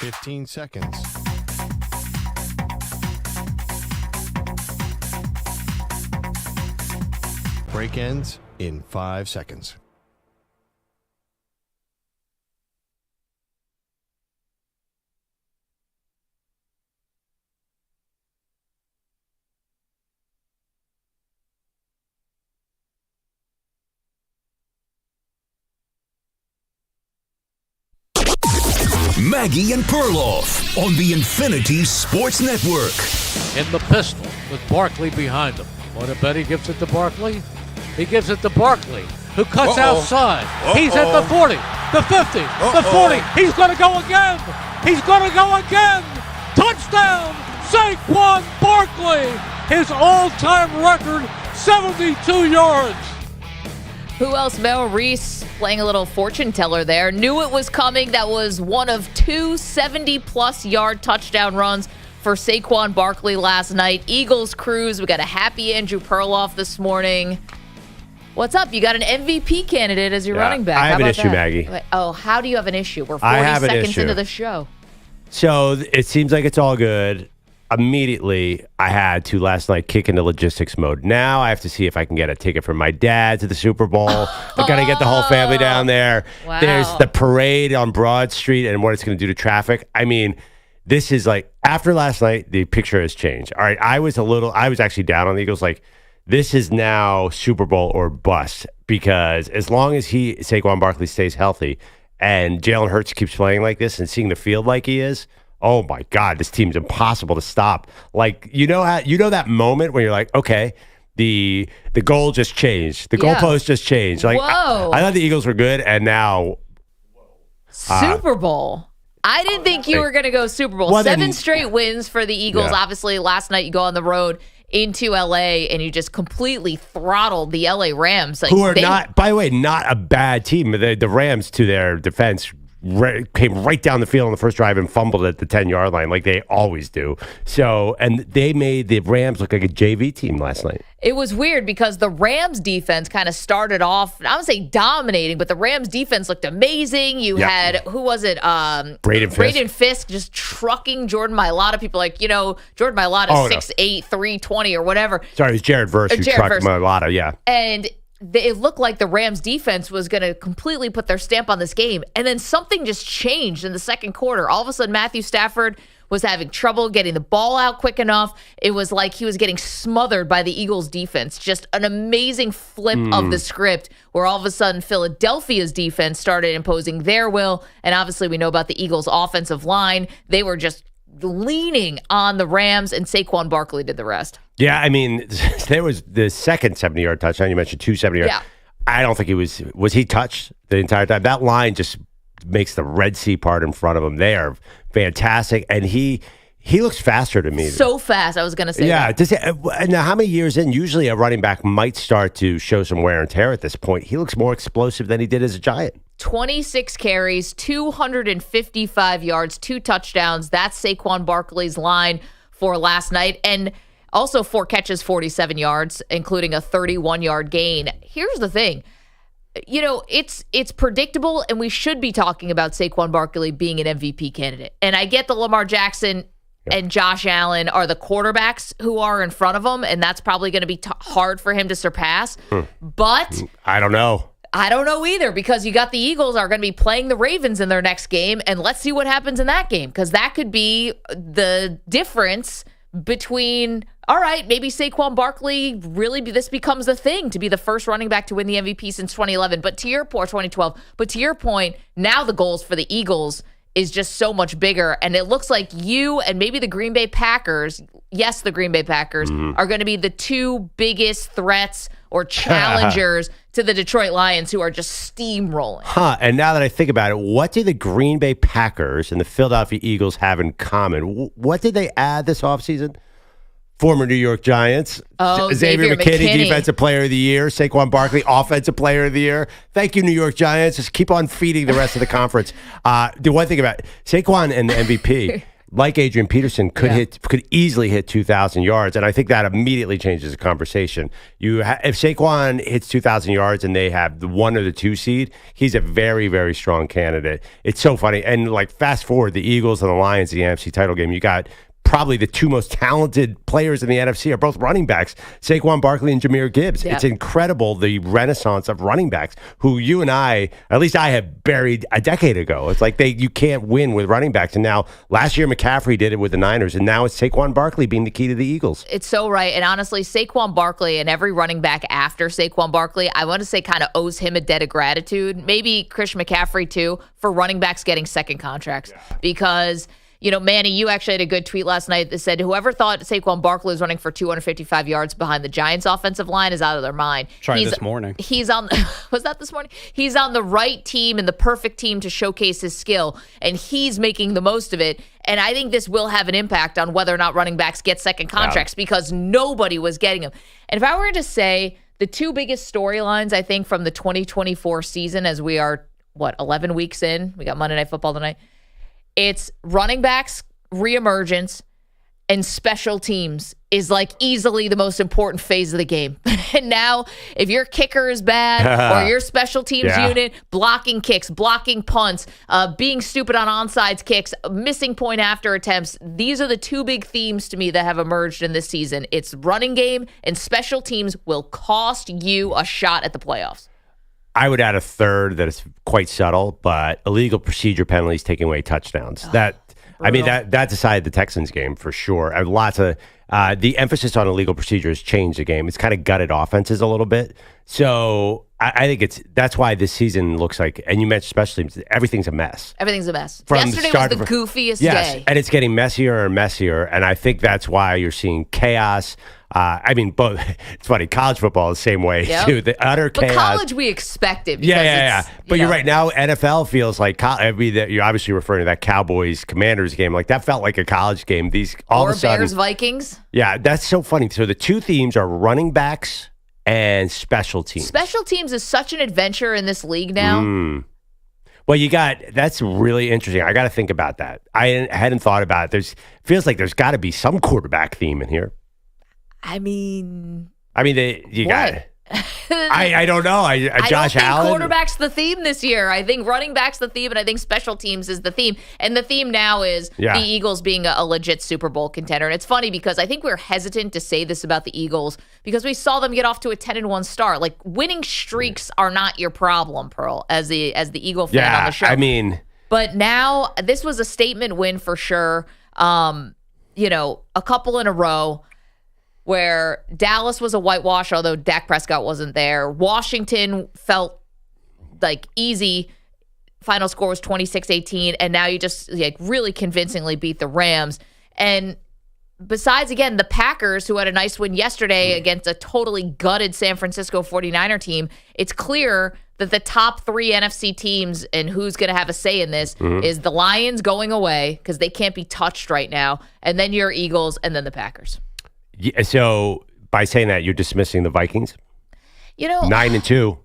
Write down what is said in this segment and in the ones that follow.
15 seconds. Break ends in 5 seconds. Maggie and Perloff on the Infinity Sports Network. In the pistol with Barkley behind him. What a bet he gives it to Barkley. He gives it to Barkley, who cuts outside. He's at the 40, the 50, the 40. He's going to go again. He's going to go again. Touchdown, Saquon Barkley. His all-time record, 72 yards. Who else? Mel Reese playing a little fortune teller there. Knew it was coming. That was one of two 70-plus yard touchdown runs for Saquon Barkley last night. Eagles cruise. We got a happy Andrew Perloff this morning. What's up? You got an MVP candidate as your running back. I have an issue, that? Maggie. Oh, how do you have an issue? We're 40 seconds into the show. So it seems like it's all good. Immediately, I had to last night kick into logistics mode. Now I have to see if I can get a ticket from my dad to the Super Bowl. I've got to get the whole family down there. Wow. There's the parade on Broad Street and what it's going to do to traffic. I mean, this is like, after last night, the picture has changed. All right, I was actually down on the Eagles. Like, this is now Super Bowl or bust, because as long as Saquon Barkley stays healthy and Jalen Hurts keeps playing like this and seeing the field like he is, oh my God, this team's impossible to stop. Like, you know that moment when you're like, okay, the goal just changed. The goalpost just changed. Like, whoa. I thought the Eagles were good, and now Super Bowl. I didn't think you were going to go Super Bowl. Well, 7 straight wins for the Eagles. Yeah. Obviously, last night you go on the road into L.A. and you just completely throttled the L.A. Rams. Like, who are not, by the way, not a bad team. The Rams, to their defense, came right down the field on the first drive and fumbled at the 10-yard line like they always do. So, and they made the Rams look like a JV team last night. It was weird because the Rams defense kind of started off, I would say dominating, but the Rams defense looked amazing. You had, who was it? Braden Fisk just trucking Jordan Mailata. People like, Jordan Mailata is 6'8", 320 or whatever. Sorry, it was Jared Verse who trucked Mailata, yeah. And it looked like the Rams defense was going to completely put their stamp on this game. And then something just changed in the second quarter. All of a sudden, Matthew Stafford was having trouble getting the ball out quick enough. It was like he was getting smothered by the Eagles defense. Just an amazing flip of the script where all of a sudden Philadelphia's defense started imposing their will. And obviously we know about the Eagles offensive line. They were just leaning on the Rams, and Saquon Barkley did the rest. Yeah, I mean, there was the second 70-yard touchdown. You mentioned 2 70-yard. Yeah. I don't think he was he touched the entire time? That line just makes the Red Sea part in front of him. They are fantastic, and he looks faster to me. So fast, I was going to say that. Now, how many years in? Usually a running back might start to show some wear and tear at this point. He looks more explosive than he did as a Giant. 26 carries, 255 yards, 2 touchdowns. That's Saquon Barkley's line for last night. And also 4 catches, 47 yards, including a 31-yard gain. Here's the thing. It's predictable, and we should be talking about Saquon Barkley being an MVP candidate. And I get the Lamar Jackson and Josh Allen are the quarterbacks who are in front of him, and that's probably going to be hard for him to surpass. But I don't know. I don't know either, because you got the Eagles are going to be playing the Ravens in their next game, and let's see what happens in that game, because that could be the difference between, all right, maybe Saquon Barkley this becomes the thing to be the first running back to win the MVP since 2011, but to your point, 2012. But to your point, now the goals for the Eagles is just so much bigger, and it looks like you and maybe the Green Bay Packers, yes, the Green Bay Packers, are going to be the 2 biggest threats or challengers to the Detroit Lions, who are just steamrolling. And now that I think about it, what do the Green Bay Packers and the Philadelphia Eagles have in common? What did they add this offseason? Former New York Giants. Xavier McKinney, Defensive Player of the Year. Saquon Barkley, Offensive Player of the Year. Thank you, New York Giants. Just keep on feeding the rest of the conference. The one thing about Saquon and the MVP, like Adrian Peterson, could easily hit 2,000 yards, and I think that immediately changes the conversation. If Saquon hits 2,000 yards and they have the 1 or the 2 seed, he's a very, very strong candidate. It's so funny, and like fast forward, the Eagles and the Lions, the NFC title game, you got probably the 2 most talented players in the NFC are both running backs, Saquon Barkley and Jahmyr Gibbs. Yeah. It's incredible, the renaissance of running backs who you and I, at least I have buried a decade ago. It's like you can't win with running backs. And now last year McCaffrey did it with the Niners, and now it's Saquon Barkley being the key to the Eagles. It's so right. And honestly, Saquon Barkley and every running back after Saquon Barkley, I want to say kind of owes him a debt of gratitude. Maybe Christian McCaffrey too, for running backs getting second contracts. Yeah. Because Manny, you actually had a good tweet last night that said whoever thought Saquon Barkley was running for 255 yards behind the Giants' offensive line is out of their mind. This morning. Was that this morning? He's on the right team and the perfect team to showcase his skill, and he's making the most of it. And I think this will have an impact on whether or not running backs get second contracts because nobody was getting them. And if I were to say the 2 biggest storylines, I think, from the 2024 season, as we are, 11 weeks in, we got Monday Night Football tonight, it's running backs reemergence and special teams is like easily the most important phase of the game. And now if your kicker is bad or your special teams unit, blocking kicks, blocking punts, being stupid on onside kicks, missing point after attempts, these are the 2 big themes to me that have emerged in this season. It's running game and special teams will cost you a shot at the playoffs. I would add a third that is quite subtle, but illegal procedure penalties taking away touchdowns. That decided the Texans game for sure. And lots of the emphasis on illegal procedure has changed the game. It's kind of gutted offenses a little bit. So I think that's why this season looks like, and you mentioned special teams, everything's a mess. Everything's a mess. Yesterday was the goofiest day. And it's getting messier and messier, and I think that's why you're seeing chaos. Both. It's funny. College football is the same way too. The utter chaos. But college we expected. Yeah. But you're right. Now NFL feels like you're obviously referring to that Cowboys Commanders game. Like that felt like a college game. All of a sudden, Bears Vikings. Yeah, that's so funny. So the 2 themes are running backs and special teams. Special teams is such an adventure in this league now. Well, that's really interesting. I got to think about that. I hadn't thought about it. Feels like there's got to be some quarterback theme in here. I mean, you got it. I don't know. Josh Allen. I don't think quarterback's the theme this year. I think running back's the theme, and I think special teams is the theme. And the theme now is the Eagles being a legit Super Bowl contender. And it's funny because I think we're hesitant to say this about the Eagles because we saw them get off to a 10-1 start. Like winning streaks are not your problem, Pearl, as the Eagle fan on the show. But now this was a statement win for sure. A couple in a row. Where Dallas was a whitewash, although Dak Prescott wasn't there. Washington felt like easy. Final score was 26-18, and now you just really convincingly beat the Rams. And besides, again, the Packers, who had a nice win yesterday against a totally gutted San Francisco 49er team, it's clear that the top 3 NFC teams, and who's going to have a say in this, is the Lions going away because they can't be touched right now, and then your Eagles, and then the Packers. Yeah, so by saying that, you're dismissing the Vikings? 9-2.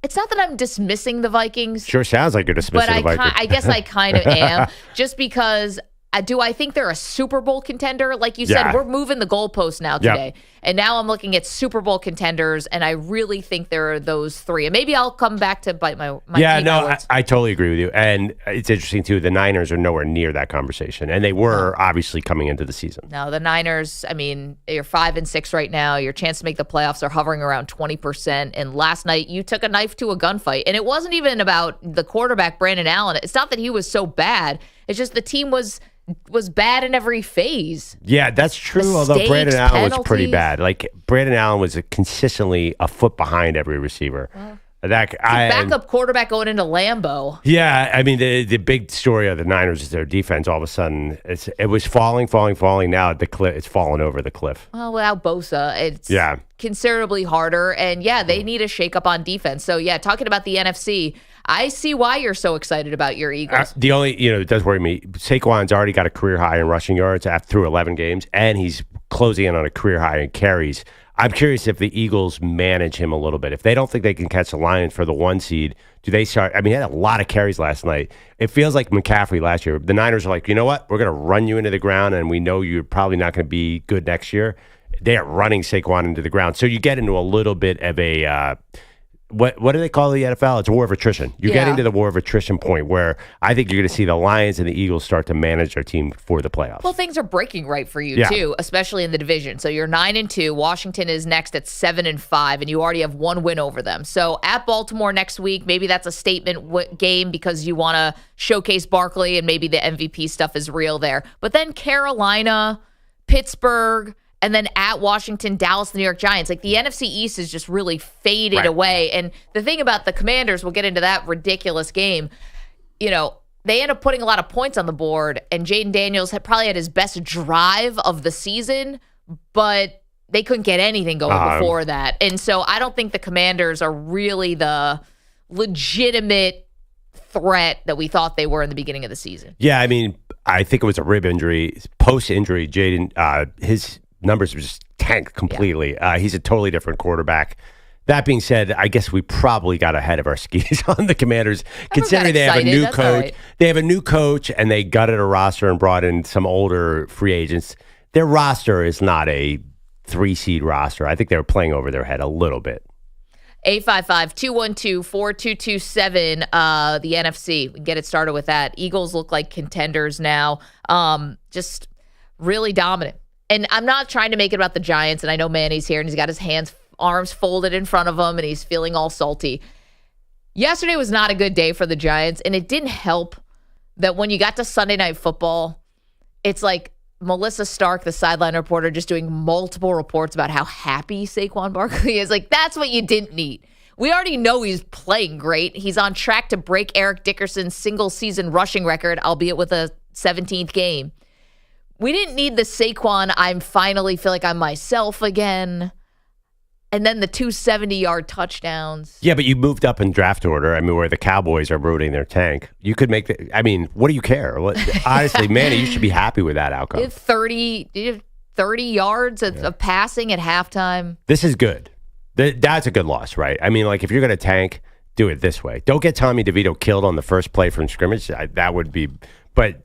It's not that I'm dismissing the Vikings. Sure sounds like you're dismissing the Vikings. I guess I kind of am, just because I think they're a Super Bowl contender? Like you said, we're moving the goalpost now today. Yep. And now I'm looking at Super Bowl contenders, and I really think there are those 3. And maybe I'll come back to bite my I totally agree with you. And it's interesting, too, the Niners are nowhere near that conversation. And they were obviously coming into the season. No, the Niners, you're 5-6 right now. Your chance to make the playoffs are hovering around 20%. And last night, you took a knife to a gunfight. And it wasn't even about the quarterback, Brandon Allen. It's not that he was so bad. It's just the team was bad in every phase. Yeah, that's true. Although Brandon Allen was pretty bad. Like Brandon Allen was consistently a foot behind every receiver. Well, backup quarterback going into Lambeau. Yeah, the big story of the Niners is their defense. All of a sudden, it was falling. Now it's fallen over the cliff. Well, without Bosa, it's considerably harder. And they need a shakeup on defense. So talking about the NFC, I see why you're so excited about your Eagles. The only, it does worry me. Saquon's already got a career high in rushing yards through 11 games, and he's closing in on a career high in carries. I'm curious if the Eagles manage him a little bit. If they don't think they can catch the Lions for the 1 seed, do they start? I mean, he had a lot of carries last night. It feels like McCaffrey last year. The Niners are like, you know what? We're going to run you into the ground, and we know you're probably not going to be good next year. They are running Saquon into the ground. So you get into a little bit of a what do they call the NFL? It's a war of attrition. You're getting to the war of attrition point where I think you're going to see the Lions and the Eagles start to manage their team for the playoffs. Well, things are breaking right for you too, especially in the division. So you're 9-2. Washington is next at 7-5, and you already have 1 win over them. So at Baltimore next week, maybe that's a statement game because you want to showcase Barkley and maybe the MVP stuff is real there. But then Carolina, Pittsburgh, and then at Washington, Dallas, the New York Giants. Like the NFC East is just really faded away. And the thing about the Commanders, we'll get into that ridiculous game. You know, they end up putting a lot of points on the board, and Jaden Daniels probably had his best drive of the season, but they couldn't get anything going before that. And so I don't think the Commanders are really the legitimate threat that we thought they were in the beginning of the season. Yeah, I mean, I think it was a rib injury. Post-injury, Jaden, his numbers were just tanked completely. Yeah. He's a totally different quarterback. That being said, I guess we probably got ahead of our skis on the Commanders, considering they have a new coach. Right. They have a new coach, and they gutted a roster and brought in some older free agents. Their roster is not a 3-seed roster. I think they were playing over their head a little bit. 855-212-4227, the NFC. We can get it started with that. Eagles look like contenders now. Just really dominant. And I'm not trying to make it about the Giants, and I know Manny's here, and he's got his arms folded in front of him, and he's feeling all salty. Yesterday was not a good day for the Giants, and it didn't help that when you got to Sunday Night Football, it's like Melissa Stark, the sideline reporter, just doing multiple reports about how happy Saquon Barkley is. Like, that's what you didn't need. We already know he's playing great. He's on track to break Eric Dickerson's single-season rushing record, albeit with a 17th game. We didn't need the Saquon, I'm finally feel like I'm myself again. And then the 270-yard touchdowns. Yeah, but you moved up in draft order. I mean, where the Cowboys are rooting their tank. You could make I mean, what do you care? Honestly, Manny, you should be happy with that outcome. 30 yards of passing at halftime. This is good. That's a good loss, right? I mean, like, if you're going to tank, do it this way. Don't get Tommy DeVito killed on the first play from scrimmage. That would be... But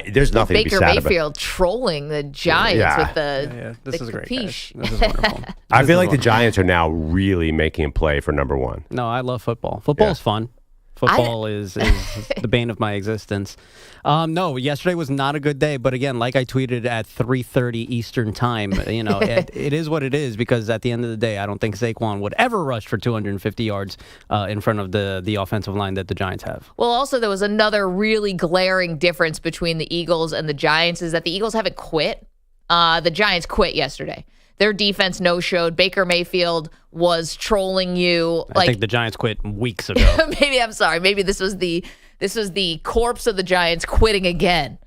there's nothing to be sad about. Baker Mayfield trolling the Giants with the This is great, capiche. This is wonderful. I feel like the Giants are now really making a play for number 1. No, I love football. Football is fun. Football is the bane of my existence. No, yesterday was not a good day. But again, like I tweeted at 3:30 Eastern time, you know, it is what it is, because at the end of the day, I don't think Saquon would ever rush for 250 yards in front of the offensive line that the Giants have. Well, also, there was another really glaring difference between the Eagles and the Giants is that the Eagles haven't quit. The Giants quit yesterday. Their defense no-showed. Baker Mayfield was trolling you. I think the Giants quit weeks ago. Maybe this was the corpse of the Giants quitting again.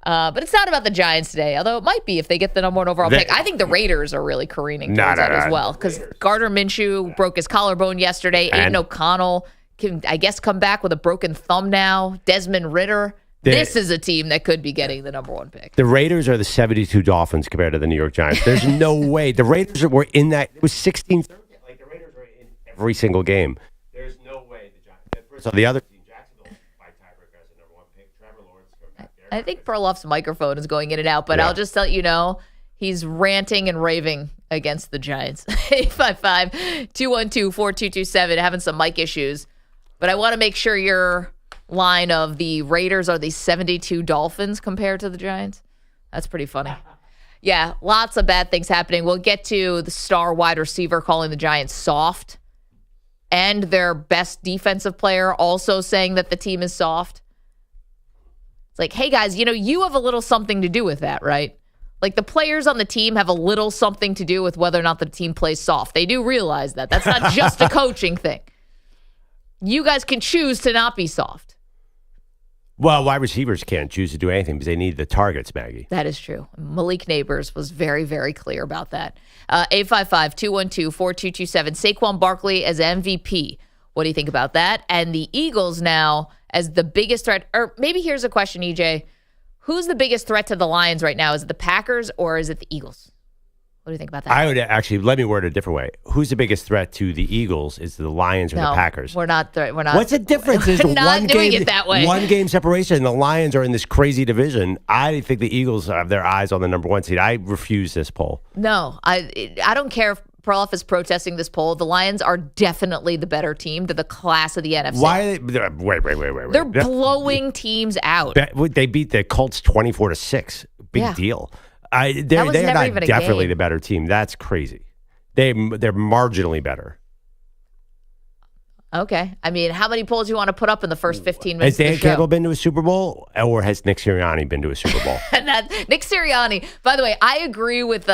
But it's not about the Giants today, although it might be if they get the number 1 overall pick. I think the Raiders are really careening towards that as well, because Gardner Minshew broke his collarbone yesterday. Aiden O'Connell can, I guess, come back with a broken thumb now. Desmond Ridder. This is a team that could be getting the number 1 pick. The Raiders are the 72 Dolphins compared to the New York Giants. There's no way. The Raiders were in that. It was 16. Like, the Raiders were in every single game. There's no way the Giants. So the other team, Jacksonville, by tiebreaker as the number 1 pick. Trevor Lawrence going back there. I think Perloff's microphone is going in and out, but I'll just let you know he's ranting and raving against the Giants. 855-212-4227, having some mic issues. But I want to make sure you're... line of the Raiders are the 72 Dolphins compared to the Giants. That's pretty funny. Yeah, lots of bad things happening. We'll get to the star wide receiver calling the Giants soft and their best defensive player also saying that the team is soft. It's like, hey, guys, you have a little something to do with that, right? Like, the players on the team have a little something to do with whether or not the team plays soft. They do realize that. That's not just a coaching thing. You guys can choose to not be soft. Well, wide receivers can't choose to do anything because they need the targets, Maggie. That is true. Malik Neighbors was very, very clear about that. 855-212-4227. Saquon Barkley as MVP. What do you think about that? And the Eagles now as the biggest threat. Or maybe here's a question, EJ. Who's the biggest threat to the Lions right now? Is it the Packers or is it the Eagles? What do you think about that? I would actually, let me word it a different way. Who's the biggest threat to the Eagles? Is the Lions or the Packers? We're not. We're not. What's the difference? There's We're not doing it that way. One game separation. The Lions are in this crazy division. I think the Eagles have their eyes on the number 1 seed. I refuse this poll. No, I don't care if Perloff is protesting this poll. The Lions are definitely the better team. They're the class of the NFC. Why? Wait. They're blowing teams out. They beat the Colts 24-6. Big deal. They're not even a definitely game. the better team. That's crazy. They're marginally better. Okay. I mean, how many polls do you want to put up in the first 15 minutes Has Dan of the show? Campbell been to a Super Bowl, or has Nick Sirianni been to a Super Bowl? Nick Sirianni. By the way, I agree with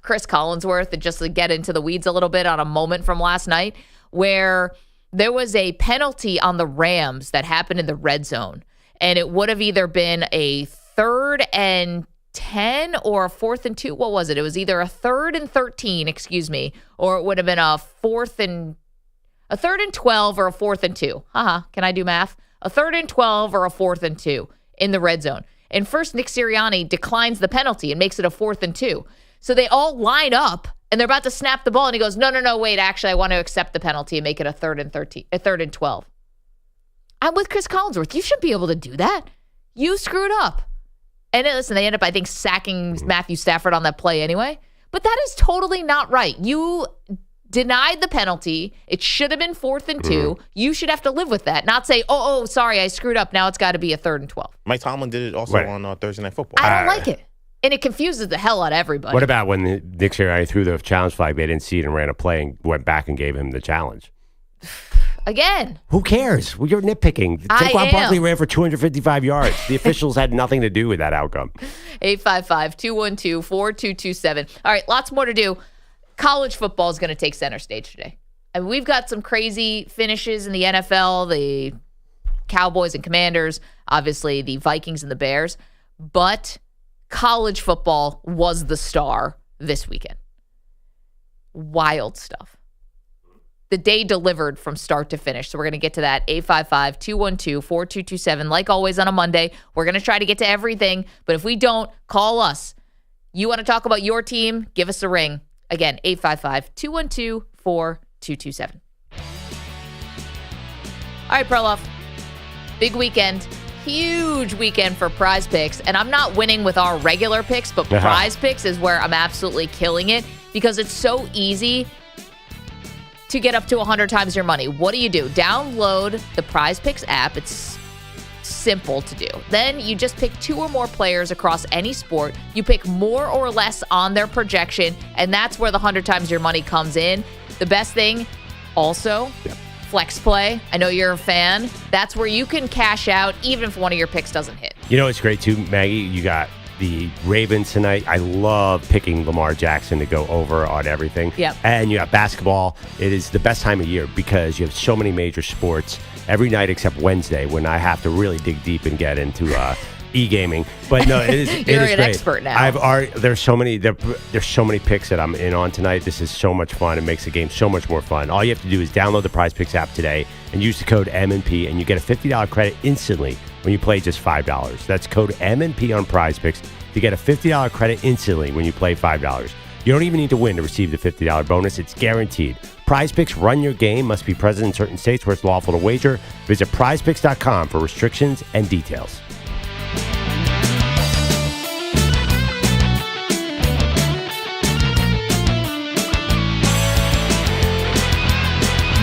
Chris Collinsworth, and just to get into the weeds a little bit on a moment from last night where there was a penalty on the Rams that happened in the red zone, and it would have either been a 3rd and 10 or a 4th and 2. What was it? It was either a 3rd and 13, or it would have been a 3rd and 12 or a 4th and 2. Can I do math? A 3rd and 12 or a 4th and 2 in the red zone. And first, Nick Sirianni declines the penalty and makes it a 4th and 2. So they all line up and they're about to snap the ball, and he goes, no, wait, actually, I want to accept the penalty and make it a 3rd and 13, a 3rd and 12. I'm with Chris Collinsworth. You shouldn't be able to do that. You screwed up. And listen, they end up, I think, sacking Matthew Stafford on that play anyway. But that is totally not right. You denied the penalty. It should have been 4th and 2. You should have to live with that. Not say, oh, sorry, I screwed up. Now it's got to be a 3rd and 12. Mike Tomlin did it also on Thursday Night Football. I don't like it. And it confuses the hell out of everybody. What about when Nick Sirianni threw the challenge flag, they didn't see it and ran a play and went back and gave him the challenge? Again. Who cares? Well, you're nitpicking. Saquon Barkley ran for 255 yards. The officials had nothing to do with that outcome. 855-212-4227. All right, lots more to do. College football is going to take center stage today. And we've got some crazy finishes in the NFL, the Cowboys and Commanders, obviously the Vikings and the Bears. But college football was the star this weekend. Wild stuff. The day delivered from start to finish. So we're going to get to that. 855-212-4227. Like always on a Monday, we're going to try to get to everything. But if we don't, call us. You want to talk about your team? Give us a ring. Again, 855-212-4227. All right, Perloff. Big weekend. Huge weekend for Prize Picks. And I'm not winning with our regular picks, but Prize Picks is where I'm absolutely killing it because it's so easy to get up to 100 times your money. What do? Download the Prize Picks app. It's simple to do. Then you just pick 2 or more players across any sport. You pick more or less on their projection, and that's where the 100 times your money comes in. The best thing, also, Flex Play. I know you're a fan. That's where you can cash out even if one of your picks doesn't hit. You know, it's great too, Maggie. You got the Ravens tonight. I love picking Lamar Jackson to go over on everything. Yep. And you got basketball. It is the best time of year because you have so many major sports every night except Wednesday when I have to really dig deep and get into e-gaming. But no, it is You're it is an great. expert now. There's so many picks that I'm in on tonight. This is so much fun. It makes the game so much more fun. All you have to do is download the Prize Picks app today and use the code MNP, and you get a $50 credit instantly when you play just $5. That's code MNP on Prize Picks to get a $50 credit instantly when you play $5. You don't even need to win to receive the $50 bonus. It's guaranteed. Prize Picks, run your game, must be present in certain states where it's lawful to wager. Visit prizepicks.com for restrictions and details.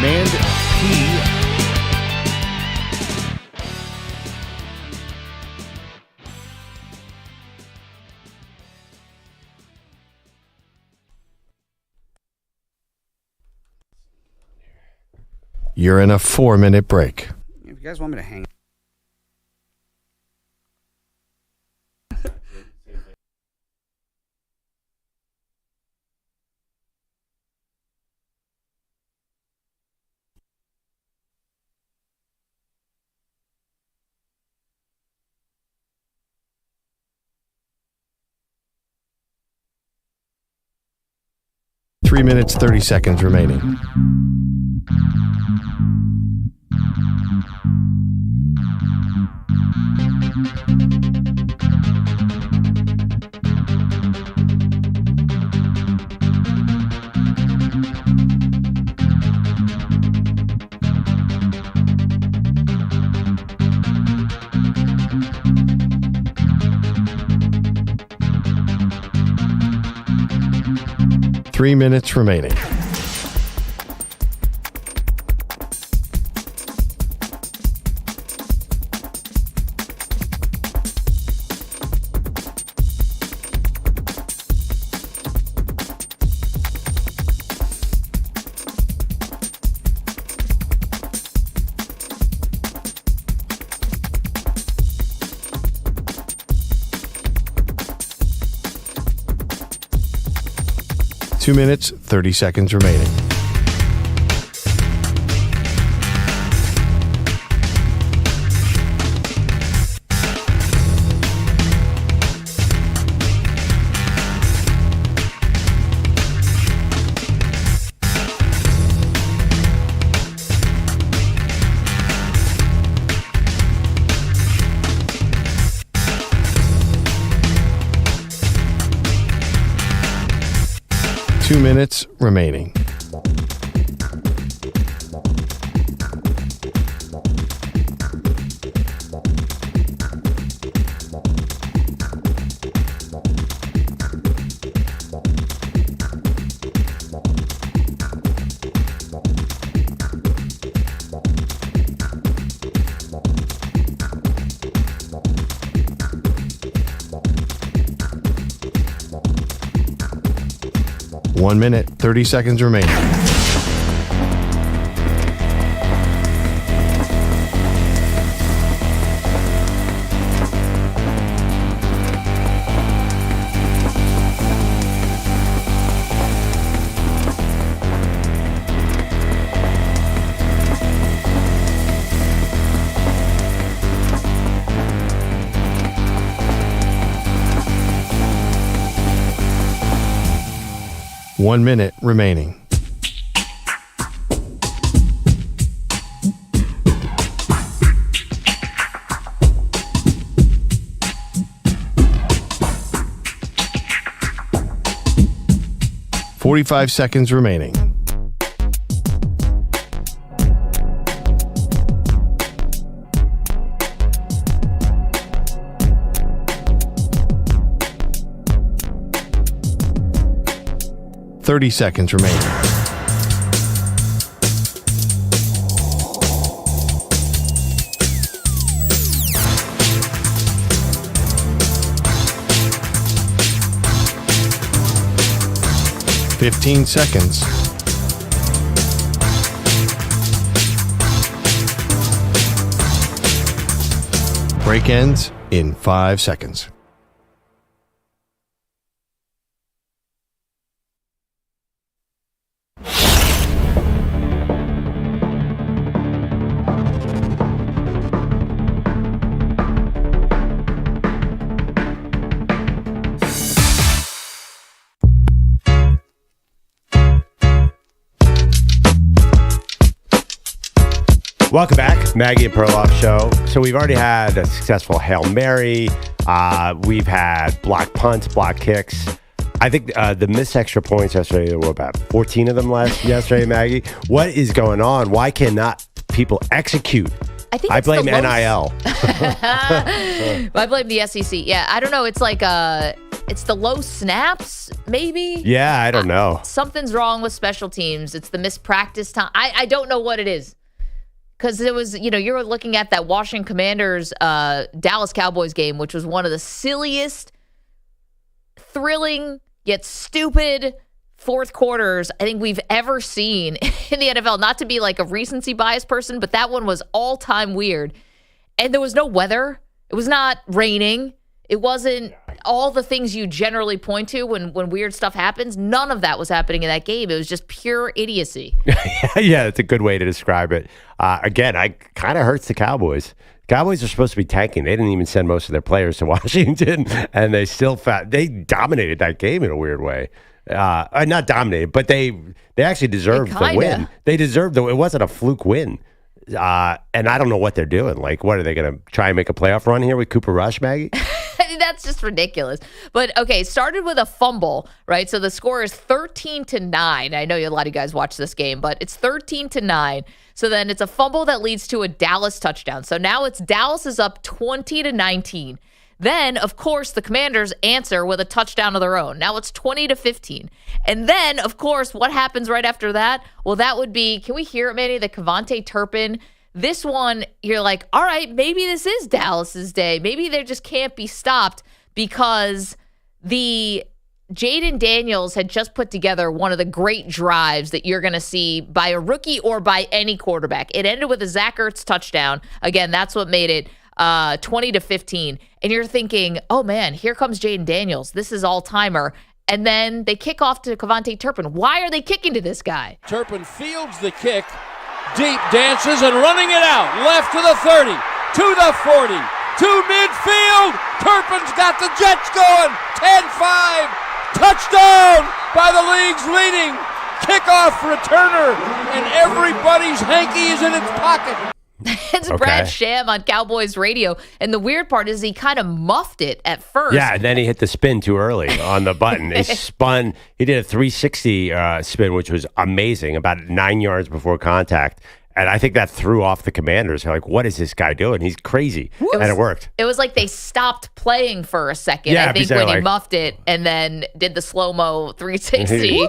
Mand P. You're in a 4-minute break. If you guys want me to hang. Three minutes, 30 seconds remaining. 3 minutes remaining. Two minutes, 30 seconds remaining. Two minutes remaining. One minute, 30 seconds remaining. One minute remaining. "45 seconds remaining. "30 seconds remaining. "15 seconds. Break ends in 5 seconds. Welcome back, Maggie and Perloff show. So we've already had a successful Hail Mary. We've had block punts, block kicks. I think the missed extra points yesterday, there were about 14 of them yesterday, Maggie. What is going on? Why cannot people execute? I blame NIL. I blame the SEC. Yeah, I don't know. It's like it's the low snaps, maybe? Yeah, I don't know. Something's wrong with special teams. It's the missed practice time. I don't know what it is. Because it was, you were looking at that Washington Commanders Dallas Cowboys game, which was one of the silliest, thrilling, yet stupid fourth quarters I think we've ever seen in the NFL. Not to be like a recency bias person, but that one was all-time weird. And there was no weather. It was not raining. It wasn't all the things you generally point to when weird stuff happens. None of that was happening in that game. It was just pure idiocy. Yeah, that's a good way to describe it. Again, I kind of hurts the Cowboys. Cowboys are supposed to be tanking. They didn't even send most of their players to Washington, and they still they dominated that game in a weird way. Not dominated, but they actually deserved the win. They deserved it wasn't a fluke win. And I don't know what they're doing. Like, what are they going to try and make a playoff run here with Cooper Rush, Maggie? That's just ridiculous. But okay, started with a fumble, right? So the score is 13-9. I know a lot of you guys watch this game, but it's 13-9. So then it's a fumble that leads to a Dallas touchdown. So now Dallas is up 20-19. Then, of course, the Commanders answer with a touchdown of their own. Now it's 20-15. And then, of course, what happens right after that? Well, that would be, can we hear it, Manny? The Kevontae Turpin. This one, you're like, all right, maybe this is Dallas's day. Maybe they just can't be stopped because the Jaden Daniels had just put together one of the great drives that you're going to see by a rookie or by any quarterback. It ended with a Zach Ertz touchdown. Again, that's what made it 20-15. And you're thinking, oh, man, here comes Jaden Daniels. This is all-timer. And then they kick off to Kevontae Turpin. Why are they kicking to this guy? Turpin fields the kick, deep dances and running it out. Left to the 30, to the 40, to midfield. Turpin's got the Jets going. 10-5. Touchdown by the league's leading kickoff returner, and everybody's hanky is in its pocket. It's Brad Sham on Cowboys radio, and the weird part is he kind of muffed it at first. Yeah, and then he hit the spin too early on the button. He spun. He did a 360 spin, which was amazing, about 9 yards before contact. And I think that threw off the Commanders. They're like, what is this guy doing? He's crazy. And it worked. It was like they stopped playing for a second, I think, when he muffed it and then did the slow-mo 360.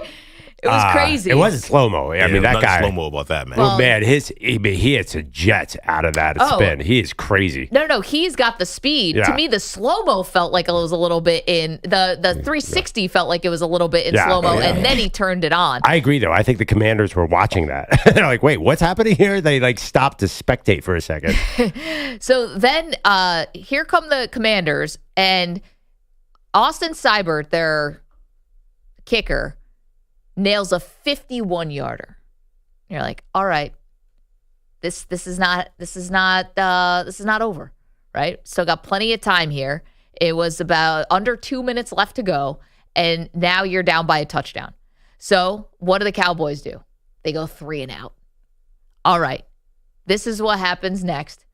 It was crazy. It wasn't slow-mo. I mean, that guy. Slow-mo about that, man. Well, man, he hits a jet out of that spin. He is crazy. No, he's got the speed. Yeah. To me, the slow-mo felt like it was a little bit in, the 360 felt like it was a little bit in slow-mo, and then he turned it on. I agree, though. I think the Commanders were watching that. They're like, wait, what's happening here? They stopped to spectate for a second. So then here come the Commanders, and Austin Seibert, their kicker, nails a 51-yarder. You're like, all right, this is not over, right? Still got plenty of time here. It was about under 2 minutes left to go, and now you're down by a touchdown. So what do the Cowboys do? They go 3 and out. All right, this is what happens next.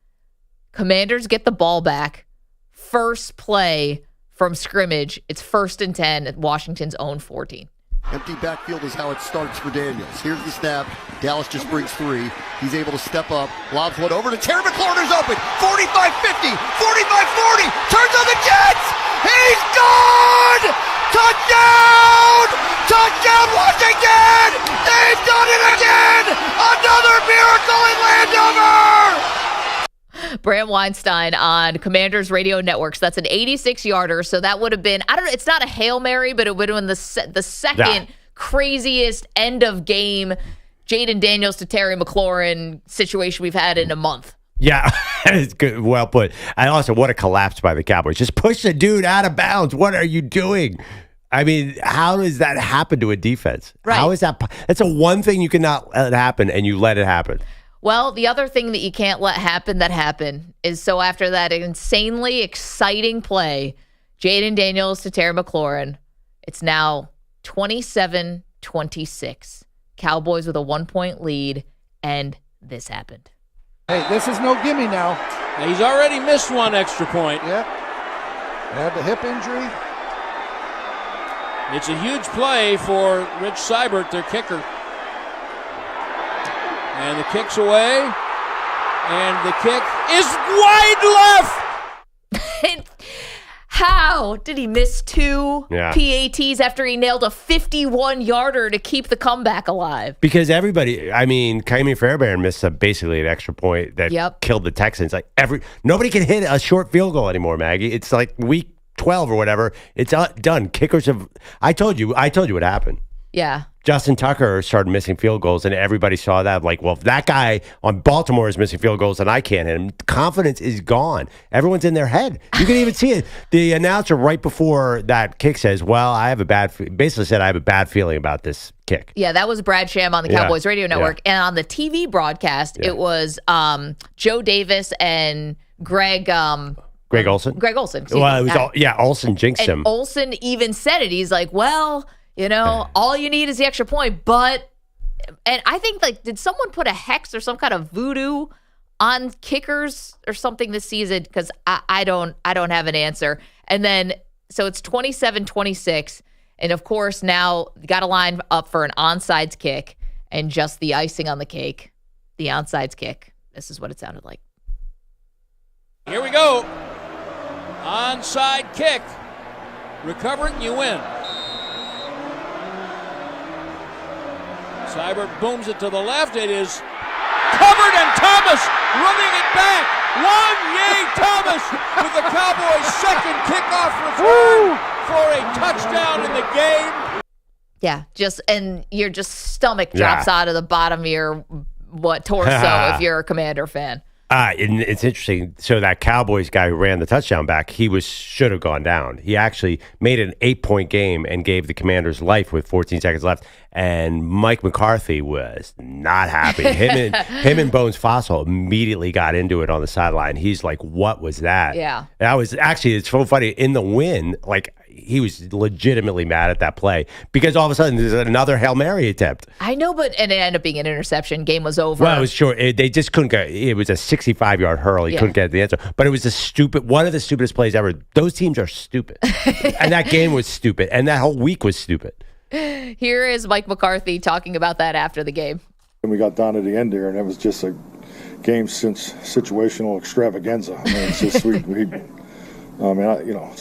Commanders get the ball back. First play from scrimmage. It's 1st and 10 at Washington's own 14. Empty backfield is how it starts for Daniels. Here's the snap. Dallas just brings 3. He's able to step up. Lobs one over to Terry McLaurin is open. 45-50, 45-40. Turns on the Jets. He's gone! Touchdown! Touchdown, Washington! They've done it again! Another miracle in Landover! Bram Weinstein on Commanders Radio Networks. That's an 86-yarder. So that would have been, I don't know, it's not a Hail Mary, but it would have been the second craziest end of game Jaden Daniels to Terry McLaurin situation we've had in a month. Yeah, it's good. Well put. And also, what a collapse by the Cowboys. Just push the dude out of bounds. What are you doing? I mean, how does that happen to a defense? Right. How is that? That's the one thing you cannot let happen, and you let it happen. Well, the other thing that you can't let happen that happened is so after that insanely exciting play, Jaden Daniels to Terry McLaurin, it's now 27-26. Cowboys with a 1-point lead, and this happened. Hey, this is no gimme now. He's already missed one extra point. Yep. They had the hip injury. It's a huge play for Rich Seibert, their kicker. And the kick's away, and the kick is wide left. How did he miss 2 Yeah. PATs after he nailed a 51-yarder to keep the comeback alive? Because everybody, I mean, Kaimi Fairbairn missed basically an extra point that killed the Texans. Like nobody can hit a short field goal anymore, Maggie. It's like week 12 or whatever. It's done. Kickers have. I told you what happened. Yeah. Justin Tucker started missing field goals, and everybody saw that. Like, well, if that guy on Baltimore is missing field goals, then I can't hit him. Confidence is gone. Everyone's in their head. You can even see it. The announcer right before that kick says, well, I have a bad feeling about this kick. Yeah, that was Brad Sham on the Cowboys Radio Network. Yeah. And on the TV broadcast, it was Joe Davis and Greg Olsen. Greg Olsen. Well, it was Olsen jinxed him. And Olsen even said it. He's like, well, you know, all you need is the extra point. But, and I think, like, did someone put a hex or some kind of voodoo on kickers or something this season? Because I don't have an answer. And then, so it's 27-26. And of course, now you got to line up for an onside kick. And just the icing on the cake, the onside kick. This is what it sounded like. Here we go. Onside kick. Recover it and you win. Seibert booms it to the left. It is covered, and Thomas running it back. Thomas with the Cowboys' second kickoff return for a touchdown in the game. Yeah, and your stomach drops out of the bottom of your torso if you're a Commander fan. And it's interesting. So that Cowboys guy who ran the touchdown back, he should have gone down. He actually made an 8-point game and gave the Commanders life with 14 seconds left. And Mike McCarthy was not happy. Him and Bones Fossil immediately got into it on the sideline. He's like, "What was that?" Yeah, that was actually. It's so funny in the win. Like, he was legitimately mad at that play because all of a sudden there's another Hail Mary attempt. I know, and it ended up being an interception. Game was over. Well, it was short. They just couldn't get. It was a 65-yard hurl. He couldn't get the answer. But it was one of the stupidest plays ever. Those teams are stupid, and that game was stupid, and that whole week was stupid. Here is Mike McCarthy talking about that after the game. And we got down to the end there, and it was just a game since situational extravaganza. I mean, it's just it's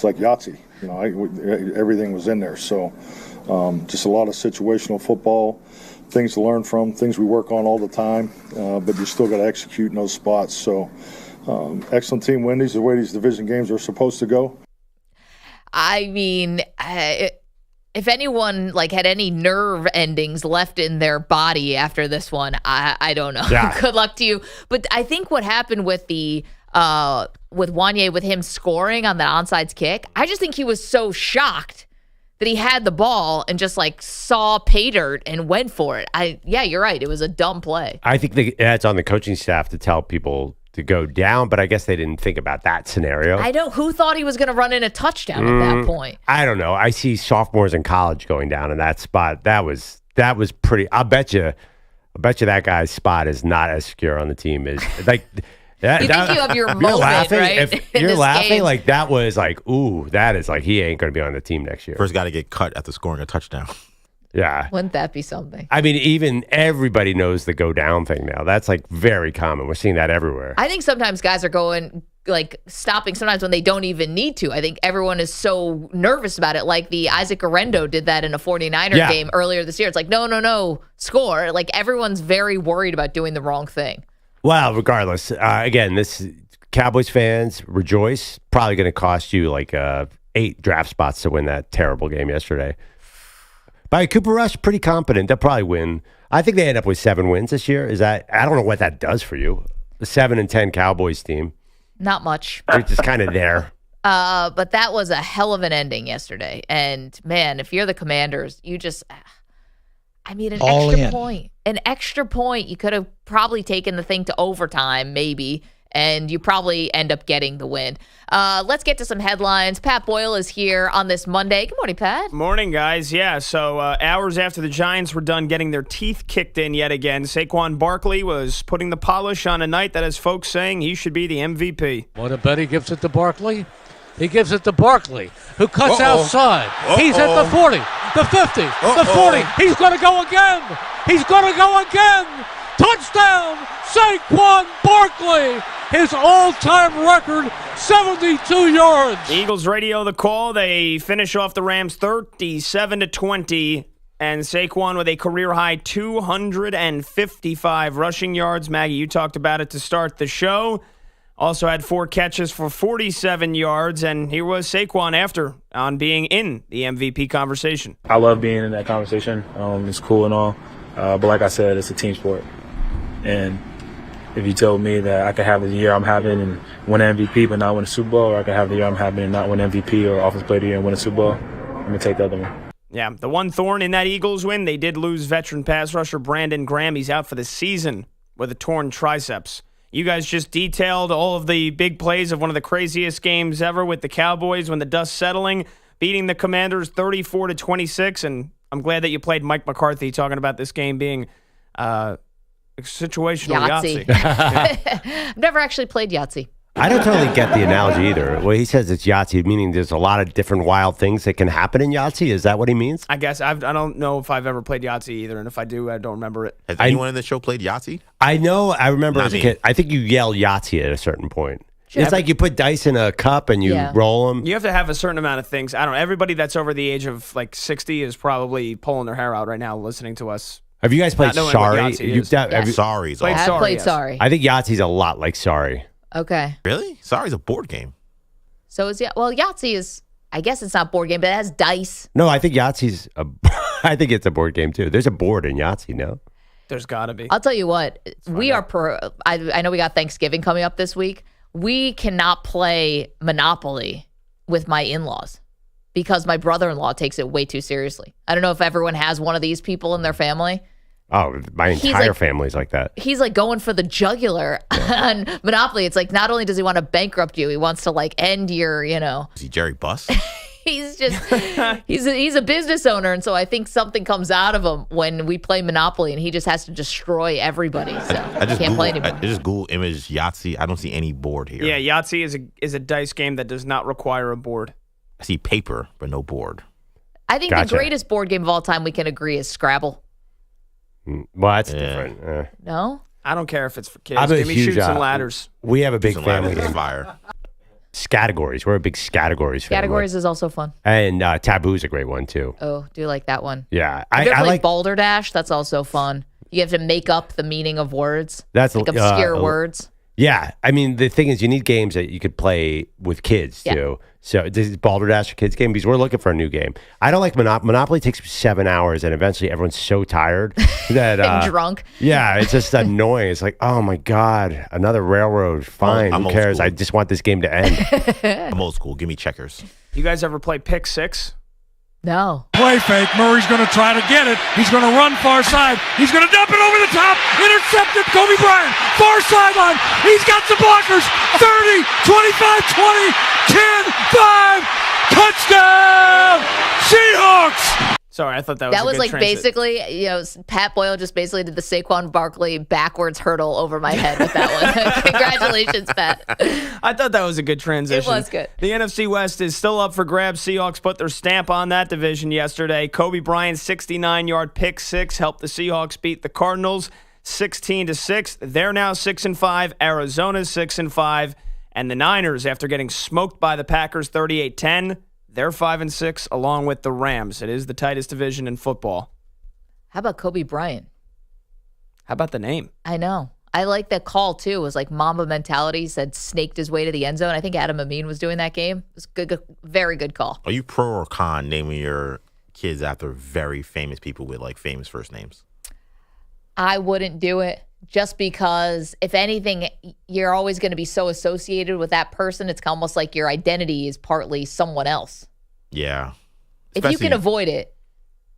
like Yahtzee. Everything was in there. So just a lot of situational football, things to learn from, things we work on all the time, but you still got to execute in those spots. So excellent team win. These are the way these division games are supposed to go. I mean, if anyone had any nerve endings left in their body after this one, I don't know. Yeah. Good luck to you. But I think what happened with with Wanye, with him scoring on the onside kick, I just think he was so shocked that he had the ball and just saw pay dirt and went for it. Yeah, you're right. It was a dumb play. I think that's on the coaching staff to tell people to go down, but I guess they didn't think about that scenario. I know. Who thought he was going to run in a touchdown at that point? I don't know. I see sophomores in college going down in that spot. That was pretty. I'll bet you that guy's spot is not as secure on the team as like. You think you have your moment, right? If you're laughing, that was ooh, that is he ain't going to be on the team next year. First got to get cut after scoring a touchdown. Yeah. Wouldn't that be something? I mean, even everybody knows the go down thing now. That's very common. We're seeing that everywhere. I think sometimes guys are going stopping sometimes when they don't even need to. I think everyone is so nervous about it. Like the Isaac Arendo did that in a 49er game earlier this year. It's no, score. Everyone's very worried about doing the wrong thing. Well, regardless, again, this Cowboys fans rejoice. Probably going to cost you 8 draft spots to win that terrible game yesterday. By Cooper Rush, pretty confident. They'll probably win. I think they end up with 7 wins this year. I don't know what that does for you. The 7-10 Cowboys team. Not much. They're just kind of there. But that was a hell of an ending yesterday. And man, if you're the Commanders, you just, an extra point. You could have probably taken the thing to overtime, maybe. And you probably end up getting the win. Let's get to some headlines. Pat Boyle is here on this Monday. Good morning, Pat. Morning, guys. Yeah, so hours after the Giants were done getting their teeth kicked in yet again, Saquon Barkley was putting the polish on a night that has folks saying he should be the MVP. Want to bet he gives it to Barkley? He gives it to Barkley, who cuts outside. He's at the 40, the 50, the 40. He's going to go again. Touchdown, Saquon Barkley. His all-time record, 72 yards. The Eagles radio the call. They finish off the Rams 37-20, and Saquon with a career-high 255 rushing yards. Maggie, you talked about it to start the show. Also had 4 catches for 47 yards, and here was Saquon after on being in the MVP conversation. I love being in that conversation. It's cool and all, but like I said, it's a team sport. And if you told me that I could have the year I'm having and win MVP but not win a Super Bowl, or I could have the year I'm having and not win MVP or Offensive Player of the Year and win a Super Bowl, I'm going to take the other one. Yeah, the one thorn in that Eagles win, they did lose veteran pass rusher Brandon Graham. He's out for the season with a torn triceps. You guys just detailed all of the big plays of one of the craziest games ever with the Cowboys when the dust settling, beating the Commanders 34-26, and I'm glad that you played Mike McCarthy talking about this game being situational Yahtzee. I've never actually played Yahtzee. I don't totally get the analogy either. Well, he says it's Yahtzee, meaning there's a lot of different wild things that can happen in Yahtzee. Is that what he means? I guess. I don't know if I've ever played Yahtzee either, and if I do, I don't remember it. Has anyone in the show played Yahtzee? I know. I remember Not as a me. kid. I think you yell Yahtzee at a certain point. It's like you put dice in a cup and you roll them. You have to have a certain amount of things. I don't know. Everybody that's over the age of like 60 is probably pulling their hair out right now listening to us. Have you guys played Sorry? Sorry. I've played Sorry. I think Yahtzee's a lot like Sorry. Okay. Really? Sorry's a board game. So is Yahtzee is. I guess it's not board game, but it has dice. No, I think Yahtzee's I think it's a board game too. There's a board in Yahtzee, no? There's got to be. I'll tell you what. I know we got Thanksgiving coming up this week. We cannot play Monopoly with my in-laws because my brother-in-law takes it way too seriously. I don't know if everyone has one of these people in their family. Oh, my entire family's like that. He's like going for the jugular on Monopoly. It's like not only does he want to bankrupt you, he wants to like end your, Is he Jerry Buss? He's just he's a business owner, and so I think something comes out of him when we play Monopoly, and he just has to destroy everybody. So I just can't play Google, anymore. I just Google image Yahtzee. I don't see any board here. Yeah, Yahtzee is a dice game that does not require a board. I see paper, but no board. I think the greatest board game of all time we can agree is Scrabble. Well, that's different. No? I don't care if it's for kids. Give me Chutes and Ladders. We have a big family game. Fire. Scattergories. We're a big Scattergories family. Categories is also fun. And Taboo is a great one, too. Oh, do you like that one? Yeah. I like Balderdash. That's also fun. You have to make up the meaning of words. That's like obscure words. Yeah. I mean, the thing is, you need games that you could play with kids, too. So this is Balderdash a kids game? Because we're looking for a new game. I don't like Monopoly. Monopoly takes 7 hours, and eventually everyone's so tired that and drunk. Yeah, it's just annoying. It's like, oh my god, another railroad. Fine, who cares? I just want this game to end. I'm old school. Give me checkers. You guys ever play Pick Six? No. Play fake. Murray's going to try to get it. He's going to run far side. He's going to dump it over the top. Intercepted. Kobe Bryant. Far sideline. He's got some blockers. 30, 25, 20, 10, 5. Touchdown. Seahawks. Sorry, I thought that was That was like transit. basically, Pat Boyle just basically did the Saquon Barkley backwards hurdle over my head with that one. Congratulations, Pat. I thought that was a good transition. It was good. The NFC West is still up for grabs. Seahawks put their stamp on that division yesterday. Kobe Bryant's 69-yard pick six helped the Seahawks beat the Cardinals 16-6. They're now 6-5. Arizona's 6-5. And the Niners, after getting smoked by the Packers 38-10, they're 5-6 along with the Rams. It is the tightest division in football. How about Kobe Bryant? How about the name? I know. I like that call, too. It was like Mamba mentality. He said snaked his way to the end zone. I think Adam Amin was doing that game. It was good, very good call. Are you pro or con naming your kids after very famous people with like famous first names? I wouldn't do it just because, if anything, you're always going to be so associated with that person. It's almost like your identity is partly someone else. Yeah. If you can avoid it.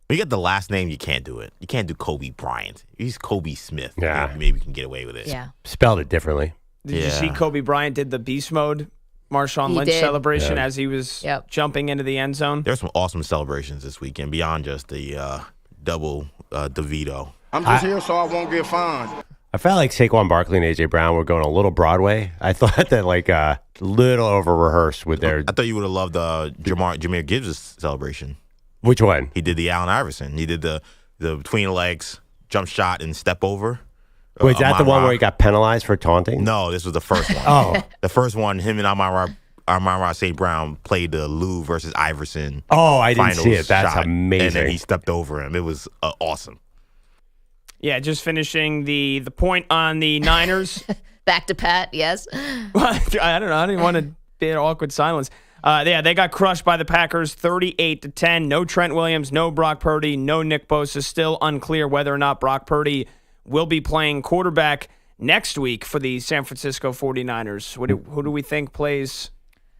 When you get the last name, you can't do it. You can't do Kobe Bryant. He's Kobe Smith. Yeah. Maybe you can get away with it. Yeah. Spelled it differently. Did you see Kobe Bryant did the beast mode Marshawn Lynch celebration as he was jumping into the end zone? There's some awesome celebrations this weekend beyond just the double DeVito. I'm just here so I won't get fined. I felt like Saquon Barkley and A.J. Brown were going a little Broadway. I thought that like a little over-rehearsed with their... I thought you would have loved Jahmyr Gibbs' celebration. Which one? He did the Allen Iverson. He did the between legs, jump shot, and step over. Wait, is that the one where he got penalized for taunting? No, this was the first one. Oh. The first one, him and Amon-Ra St. Brown played the Lou versus Iverson. Oh, I didn't see it. That's amazing. And then he stepped over him. It was awesome. Yeah, just finishing the point on the Niners. Back to Pat, yes. I don't know. I didn't want to be an awkward silence. They got crushed by the Packers 38-10. No Trent Williams, no Brock Purdy, no Nick Bosa. Still unclear whether or not Brock Purdy will be playing quarterback next week for the San Francisco 49ers. Who do we think plays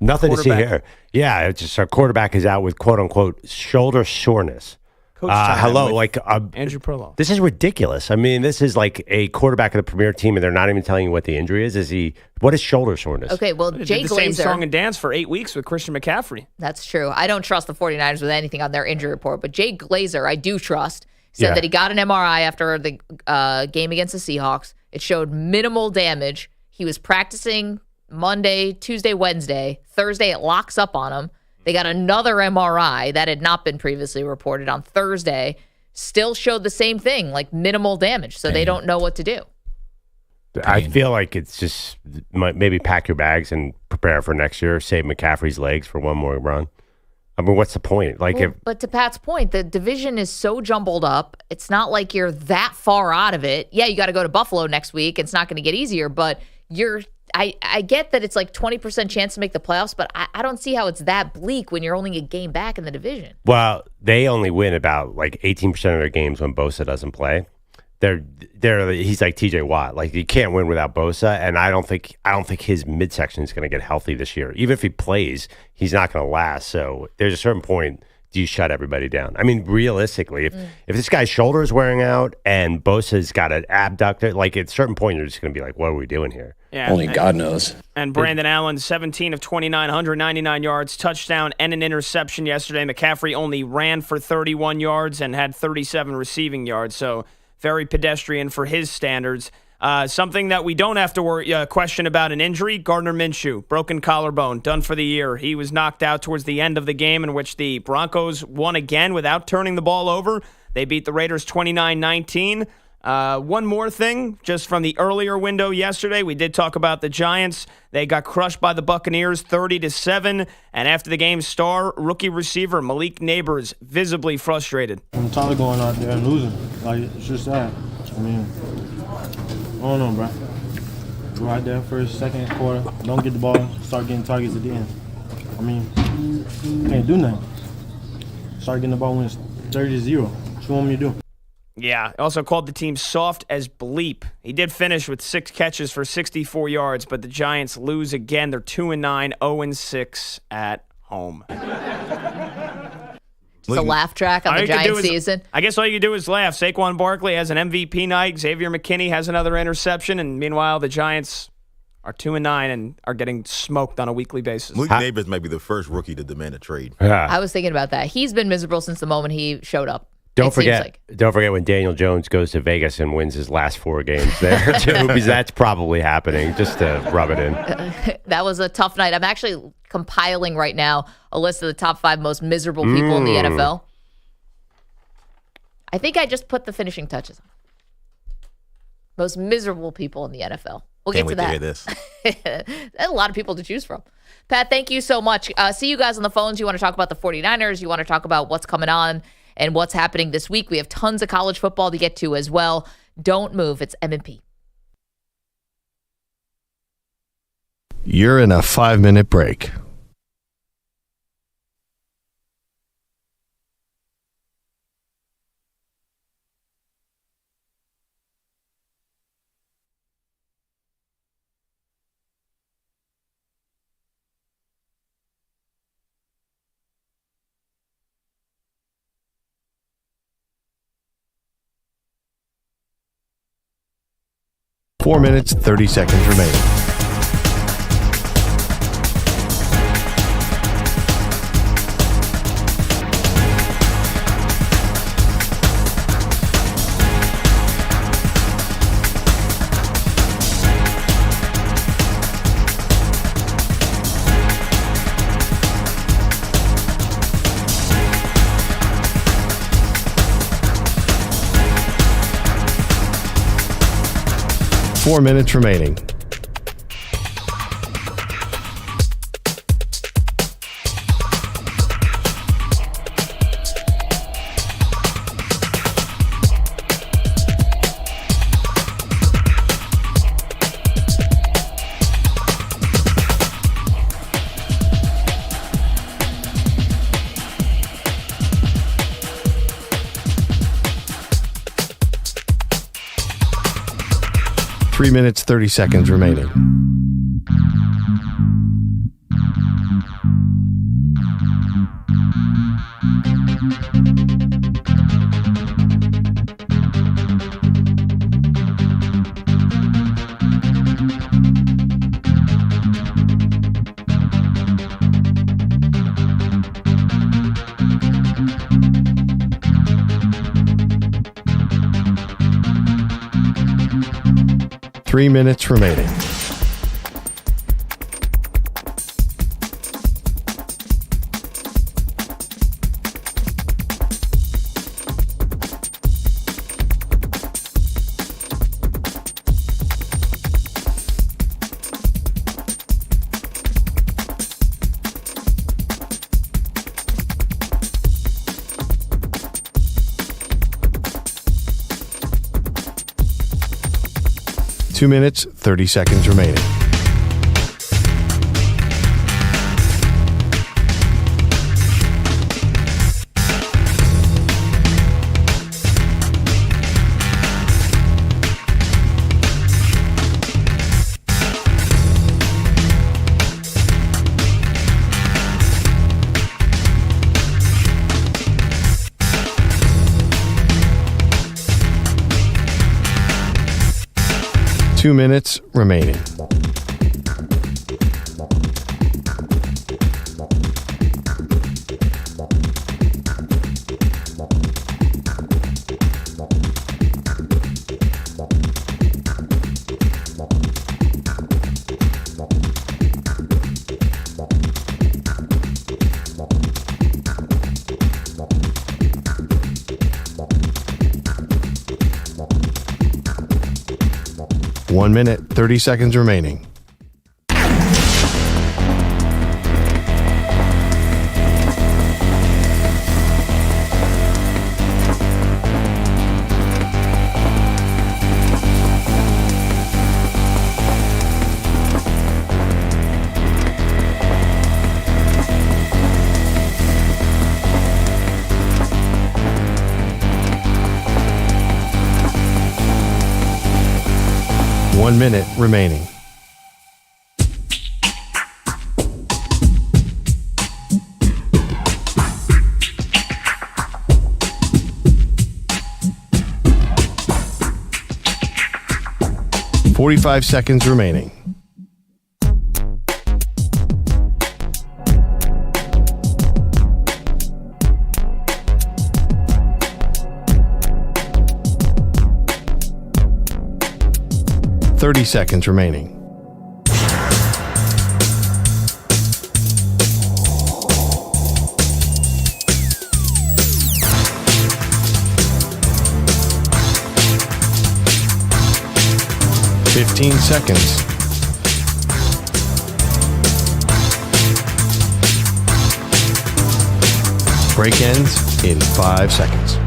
Nothing to see here. Yeah, it's just our quarterback is out with quote-unquote shoulder soreness. Hello, like Andrew Perloff. This is ridiculous. I mean, this is like a quarterback of the premier team, and they're not even telling you what the injury is. What is shoulder soreness? Okay, well, They Jay did the same Glazer. song and dance for 8 weeks with Christian McCaffrey. That's true. I don't trust the 49ers with anything on their injury report, but Jay Glazer, I do trust, said that he got an MRI after the game against the Seahawks. It showed minimal damage. He was practicing Monday, Tuesday, Wednesday. Thursday, it locks up on him. They got another MRI that had not been previously reported on Thursday. Still showed the same thing, like minimal damage. So they don't know what to do. I feel like it's just maybe pack your bags and prepare for next year. Save McCaffrey's legs for one more run. I mean, what's the point? But to Pat's point, the division is so jumbled up. It's not like you're that far out of it. Yeah, you got to go to Buffalo next week. It's not going to get easier, but I get that it's like 20% chance to make the playoffs, but I don't see how it's that bleak when you're only a game back in the division. Well, they only win about like 18% of their games when Bosa doesn't play. He's like TJ Watt. Like, you can't win without Bosa, and I don't think his midsection is going to get healthy this year. Even if he plays, he's not going to last. So there's a certain point, do you shut everybody down? I mean, realistically, if this guy's shoulder is wearing out and Bosa's got an abductor, like at a certain point, you're just going to be like, what are we doing here? Yeah, only God knows. And Brandon Allen, 17 of 29, 199 yards, touchdown, and an interception yesterday. McCaffrey only ran for 31 yards and had 37 receiving yards. So very pedestrian for his standards. Something that we don't have to question about an injury, Gardner Minshew, broken collarbone, done for the year. He was knocked out towards the end of the game in which the Broncos won again without turning the ball over. They beat the Raiders 29-19. One more thing, just from the earlier window yesterday, we did talk about the Giants. They got crushed by the Buccaneers 30-7, and after the game, star rookie receiver Malik Neighbors visibly frustrated. I'm tired of going out there and losing. Like, it's just that. I mean, I don't know, bro. Go out there first, second quarter, don't get the ball, start getting targets at the end. I mean, can't do nothing. Start getting the ball when it's 30-0. What you want me to do? Yeah, also called the team soft as bleep. He did finish with 6 catches for 64 yards, but the Giants lose again. They're 2-9, 0-6 at home. It's a laugh track on the Giants season. I guess all you can do is laugh. Saquon Barkley has an MVP night. Xavier McKinney has another interception. And meanwhile, the Giants are 2-9 and are getting smoked on a weekly basis. Luke Neighbors might be the first rookie to demand a trade. Yeah. I was thinking about that. He's been miserable since the moment he showed up. Don't forget when Daniel Jones goes to Vegas and wins his last 4 games there, too, because that's probably happening, just to rub it in. That was a tough night. I'm actually compiling right now a list of the top 5 most miserable people in the NFL. I think I just put the finishing touches on. Most miserable people in the NFL. We'll get to that. Can't wait to hear this. A lot of people to choose from. Pat, thank you so much. See you guys on the phones. You want to talk about the 49ers. You want to talk about what's coming on and what's happening this week. We have tons of college football to get to as well. Don't move. It's M&P. You're in a 5-minute break. Four minutes, 30 seconds remaining. Four minutes remaining. Three minutes, 30 seconds remaining. Three minutes remaining. 2 minutes, 30 seconds remaining. Two minutes remaining. One minute, 30 seconds remaining. One minute remaining. Forty-five seconds remaining. Thirty seconds remaining. Fifteen seconds. Break ends in 5 seconds.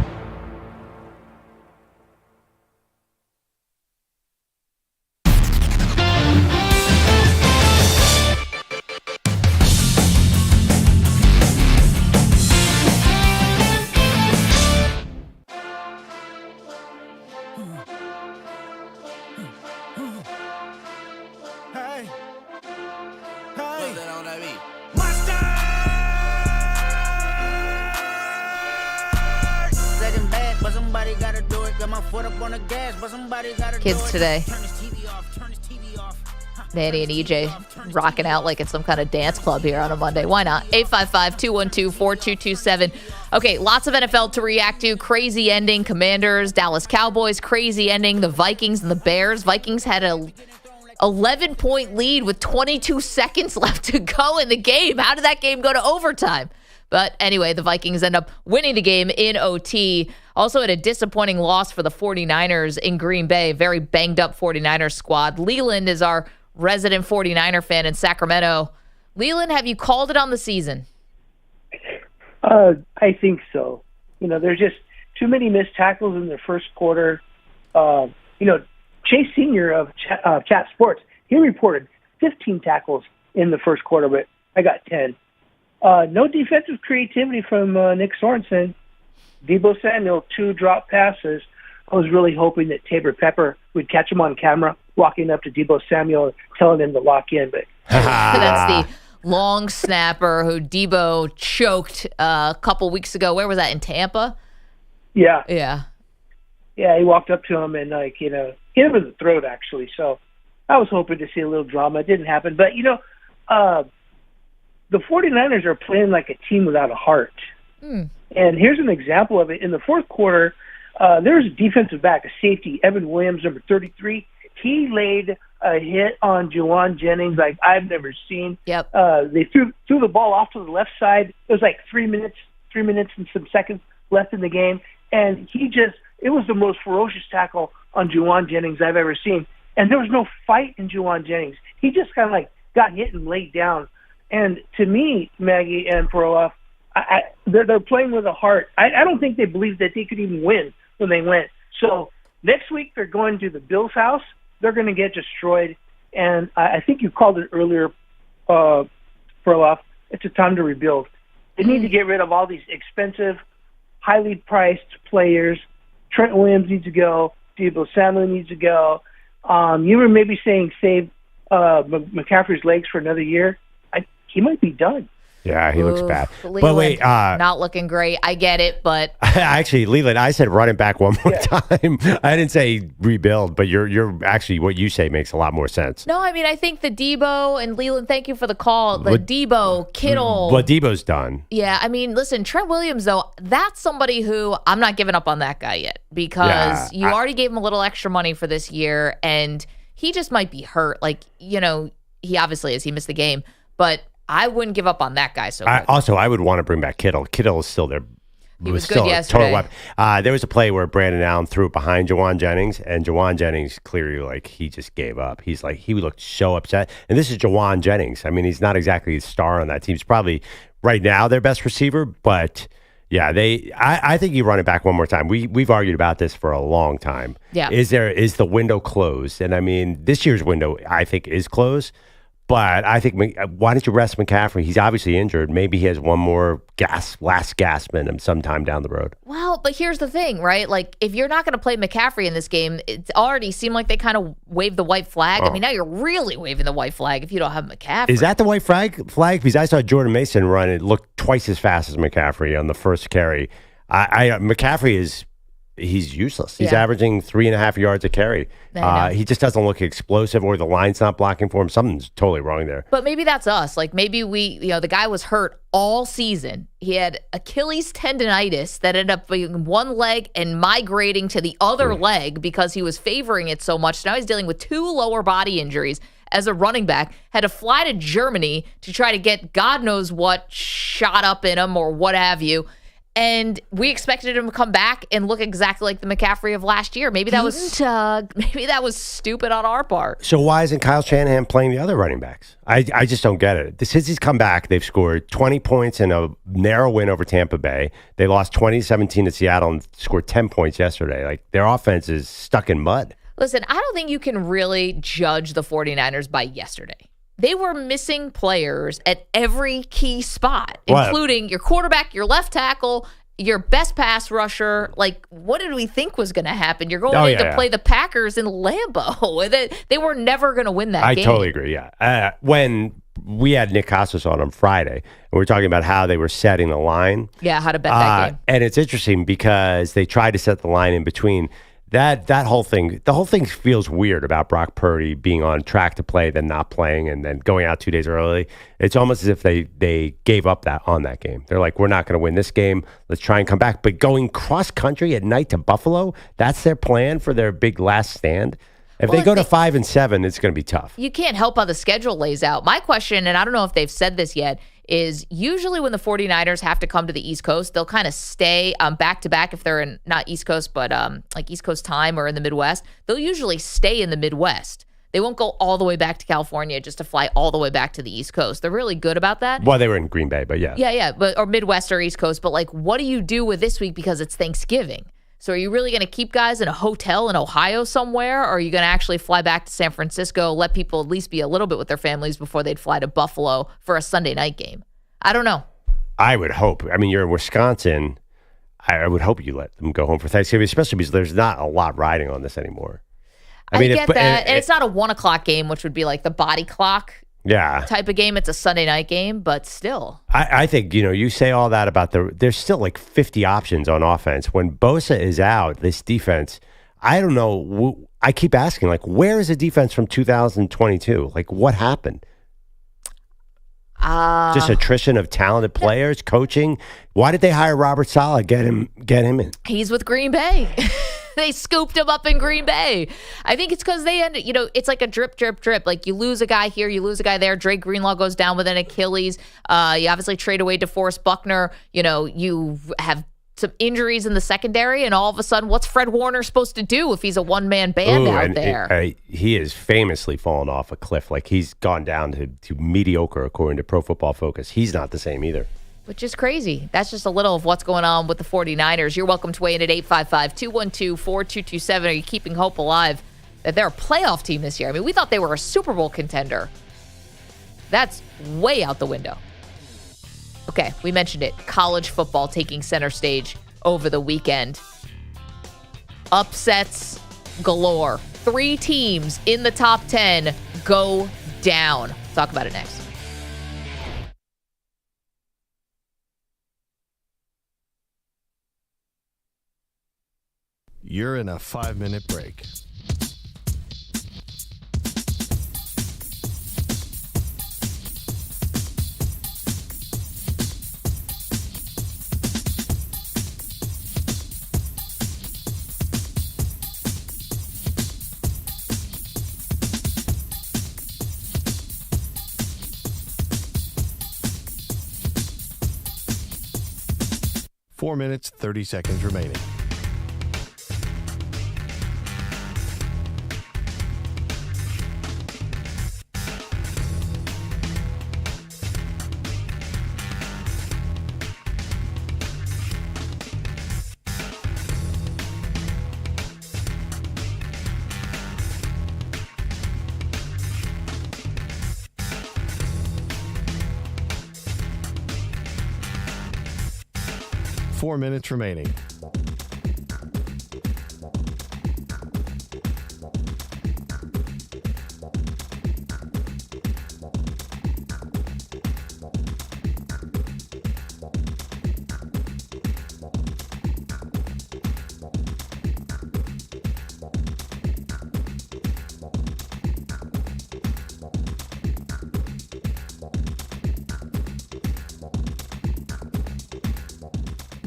Kids today. Manny and EJ rocking out like it's some kind of dance club here on a Monday. Why not? 855-212-4227. Okay, lots of NFL to react to. Crazy ending. Commanders, Dallas Cowboys, crazy ending. The Vikings and the Bears. Vikings had a 11-point lead with 22 seconds left to go in the game. How did that game go to overtime? But anyway, the Vikings end up winning the game in OT. Also had a disappointing loss for the 49ers in Green Bay. Very banged up 49ers squad. Leland is our resident 49er fan in Sacramento. Leland, have you called it on the season? I think so. You know, there's just too many missed tackles in the first quarter. Chase Sr. of Chat Sports, he reported 15 tackles in the first quarter, but I got 10. No defensive creativity from Nick Sorensen. Deebo Samuel, 2 drop passes. I was really hoping that Tabor Pepper would catch him on camera, walking up to Deebo Samuel and telling him to lock in. But that's the long snapper who Deebo choked a couple weeks ago. Where was that, in Tampa? Yeah. Yeah. Yeah, he walked up to him and, hit him in the throat, actually. So I was hoping to see a little drama. It didn't happen. But, the 49ers are playing like a team without a heart. And here's an example of it. In the fourth quarter, there was a defensive back, a safety, Evan Williams, number 33. He laid a hit on Juwan Jennings like I've never seen. Yep. They threw the ball off to the left side. It was like 3 minutes and some seconds left in the game. And it was the most ferocious tackle on Juwan Jennings I've ever seen. And there was no fight in Juwan Jennings. He just kind of got hit and laid down. And to me, Maggie and Perloff, they're playing with a heart. I don't think they believed that they could even win when they went. So next week they're going to the Bills' house. they're going to get destroyed. And I think you called it earlier, Perloff. It's a time to rebuild. They need to get rid of all these expensive, highly priced players. Trent Williams needs to go. Deebo Samuel needs to go. You were maybe saying save McCaffrey's legs for another year. He might be done. Yeah, he looks bad. Leland, but wait, not looking great. I get it, but actually, Leland, I said run it back one more time. I didn't say rebuild, but you're actually what you say makes a lot more sense. no, I mean I think the Deebo and Leland. Thank you for the call. The Deebo, Kittle. Well, Debo's done. Yeah, I mean, listen, Trent Williams though, that's somebody who I'm not giving up on that guy yet because you already gave him a little extra money for this year, and he just might be hurt. Like he obviously is. He missed the game, but I wouldn't give up on that guy so much. I would want to bring back Kittle. Kittle is still there. He was still good a yesterday. total weapon. There was a play where Brandon Allen threw it behind Jawan Jennings, and Jawan Jennings clearly he just gave up. He looked so upset. And this is Jawan Jennings. I mean, he's not exactly a star on that team. He's probably right now their best receiver, but yeah, I think you run it back one more time. We've argued about this for a long time. Yeah. Is the window closed? And I mean, this year's window I think is closed. But I think, why don't you rest McCaffrey? He's obviously injured. Maybe he has one more last gasp in him sometime down the road. Well, but here's the thing, right? Like, if you're not going to play McCaffrey in this game, it already seemed like they kind of waved the white flag. I mean, now you're really waving the white flag if you don't have McCaffrey. Is that the white flag? Because I saw Jordan Mason run. It looked twice as fast as McCaffrey on the first carry. McCaffrey he's useless. He's averaging 3.5 yards a carry. He just doesn't look explosive, or the line's not blocking for him. Something's totally wrong there. But maybe that's us. Like maybe the guy was hurt all season. He had Achilles tendonitis that ended up being one leg and migrating to the other leg because he was favoring it so much. So now he's dealing with 2 lower body injuries as a running back. Had to fly to Germany to try to get God knows what shot up in him or what have you. And we expected him to come back and look exactly like the McCaffrey of last year. Maybe that was stupid on our part. So why isn't Kyle Shanahan playing the other running backs? I just don't get it. Since he's come back, they've scored 20 points in a narrow win over Tampa Bay. They lost 20-17 to Seattle and scored 10 points yesterday. Like, their offense is stuck in mud. Listen, I don't think you can really judge the 49ers by yesterday. They were missing players at every key spot, including your quarterback, your left tackle, your best pass rusher. Like, what did we think was going to happen? You're going to play the Packers in Lambeau. They were never going to win that game. I totally agree, yeah. When we had Nick Costas on Friday, and we were talking about how they were setting the line. Yeah, how to bet that game. And it's interesting because they tried to set the line in between. That whole thing, the whole thing feels weird about Brock Purdy being on track to play, then not playing, and then going out 2 days early. It's almost as if they gave up on that game. They're like, we're not going to win this game. Let's try and come back. But going cross country at night to Buffalo, that's their plan for their big last stand. If they go to 5-7, it's going to be tough. You can't help how the schedule lays out. My question, and I don't know if they've said this yet, is usually when the 49ers have to come to the East Coast, they'll kind of stay back-to-back if they're in, not East Coast, but like East Coast time or in the Midwest. They'll usually stay in the Midwest. They won't go all the way back to California just to fly all the way back to the East Coast. They're really good about that. Well, they were in Green Bay, but yeah. Yeah, or Midwest or East Coast. But, like, what do you do with this week because it's Thanksgiving? So are you really going to keep guys in a hotel in Ohio somewhere, or are you going to actually fly back to San Francisco, let people at least be a little bit with their families before they'd fly to Buffalo for a Sunday night game? I don't know. I would hope. I mean, you're in Wisconsin. I would hope you let them go home for Thanksgiving, especially because there's not a lot riding on this anymore. I mean, get that. And it's not a 1 o'clock game, which would be like the body clock type of game. It's a Sunday night game, but still. I think, you say all that about there's still like 50 options on offense. When Bosa is out, this defense, I don't know. I keep asking, like, where is the defense from 2022? Like, what happened? Just attrition of talented players, coaching. Why did they hire Robert Saleh? Get him in. He's with Green Bay. They scooped him up in Green Bay. I think it's because they ended, it's like a drip, drip, drip. Like, you lose a guy here, you lose a guy there. Drake Greenlaw goes down with an Achilles. You obviously trade away DeForest Buckner. You have some injuries in the secondary, and all of a sudden, what's Fred Warner supposed to do if he's a one-man band out there? He has famously fallen off a cliff. Like, he's gone down to mediocre, according to Pro Football Focus. He's not the same either. Which is crazy. That's just a little of what's going on with the 49ers. You're welcome to weigh in at 855-212-4227. Are you keeping hope alive that they're a playoff team this year. I mean, we thought they were a Super Bowl contender. That's way out the window. Okay, we mentioned it. College football taking center stage over the weekend. Upsets galore. 3 teams in the top 10 go down. Talk about it next. You're in a 5-minute break. Four minutes, 30 seconds remaining. Four minutes remaining.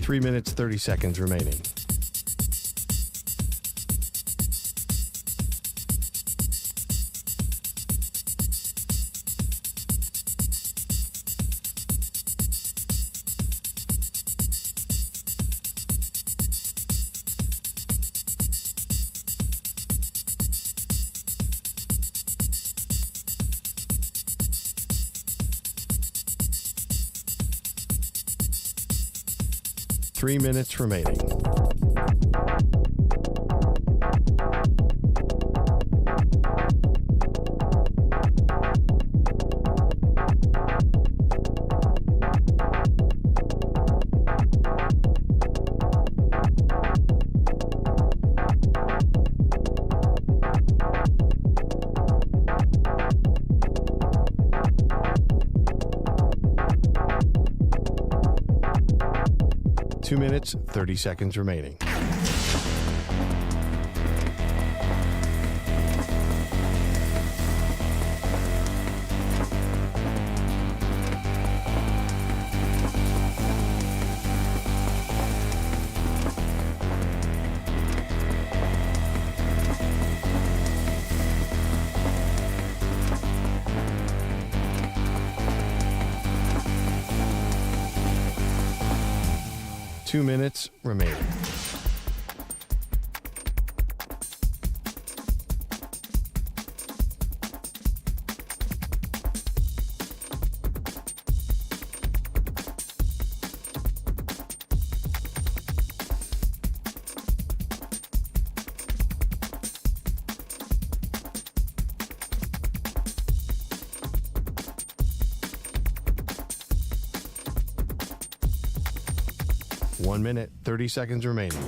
Three minutes, 30 seconds remaining. Three minutes remaining. Two minutes, 30 seconds remaining. Two minutes remaining. One minute, 30 seconds remaining.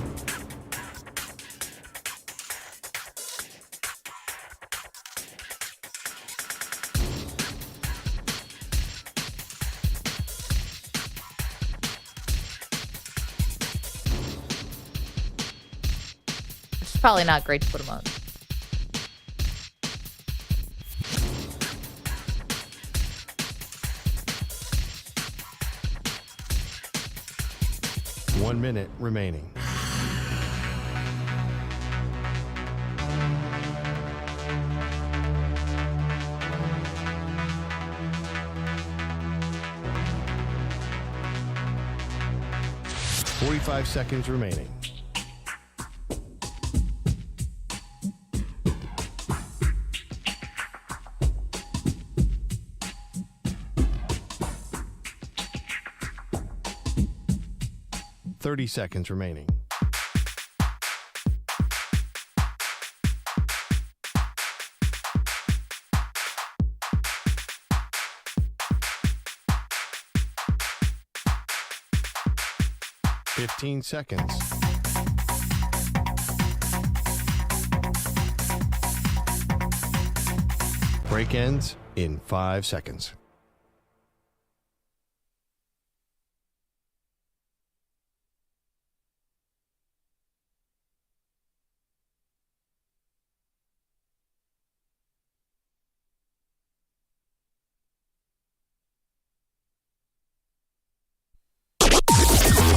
It's probably not great to put them on. One minute remaining. Forty-five seconds remaining. Seconds remaining. 15 seconds. Break ends in 5 seconds.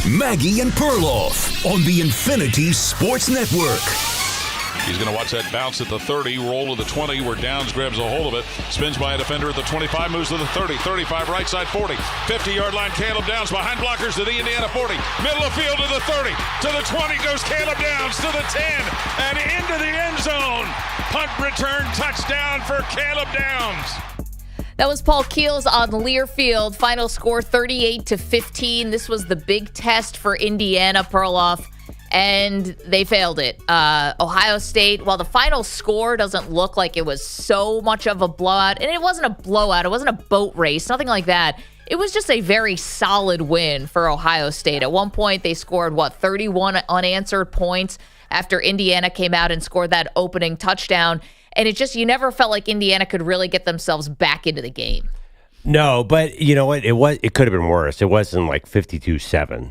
Maggie and Perloff on the Infinity Sports Network. He's going to watch that bounce at the 30, roll to the 20, where Downs grabs a hold of it, spins by a defender at the 25, moves to the 30, 35, right side 40, 50-yard line, Caleb Downs behind blockers to the Indiana 40, middle of field to the 30, to the 20 goes Caleb Downs, to the 10, and into the end zone. Punt return touchdown for Caleb Downs. That was Paul Keels on Learfield. Final score 38-15. This was the big test for Indiana, Perloff, and they failed it. Ohio State, while the final score doesn't look like it was so much of a blowout, and it wasn't a blowout, it wasn't a boat race, nothing like that. It was just a very solid win for Ohio State. At one point, they scored, 31 unanswered points after Indiana came out and scored that opening touchdown. And it just, you never felt like Indiana could really get themselves back into the game. No, but you know what? It could have been worse. It wasn't like 52-7.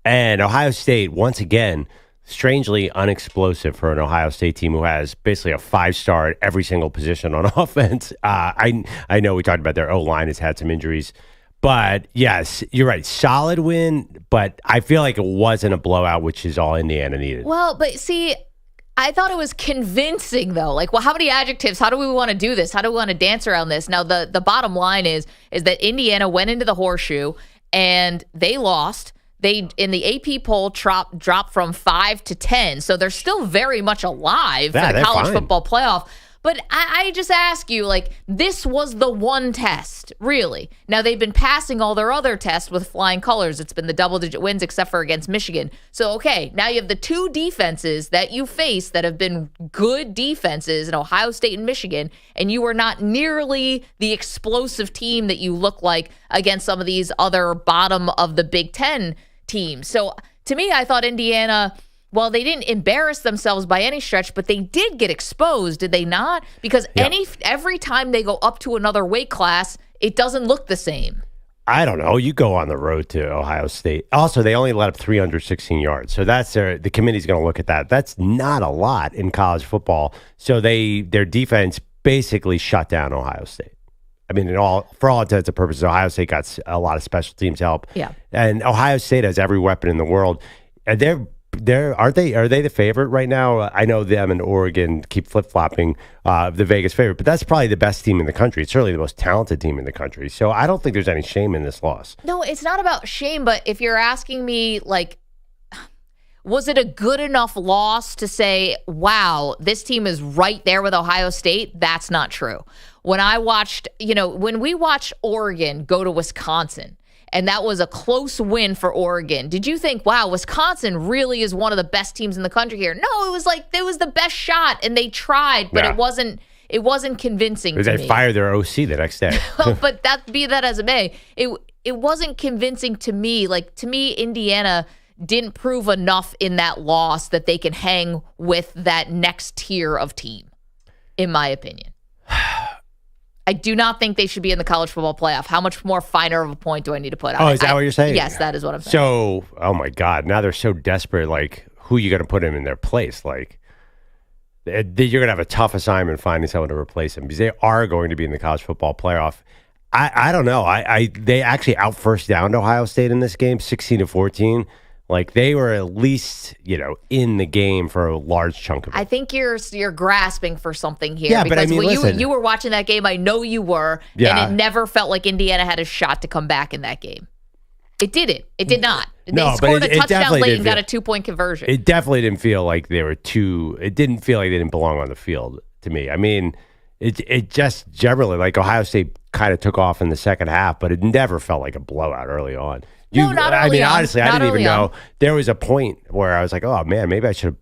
And Ohio State, once again, strangely unexplosive for an Ohio State team who has basically a 5-star at every single position on offense. I know we talked about their O-line has had some injuries. But yes, you're right. Solid win, but I feel like it wasn't a blowout, which is all Indiana needed. Well, but see, I thought it was convincing, though. Like, well, how many adjectives? How do we want to do this? How do we want to dance around this? Now, the bottom line is that Indiana went into the horseshoe and they lost. They, in the AP poll, dropped from 5 to 10. So they're still very much alive for the college football playoff. But I just ask you, like, this was the one test, really. Now, they've been passing all their other tests with flying colors. It's been the double-digit wins except for against Michigan. So, okay, now you have the two defenses that you face that have been good defenses in Ohio State and Michigan, and you are not nearly the explosive team that you look like against some of these other bottom of the Big Ten teams. So, to me, I thought Indiana, well, they didn't embarrass themselves by any stretch, but they did get exposed, did they not? Because every time they go up to another weight class, it doesn't look the same. I don't know. You go on the road to Ohio State. Also, they only let up 316 yards. So that's the committee's going to look at that. That's not a lot in college football. So their defense basically shut down Ohio State. I mean, for all intents and purposes, Ohio State got a lot of special teams help. Yeah. And Ohio State has every weapon in the world. And are they the favorite right now? I know them and Oregon keep flip-flopping the Vegas favorite, but that's probably the best team in the country. It's certainly the most talented team in the country. So I don't think there's any shame in this loss. No, it's not about shame, but if you're asking me, like, was it a good enough loss to say, wow, this team is right there with Ohio State? That's not true. When we watched Oregon go to Wisconsin, and that was a close win for Oregon, did you think, wow, Wisconsin really is one of the best teams in the country here? No, it was like it was the best shot, and they tried, but it wasn't convincing to me. They fired their OC the next day. But be that as it may, it wasn't convincing to me. Like, to me, Indiana didn't prove enough in that loss that they can hang with that next tier of team, in my opinion. I do not think they should be in the college football playoff. How much more finer of a point do I need to put on? Oh, is that what you're saying? Yes, that is what I'm saying. So, oh my God, now they're so desperate. Like, who are you going to put him in their place? Like, you're going to have a tough assignment finding someone to replace him because they are going to be in the college football playoff. I don't know. They actually out first downed Ohio State in this game, 16-14. Like, they were at least, in the game for a large chunk of it. I think you're grasping for something here. Yeah, because but I mean, listen. You were watching that game. I know you were. Yeah. And it never felt like Indiana had a shot to come back in that game. It didn't. It did not. No, they scored but a touchdown late and got feel, a 2-point conversion. It definitely didn't feel like it didn't feel like they didn't belong on the field to me. I mean, it just generally, like, Ohio State kind of took off in the second half, but it never felt like a blowout early on. Not early on. Honestly, I didn't even know. There was a point where I was like, oh, man, maybe I should have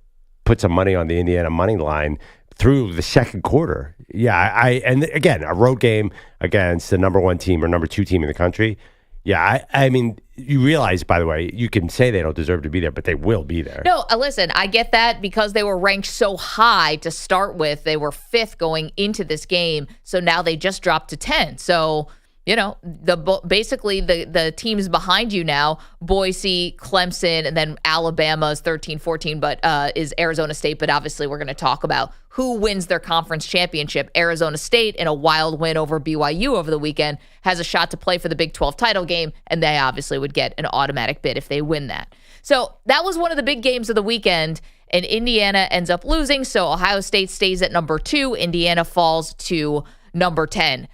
put some money on the Indiana money line through the second quarter. Yeah, and again, a road game against the number 1 team or number 2 team in the country, Yeah, I mean, you realize, by the way, you can say they don't deserve to be there, but they will be there. No, listen, I get that because they were ranked so high to start with. They were 5th going into this game, so now they just dropped to 10. So, basically the teams behind you now, Boise, Clemson, and then Alabama's 13-14, but is Arizona State. But obviously we're going to talk about who wins their conference championship. Arizona State, in a wild win over BYU over the weekend, has a shot to play for the Big 12 title game, and they obviously would get an automatic bid if they win that. So that was one of the big games of the weekend, and Indiana ends up losing, so Ohio State stays at number 2. Indiana falls to number 10.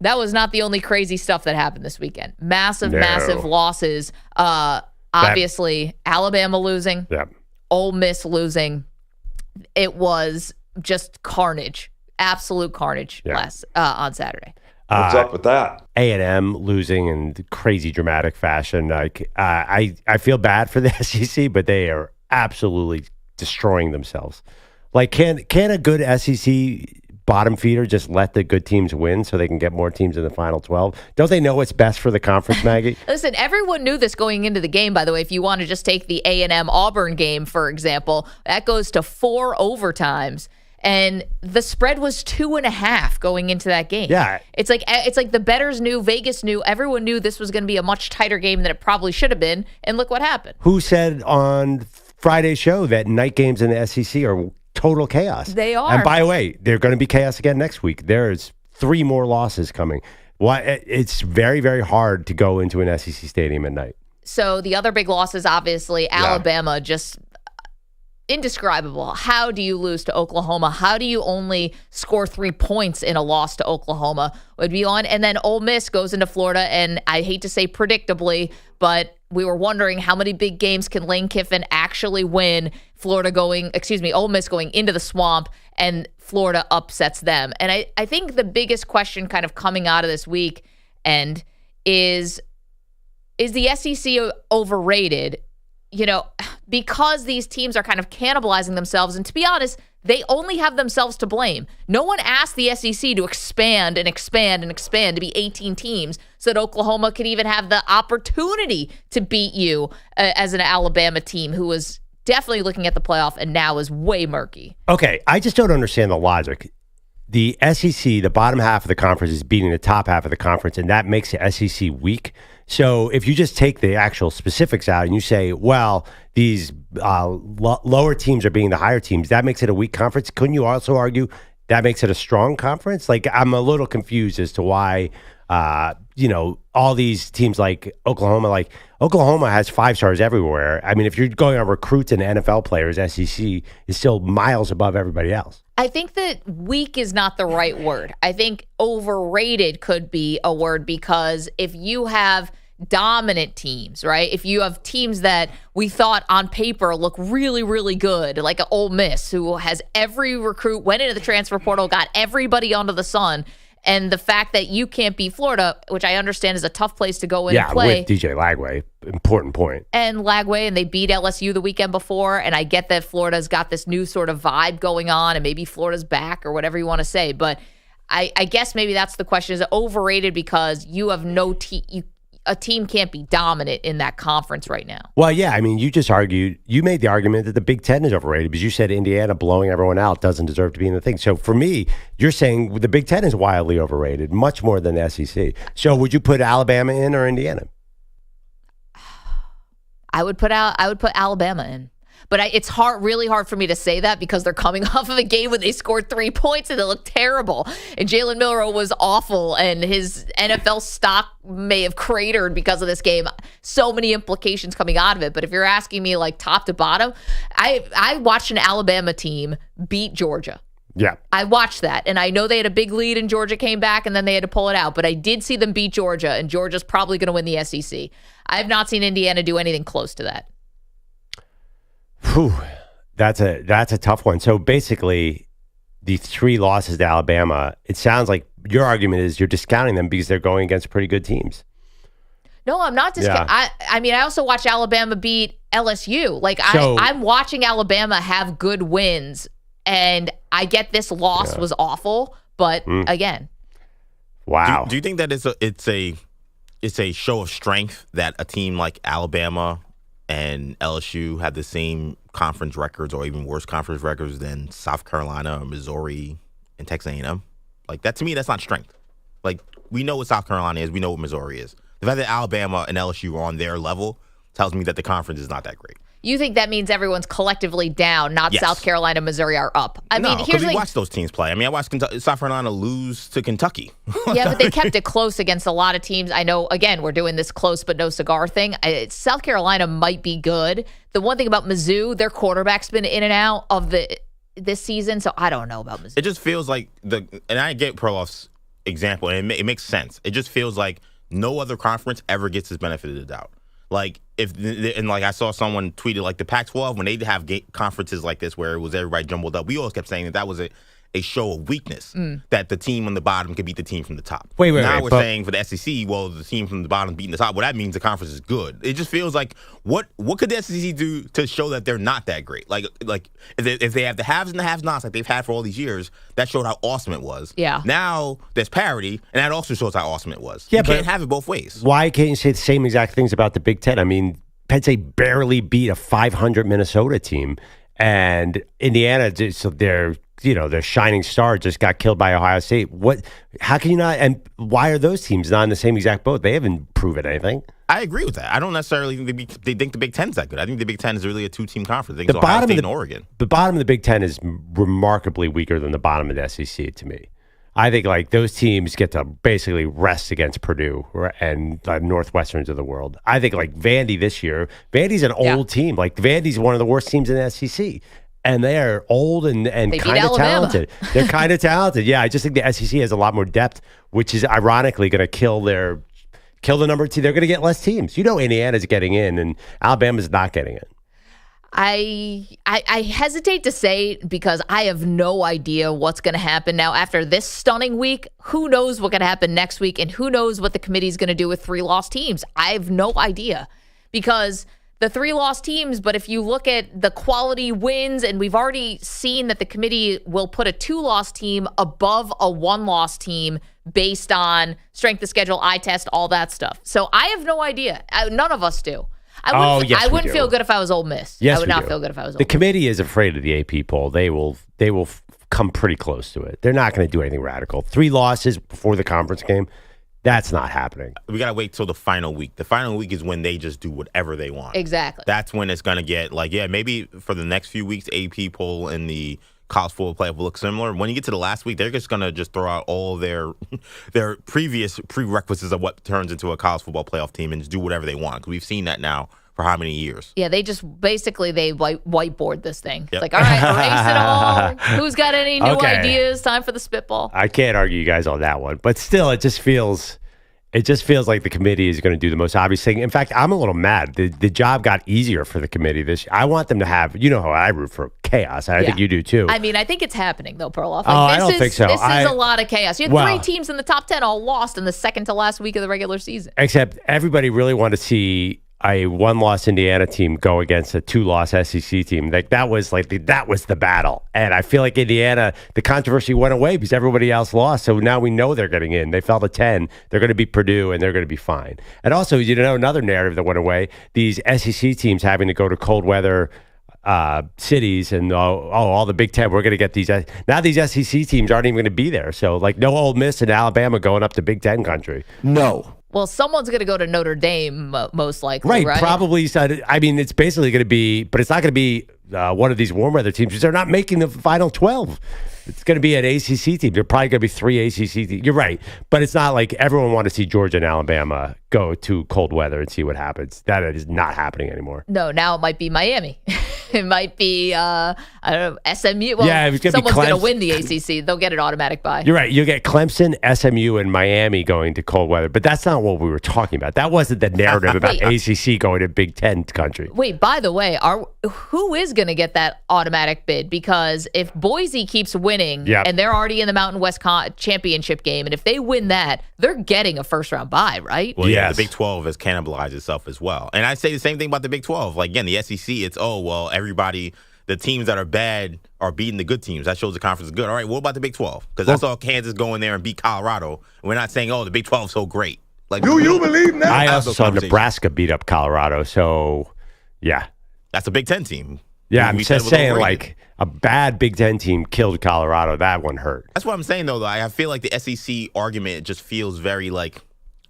That was not the only crazy stuff that happened this weekend. Massive losses. Obviously, Alabama losing. Yeah. Ole Miss losing. It was just carnage. Absolute carnage on Saturday. What's up with that? A&M losing in crazy dramatic fashion. I feel bad for the SEC, but they are absolutely destroying themselves. Like, can a good SEC bottom feeder just let the good teams win so they can get more teams in the final 12? Don't they know what's best for the conference, Maggie? Listen, everyone knew this going into the game, by the way. If you want to just take the A&M Auburn game, for example, that goes to 4 overtimes. And the spread was 2.5 going into that game. Yeah. It's like the bettors knew, Vegas knew, everyone knew this was going to be a much tighter game than it probably should have been. And look what happened. Who said on Friday's show that night games in the SEC are total chaos? They are. And by the way, they're going to be chaos again next week. There's 3 more losses coming. It's very, very hard to go into an SEC stadium at night. So the other big losses, obviously, Alabama, just indescribable. How do you lose to Oklahoma? How do you only score 3 points in a loss to Oklahoma? Would be on. And then Ole Miss goes into Florida, and I hate to say predictably, but we were wondering how many big games can Lane Kiffin actually win. Ole Miss going into the swamp, and Florida upsets them. And I think the biggest question kind of coming out of this week and is the SEC overrated? Because these teams are kind of cannibalizing themselves. And to be honest, they only have themselves to blame. No one asked the SEC to expand and expand and expand to be 18 teams so that Oklahoma could even have the opportunity to beat you as an Alabama team who was definitely looking at the playoff and now is way murky. Okay, I just don't understand the logic. The SEC, the bottom half of the conference, is beating the top half of the conference, and that makes the SEC weak. So if you just take the actual specifics out and you say, well, these lower teams are beating the higher teams, that makes it a weak conference. Couldn't you also argue that makes it a strong conference? Like, I'm a little confused as to why, all these teams like Oklahoma has 5-stars everywhere. I mean, if you're going on recruits and NFL players, SEC is still miles above everybody else. I think that weak is not the right word. I think overrated could be a word, because if you have dominant teams, right? If you have teams that we thought on paper look really, really good, like an Ole Miss who has every recruit, went into the transfer portal, got everybody under the sun, and the fact that you can't beat Florida, which I understand is a tough place to go in and play. Yeah, with DJ Lagway, important point. And Lagway, and they beat LSU the weekend before, and I get that Florida's got this new sort of vibe going on, and maybe Florida's back or whatever you want to say, but I guess maybe that's the question. Is it overrated because you have no team? A team can't be dominant in that conference right now. Well, yeah, I mean, you made the argument that the Big Ten is overrated because you said Indiana blowing everyone out doesn't deserve to be in the thing. So for me, you're saying the Big Ten is wildly overrated, much more than the SEC. So would you put Alabama in or Indiana? I would put Alabama in. But it's really hard for me to say that because they're coming off of a game where they scored 3 points and they looked terrible. And Jalen Milroe was awful, and his NFL stock may have cratered because of this game. So many implications coming out of it. But if you're asking me like top to bottom, I watched an Alabama team beat Georgia. Yeah. I watched that, and I know they had a big lead and Georgia came back and then they had to pull it out. But I did see them beat Georgia, and Georgia's probably going to win the SEC. I have not seen Indiana do anything close to that. Whew, that's a tough one. So basically, the 3 losses to Alabama, it sounds like your argument is you're discounting them because they're going against pretty good teams. No, I'm not discounting. Yeah. I mean, I also watched Alabama beat LSU. I'm watching Alabama have good wins, and I get this loss was awful, but again. Wow. Do you think that it's a it's a show of strength that a team like Alabama and LSU have the same conference records or even worse conference records than South Carolina or Missouri and Texas A&M. Like, that to me, that's not strength. Like, we know what South Carolina is. We know what Missouri is. The fact that Alabama and LSU are on their level tells me that the conference is not that great. You think that means everyone's collectively down, not Yes. South Carolina, Missouri are up? I mean, because we watched those teams play. I mean, I watched South Carolina lose to Kentucky. Yeah, but they kept it close against a lot of teams. I know, again, we're doing this close but no cigar thing. South Carolina might be good. The one thing about Mizzou, their quarterback's been in and out of this season, so I don't know about Mizzou. It just feels like and I get Perloff's example, and it makes sense. It just feels like no other conference ever gets this benefit of the doubt. Like, I saw someone tweeted, like, the Pac-12, when they have conferences like this where it was everybody jumbled up, we always kept saying that was a show of weakness, that the team on the bottom could beat the team from the top. Now we're saying for the SEC, well, the team from the bottom beating the top, well, that means the conference is good. It just feels like, what could the SEC do to show that they're not that great? Like if they have the haves and the have-nots like they've had for all these years, that showed how awesome it was. Yeah. Now there's parity, and that also shows how awesome it was. Yeah, you can't have it both ways. Why can't you say the same exact things about the Big Ten? I mean, Penn State barely beat a 500 Minnesota team, and Indiana, so their shining star just got killed by Ohio State. How can you not? And why are those teams not in the same exact boat? They haven't proven anything. I agree with that. I don't necessarily think they think the Big Ten's that good. I think the Big Ten is really a two-team conference. I think it's Ohio State and Oregon. The bottom of the Big Ten is remarkably weaker than the bottom of the SEC to me. I think like those teams get to basically rest against Purdue and Northwesterns of the world. I think like Vandy this year, Vandy's an old team. Like Vandy's one of the worst teams in the SEC. And they're old and kind of talented. They're kind of talented. Yeah, I just think the SEC has a lot more depth, which is ironically going to kill the number two. They're going to get less teams. Indiana's getting in, and Alabama's not getting in. I hesitate to say because I have no idea what's going to happen now after this stunning week. Who knows what can happen next week, and who knows what the committee is going to do with 3 lost teams? I have no idea because the 3 lost teams, but if you look at the quality wins, and we've already seen that the committee will put a 2-loss team above a 1-loss team based on strength of schedule, eye test, all that stuff. So I have no idea. None of us do. I wouldn't feel good if I was Ole Miss. Yes, I would not feel good if I was Ole Miss. The committee is afraid of the AP poll. They will come pretty close to it. They're not going to do anything radical. 3 losses before the conference game. That's not happening. We got to wait till the final week. The final week is when they just do whatever they want. Exactly. That's when it's going to get maybe for the next few weeks, AP poll and the college football playoff will look similar. When you get to the last week, they're just going to throw out all their previous prerequisites of what turns into a college football playoff team and just do whatever they want. Because we've seen that now for how many years? Yeah, they just basically whiteboard this thing. Yep. It's like, all right, erase it all. Who's got any new ideas? Time for the spitball. I can't argue you guys on that one, but still, it just feels like the committee is going to do the most obvious thing. In fact, I'm a little mad. The job got easier for the committee this year. I want them to have, how I root for chaos. I think you do too. I mean, I think it's happening though, Perloff. I don't think so. This is a lot of chaos. You had 3 teams in the top 10 all lost in the second to last week of the regular season. Except everybody really wanted to see a 1-loss Indiana team go against a 2-loss SEC team. That was the battle. And I feel like Indiana, the controversy went away because everybody else lost. So now we know they're getting in. They fell to 10. They're going to beat Purdue and they're going to be fine. And also, another narrative that went away, these SEC teams having to go to cold weather cities and all the Big Ten, we're going to get these. Now these SEC teams aren't even going to be there. So no Ole Miss and Alabama going up to Big Ten country. No. Well, someone's going to go to Notre Dame, most likely, right? Probably. I mean, it's basically going to be, but it's not going to be one of these warm weather teams because they're not making the final 12. It's going to be an ACC team. There are probably going to be 3 ACC teams. You're right. But it's not like everyone wants to see Georgia and Alabama go to cold weather and see what happens. That is not happening anymore. No, now it might be Miami. It might be, I don't know, SMU. Well, someone's going to win the ACC. They'll get an automatic bye. You're right. You'll get Clemson, SMU, and Miami going to cold weather. But that's not what we were talking about. That wasn't the narrative about ACC going to Big Ten country. Wait, by the way, who is going to get that automatic bid? Because if Boise keeps winning, and they're already in the Mountain West championship game, and if they win that, they're getting a first-round bye, right? Well, yeah, the Big 12 has cannibalized itself as well. And I say the same thing about the Big 12. Like, again, the SEC, it's, everybody, the teams that are bad are beating the good teams. That shows the conference is good. All right, what about the Big 12? Because I saw Kansas go in there and beat Colorado. And we're not saying, the Big 12 is so great. Like, Do you believe in that? I also saw Nebraska beat up Colorado, so yeah. That's a Big Ten team. Yeah, I'm We said just it was saying, overrated. like, a bad Big Ten team killed Colorado. That one hurt. That's what I'm saying, though. I feel like the SEC argument just feels very, like,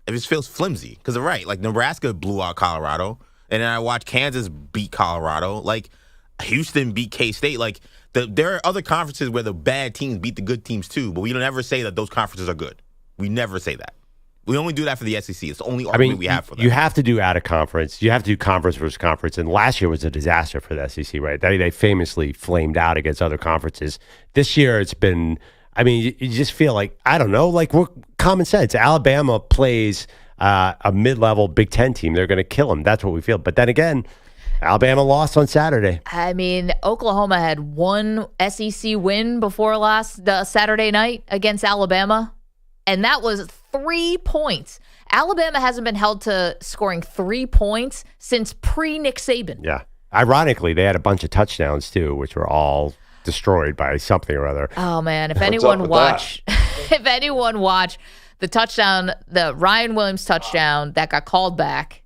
it just feels flimsy. Because they're right. Like, Nebraska blew out Colorado. And then I watched Kansas beat Colorado. Like, Houston beat K-State. Like, there are other conferences where the bad teams beat the good teams, too. But we don't ever say that those conferences are good. We never say that. We only do that for the SEC. It's the only argument we have for that. You have to do out of conference. You have to do conference versus conference. And last year was a disaster for the SEC, right? They famously flamed out against other conferences. This year it's been, I mean, you just feel like, I don't know, like we're common sense. Alabama plays a mid-level Big Ten team. They're going to kill them. That's what we feel. But then again, Alabama lost on Saturday. I mean, Oklahoma had one SEC win before the Saturday night against Alabama, and that was 3 points. Alabama hasn't been held to scoring 3 points since pre-Nick Saban. Yeah. Ironically, they had a bunch of touchdowns, too, which were all destroyed by something or other. Oh, man. If anyone watched the touchdown, the Ryan Williams touchdown that got called back,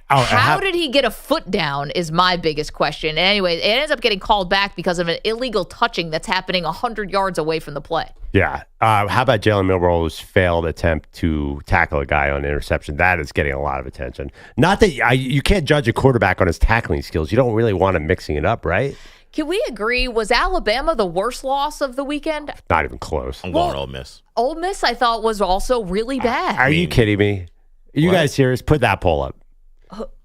how did he get a foot down is my biggest question. And anyway, it ends up getting called back because of an illegal touching that's happening 100 yards away from the play. Yeah. How about Jalen Milroe's failed attempt to tackle a guy on interception? That is getting a lot of attention. Not that you can't judge a quarterback on his tackling skills. You don't really want him mixing it up, right? Can we agree, was Alabama the worst loss of the weekend? Not even close. I'm going Ole Miss. Ole Miss, I thought, was also really bad. Are you kidding me? Are you guys serious? Put that poll up.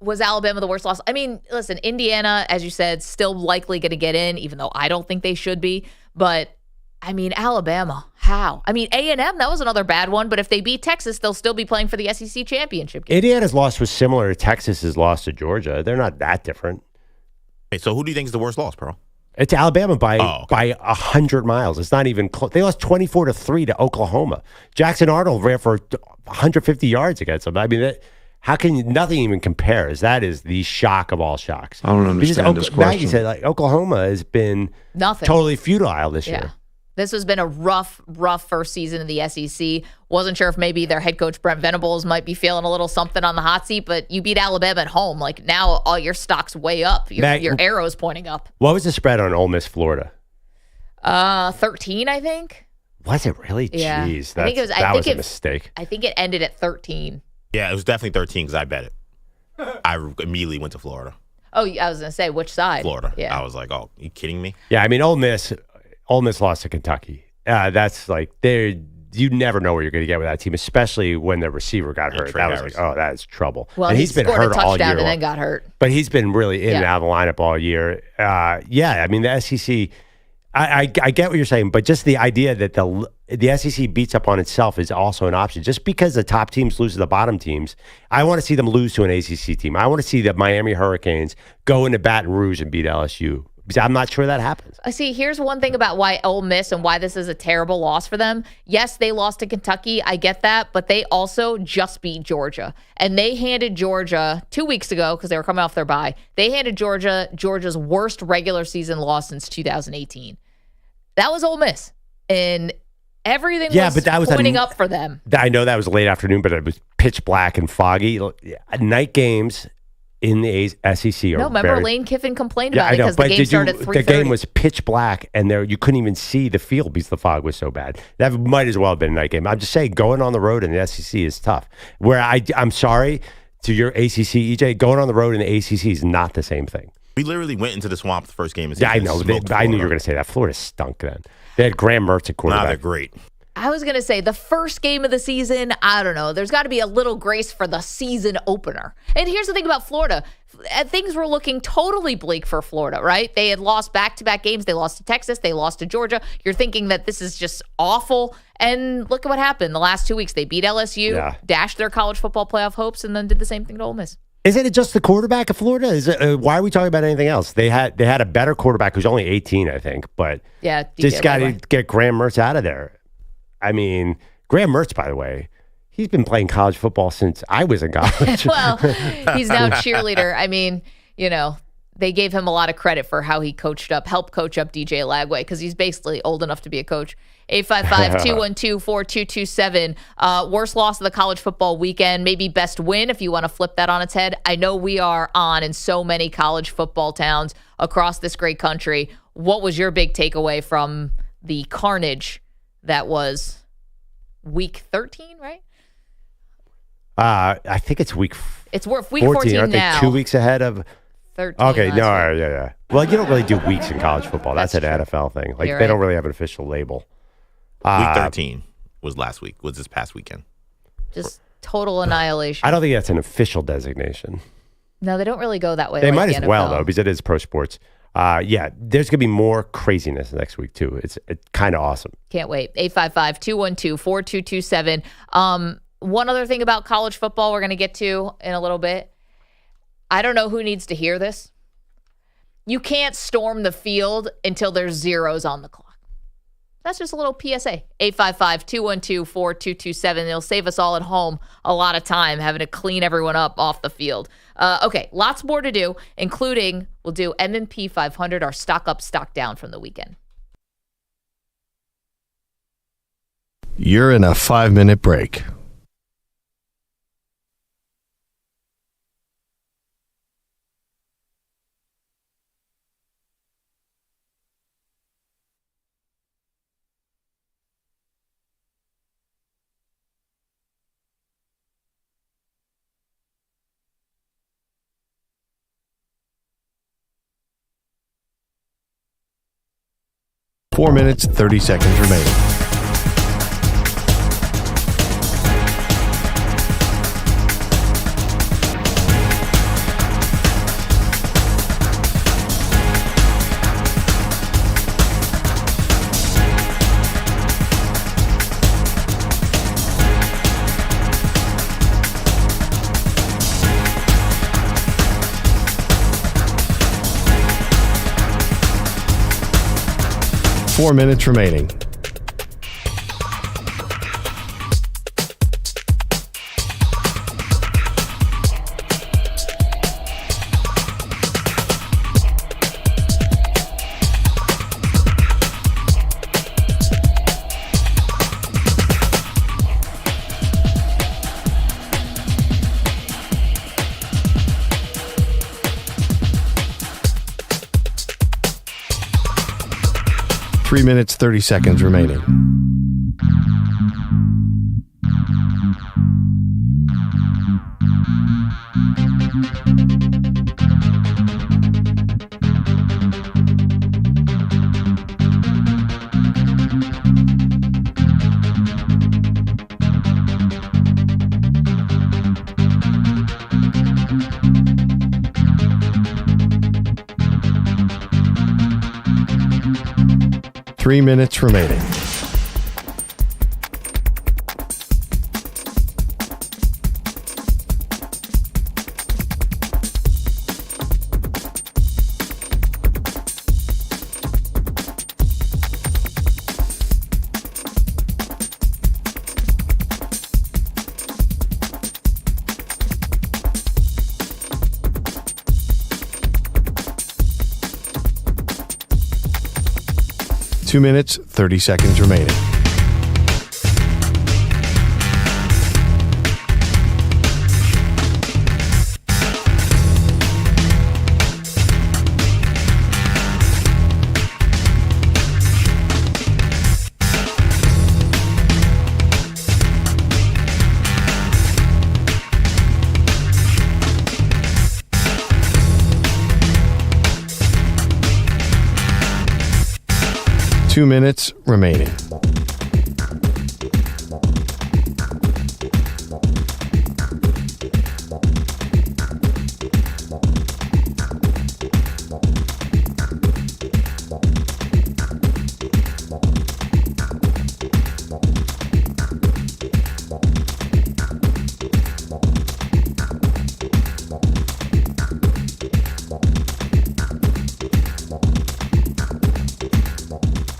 Was Alabama the worst loss? I mean, listen, Indiana, as you said, still likely going to get in, even though I don't think they should be. But, I mean, Alabama, how? I mean, A&M, that was another bad one. But if they beat Texas, they'll still be playing for the SEC championship game. Indiana's loss was similar to Texas's loss to Georgia. They're not that different. Hey, so who do you think is the worst loss, Pearl? It's Alabama by 100 miles. It's not even close. They lost 24-3 to Oklahoma. Jackson Arnold ran for 150 yards against them. I mean, how can nothing even compares? That is the shock of all shocks. I don't understand this question. Maggie said, like, Oklahoma has been nothing totally futile this year. This has been a rough first season of the SEC. Wasn't sure if maybe their head coach, Brent Venables, might be feeling a little something on the hot seat, but you beat Alabama at home. Like, now all your stock's way up. Your arrow's pointing up. What was the spread on Ole Miss, Florida? 13, I think. Was it really? Yeah. Jeez, that was a mistake. I think it ended at 13. Yeah, it was definitely 13 because I bet it. I immediately went to Florida. Oh, I was going to say, which side? Florida. Yeah. I was like, oh, you kidding me? Yeah, I mean, Ole Miss lost to Kentucky. That's like, you never know where you're going to get with that team, especially when the receiver got hurt. That was like, oh, that is trouble. Well, and he's been hurt all year. And then got hurt. But he's been really in and out of the lineup all year. I mean, the SEC, I get what you're saying, but just the idea that the SEC beats up on itself is also an option. Just because the top teams lose to the bottom teams, I want to see them lose to an ACC team. I want to see the Miami Hurricanes go into Baton Rouge and beat LSU. Because I'm not sure that happens. See, here's one thing about why Ole Miss and why this is a terrible loss for them. Yes, they lost to Kentucky. I get that. But they also just beat Georgia. And they handed Georgia 2 weeks ago, because they were coming off their bye, they handed Georgia's worst regular season loss since 2018. That was Ole Miss. And everything was pointing up for them. I know that was late afternoon, but it was pitch black and foggy. Night games in the SEC. No, remember Lane Kiffin complained about it because the game started at 3:30. The game was pitch black, and you couldn't even see the field because the fog was so bad. That might as well have been a night game. I'm just saying, going on the road in the SEC is tough. Where I'm sorry to your ACC, EJ, going on the road in the ACC is not the same thing. We literally went into the swamp the first game. Yeah, I know. I knew you were going to say that. Florida stunk then. They had Graham Mertz at quarterback. Nah, they're great. I was going to say the first game of the season, I don't know. There's got to be a little grace for the season opener. And here's the thing about Florida. Things were looking totally bleak for Florida, right? They had lost back-to-back games. They lost to Texas. They lost to Georgia. You're thinking that this is just awful. And look at what happened. The last 2 weeks, they beat LSU, dashed their college football playoff hopes, and then did the same thing to Ole Miss. Isn't it just the quarterback of Florida? Why are we talking about anything else? They had a better quarterback who's only 18, I think. But just got to get Graham Mertz out of there. I mean, Graham Mertz, by the way, he's been playing college football since I was in college. Well, he's now cheerleader. I mean, they gave him a lot of credit for how he helped coach up DJ Lagway, because he's basically old enough to be a coach. 855-212-4227. Worst loss of the college football weekend, maybe best win if you want to flip that on its head. I know we are on in so many college football towns across this great country. What was your big takeaway from the carnage that was week 13, right? I think it's week It's week 14 aren't now. they 2 weeks ahead of 13. Okay, no, yeah. Well, you don't really do weeks in college football. That's an NFL thing. Like, they don't really have an official label. Week 13 was this past weekend. Just total annihilation. I don't think that's an official designation. No, they don't really go that way. They like might the as NFL. well, though, because it is pro sports. Yeah, there's going to be more craziness next week, too. It's kind of awesome. Can't wait. 855-212-4227. One other thing about college football we're going to get to in a little bit. I don't know who needs to hear this. You can't storm the field until there's zeros on the clock. That's just a little PSA. 855-212-4227. It'll save us all at home a lot of time having to clean everyone up off the field. Okay, lots more to do, including we'll do M&P 500, our stock up, stock down from the weekend. You're in a 5-minute break. Four minutes, 30 seconds remaining. Four minutes remaining. Three minutes, 30 seconds remaining. Three minutes remaining. Two minutes, 30 seconds remaining. Two minutes remaining.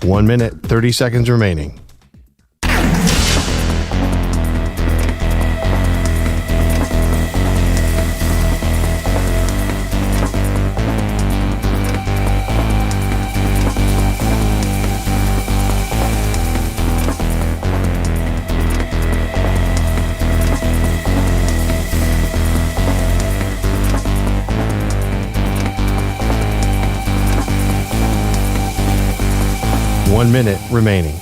One minute, 30 seconds remaining. 1 minute remaining.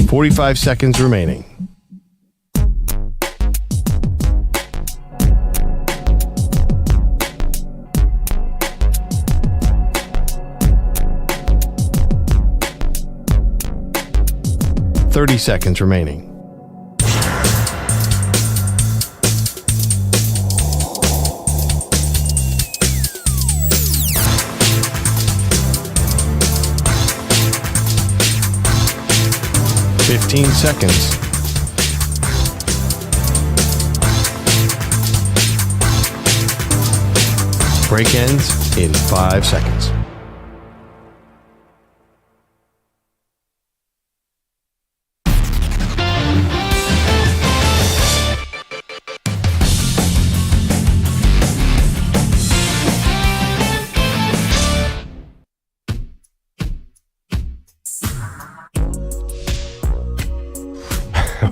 $45 seconds remaining. $30 seconds remaining. $15 seconds. Break ends in 5 seconds.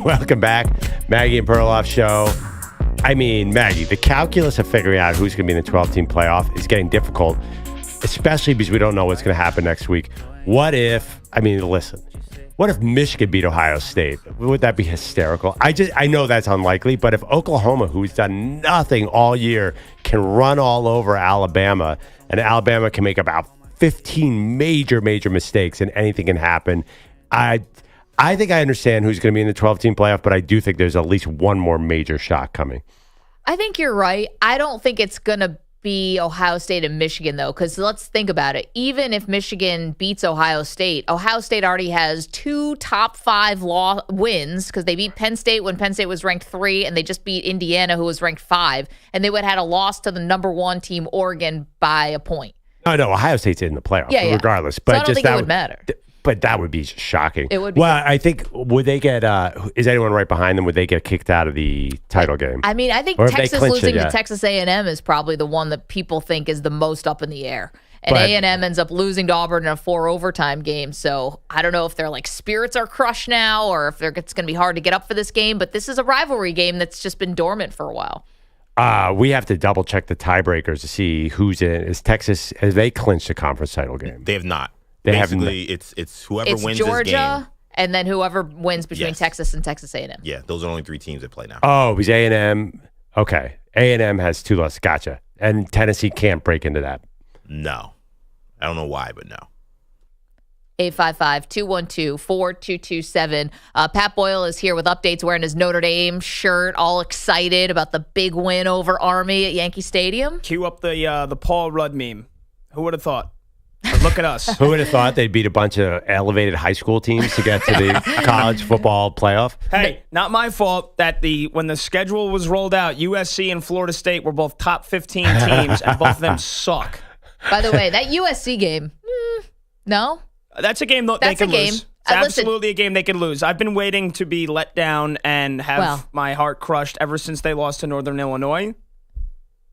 Welcome back. Maggie and Perloff show. I mean, Maggie, the calculus of figuring out who's going to be in the 12-team playoff is getting difficult, especially because we don't know what's going to happen next week. What if Michigan beat Ohio State? Would that be hysterical? I know that's unlikely, but if Oklahoma, who's done nothing all year, can run all over Alabama, and Alabama can make about 15 major mistakes and anything can happen, I think I understand who's going to be in the 12-team playoff, but I do think there's at least one more major shock coming. I think you're right. I don't think it's going to be Ohio State and Michigan, though, because let's think about it. Even if Michigan beats Ohio State already has 2 top 5 wins because they beat Penn State when Penn State was ranked 3, and they just beat Indiana, who was ranked 5, and they would have had a loss to the number 1 team, Oregon, by a point. No, Ohio State's in the playoffs, regardless. So But I don't think it would matter. But that would be shocking. It would be. Well, I think, would they get, is anyone right behind them? Would they get kicked out of the title game? I mean, I think Texas losing to Texas A&M is probably the one that people think is the most up in the air. And A&M ends up losing to Auburn in a 4 overtime game. So I don't know if their spirits are crushed now or if it's going to be hard to get up for this game. But this is a rivalry game that's just been dormant for a while. We have to double check the tiebreakers to see who's in. Is Texas, have they clinched a conference title game? They have not. Basically, it's whoever wins Georgia, this game. And then whoever wins between Texas and Texas A&M. Yeah, those are only 3 teams that play now. Oh, it was A&M. Okay. A&M has 2 losses. Gotcha. And Tennessee can't break into that. No. I don't know why, but no. 855-212-4227. Pat Boyle is here with updates, wearing his Notre Dame shirt, all excited about the big win over Army at Yankee Stadium. Cue up the Paul Rudd meme. Who would have thought? But look at us. Who would have thought they'd beat a bunch of elevated high school teams to get to the college football playoff? Hey, not my fault that when the schedule was rolled out, USC and Florida State were both top 15 teams, and both of them suck. By the way, that USC game, no? That's a game they can lose. It's absolutely a game they can lose. I've been waiting to be let down and have my heart crushed ever since they lost to Northern Illinois.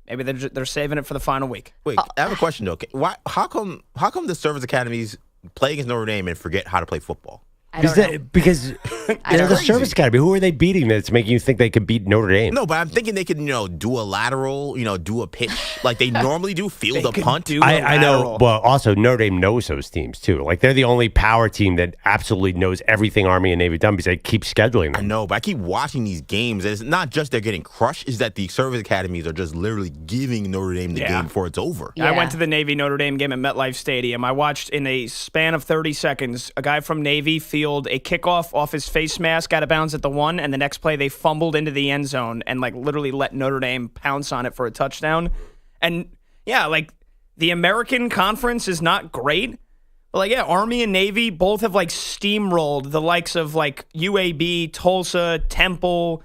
Maybe they're saving it for the final week. Wait, I have a question though. Why? How come the service academies play against Notre Dame and forget how to play football? Because they're the service academy. Who are they beating that's making you think they could beat Notre Dame? No, but I'm thinking they could, do a lateral, do a pitch like they normally do, field a punt. I know. Well, also Notre Dame knows those teams too. Like they're the only power team that absolutely knows everything Army and Navy done because they keep scheduling them. I know, but I keep watching these games. And it's not just they're getting crushed; is that the service academies are just literally giving Notre Dame the game before it's over. Yeah. I went to the Navy Notre Dame game at MetLife Stadium. I watched in a span of 30 seconds a guy from Navy field a kickoff off his face mask out of bounds at the 1, and the next play they fumbled into the end zone and literally let Notre Dame pounce on it for a touchdown. And the American Conference is not great. But Army and Navy both have steamrolled the likes of UAB, Tulsa, Temple.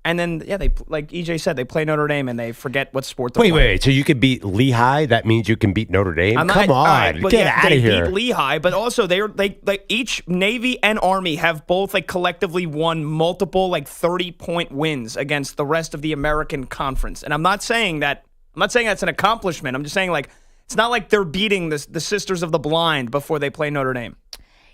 And then, they like EJ said, they play Notre Dame and they forget what sport they're playing. Wait. So you could beat Lehigh? That means you can beat Notre Dame? Come on. Get out of here. They beat Lehigh, but also they each Navy and Army have both collectively won multiple 30-point wins against the rest of the American Conference. And I'm not saying that's an accomplishment. I'm just saying it's not like they're beating the Sisters of the Blind before they play Notre Dame.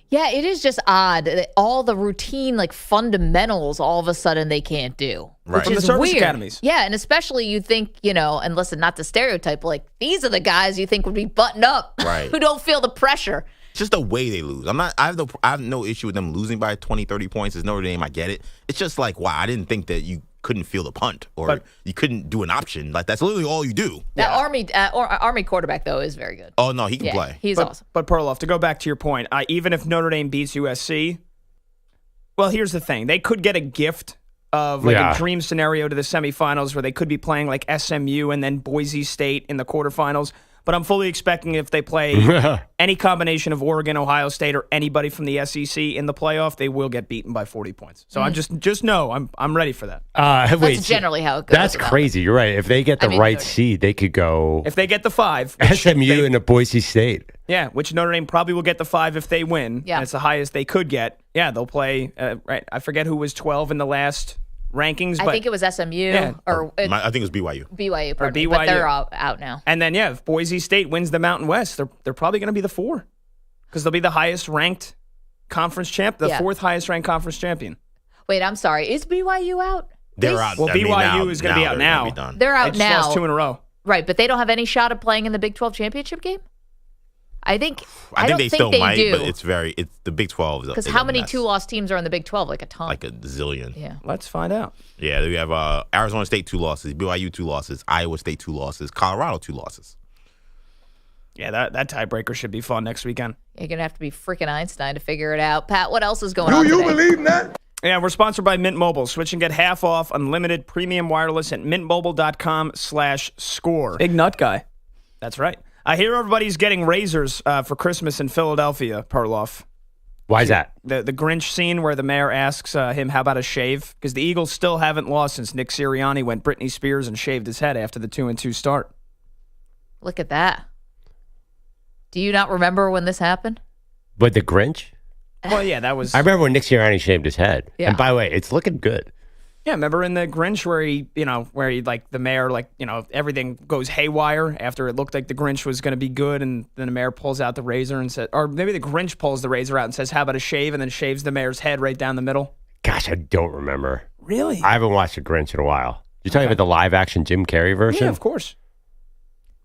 Yeah, it is just odd that all the routine, like fundamentals, all of a sudden they can't do. Right. Which From the is service weird. academies. Yeah, and especially you think, and listen, not to stereotype, but like these are the guys you think would be buttoned up, Right. who don't feel the pressure. It's just the way they lose. I have no issue with them losing by 20, 30 points. It's Notre Dame. I get it. It's just like, wow, I didn't think that you couldn't feel the punt or you couldn't do an option. Like, that's literally all you do. That Army quarterback, though, is very good. Oh, no, he can play. He's awesome. But Perloff, to go back to your point, even if Notre Dame beats USC, well, here's the thing. They could get a gift of a dream scenario to the semifinals where they could be playing like SMU and then Boise State in the quarterfinals. But I'm fully expecting if they play any combination of Oregon, Ohio State, or anybody from the SEC in the playoff, they will get beaten by 40 points. So I just know I'm ready for that. That's generally how it goes. That's crazy. You're right. If they get the right seed, they could go If they get the 5. SMU and a Boise State. Yeah, which Notre Dame probably will get the 5 if they win. Yeah. And it's the highest they could get. Yeah, they'll play, right. I forget who was 12 in the last rankings. I think it was SMU or I think it was BYU. BYU, pardon me, BYU. but they're out now. And then, if Boise State wins the Mountain West, they're probably going to be the 4 because they'll be the highest ranked conference champ, the 4th highest ranked conference champion. Wait, I'm sorry. Is BYU out? They're out. Well, BYU is going to be out now. They're out they just now. lost 2 in a row. Right, but they don't have any shot of playing in the Big 12 championship game? I think they still might, do. but it's the Big 12. Because how many 2-loss teams are in the Big 12? Like a ton. Like a zillion. Yeah. Let's find out. Yeah, we have Arizona State 2 losses, BYU 2 losses, Iowa State 2 losses, Colorado 2 losses. Yeah, that tiebreaker should be fun next weekend. You're going to have to be freaking Einstein to figure it out. Pat, what else is going on today? Do you believe that? Yeah, we're sponsored by Mint Mobile. Switch and get half off unlimited premium wireless at mintmobile.com/score. Big nut guy. That's right. I hear everybody's getting razors for Christmas in Philadelphia, Perloff. Why is that? The Grinch scene where the mayor asks him, how about a shave? Because the Eagles still haven't lost since Nick Sirianni went Britney Spears and shaved his head after the 2-2 start. Look at that. Do you not remember when this happened? But the Grinch? Well, yeah, that was... I remember when Nick Sirianni shaved his head. Yeah. And by the way, it's looking good. Yeah, remember in the Grinch where the mayor, everything goes haywire after it looked like the Grinch was going to be good, and then the mayor pulls out the razor and says, or maybe the Grinch pulls the razor out and says, how about a shave, and then shaves the mayor's head right down the middle. Gosh, I don't remember. Really? I haven't watched The Grinch in a while. You're talking about the live-action Jim Carrey version? Yeah, of course.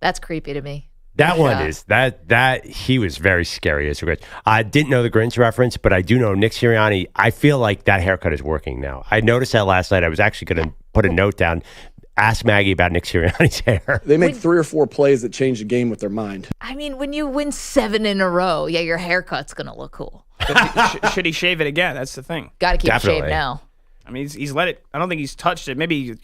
That's creepy to me. That one is that he was very scary as a Grinch. I didn't know the Grinch reference, but I do know Nick Sirianni. I feel like that haircut is working now. I noticed that last night. I was actually going to put a note down, ask Maggie about Nick Sirianni's hair. They make 3 or 4 plays that change the game with their mind. I mean, when you win 7 in a row, your haircut's going to look cool. Should he shave it again? That's the thing. Got to keep it shaved now. I mean, he's let it. I don't think he's touched it. Maybe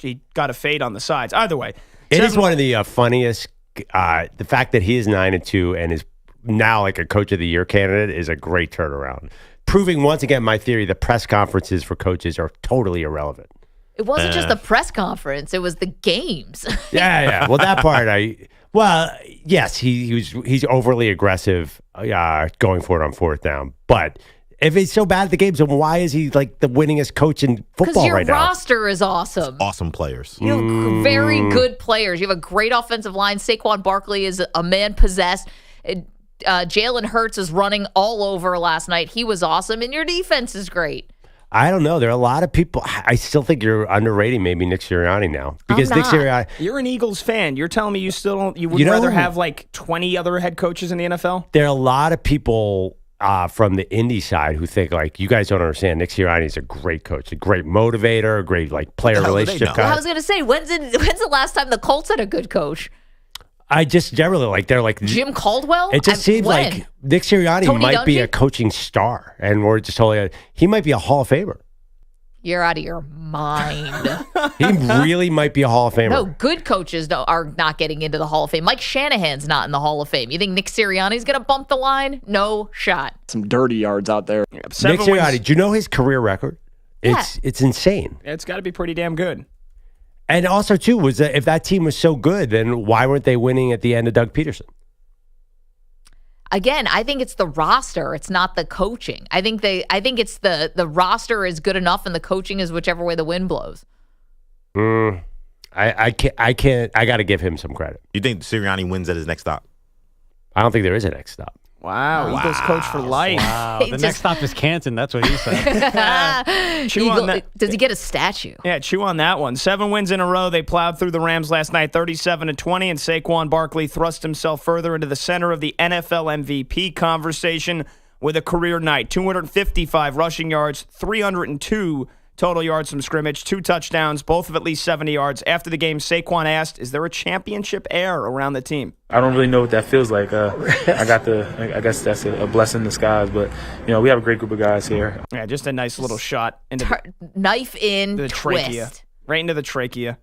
he got a fade on the sides. Either way, It is one of the funniest. The fact that he is 9-2 and is now like a Coach of the Year candidate is a great turnaround. Proving once again my theory: the press conferences for coaches are totally irrelevant. It wasn't just the press conference; it was the games. Yeah. Well, that part yes, he's overly aggressive going for it on 4th down, but. If he's so bad at the games, then why is he like the winningest coach in football right now? Because your roster is awesome. Awesome players. You have very good players. You have a great offensive line. Saquon Barkley is a man possessed. Jalen Hurts is running all over last night. He was awesome. And your defense is great. I don't know. There are a lot of people. I still think you're underrating maybe Nick Sirianni now. Because Nick Sirianni. You're an Eagles fan. You're telling me you still don't. You would rather have like 20 other head coaches in the NFL? There are a lot of people. From the indie side who think like you guys don't understand Nick Sirianni is a great coach, a great motivator, a great player relationship guy. Well, I was going to say, when's the last time the Colts had a good coach? I just generally they're like Jim Caldwell. It just seems like Nick Sirianni Tony might be Dungy? a coaching star, and we're just totally he might be a Hall of Famer. You're out of your mind. He really might be a Hall of Famer. No, good coaches are not getting into the Hall of Fame. Mike Shanahan's not in the Hall of Fame. You think Nick Sirianni's going to bump the line? No shot. Some dirty yards out there. Nick Sirianni, do you know his career record? It's insane. It's got to be pretty damn good. And also, too, was that if that team was so good, then why weren't they winning at the end of Doug Peterson? Again, I think it's the roster. It's not the coaching. I think it's the roster is good enough, and the coaching is whichever way the wind blows. I can't. I got to give him some credit. You think Sirianni wins at his next stop? I don't think there is a next stop. Wow, Eagles coach for life. Wow, the next stop is Canton. That's what he said. Does he get a statue? Yeah, chew on that one. 7 wins in a row. They plowed through the Rams last night, 37-20, and Saquon Barkley thrust himself further into the center of the NFL MVP conversation with a career night. 255 rushing yards, 302 total yards from scrimmage, 2 touchdowns, both of at least 70 yards. After the game, Saquon asked, is there a championship air around the team? I don't really know what that feels like. I guess that's a blessing in disguise, but we have a great group of guys here. Yeah, just a nice little shot into knife in the twist. trachea. Right into the trachea.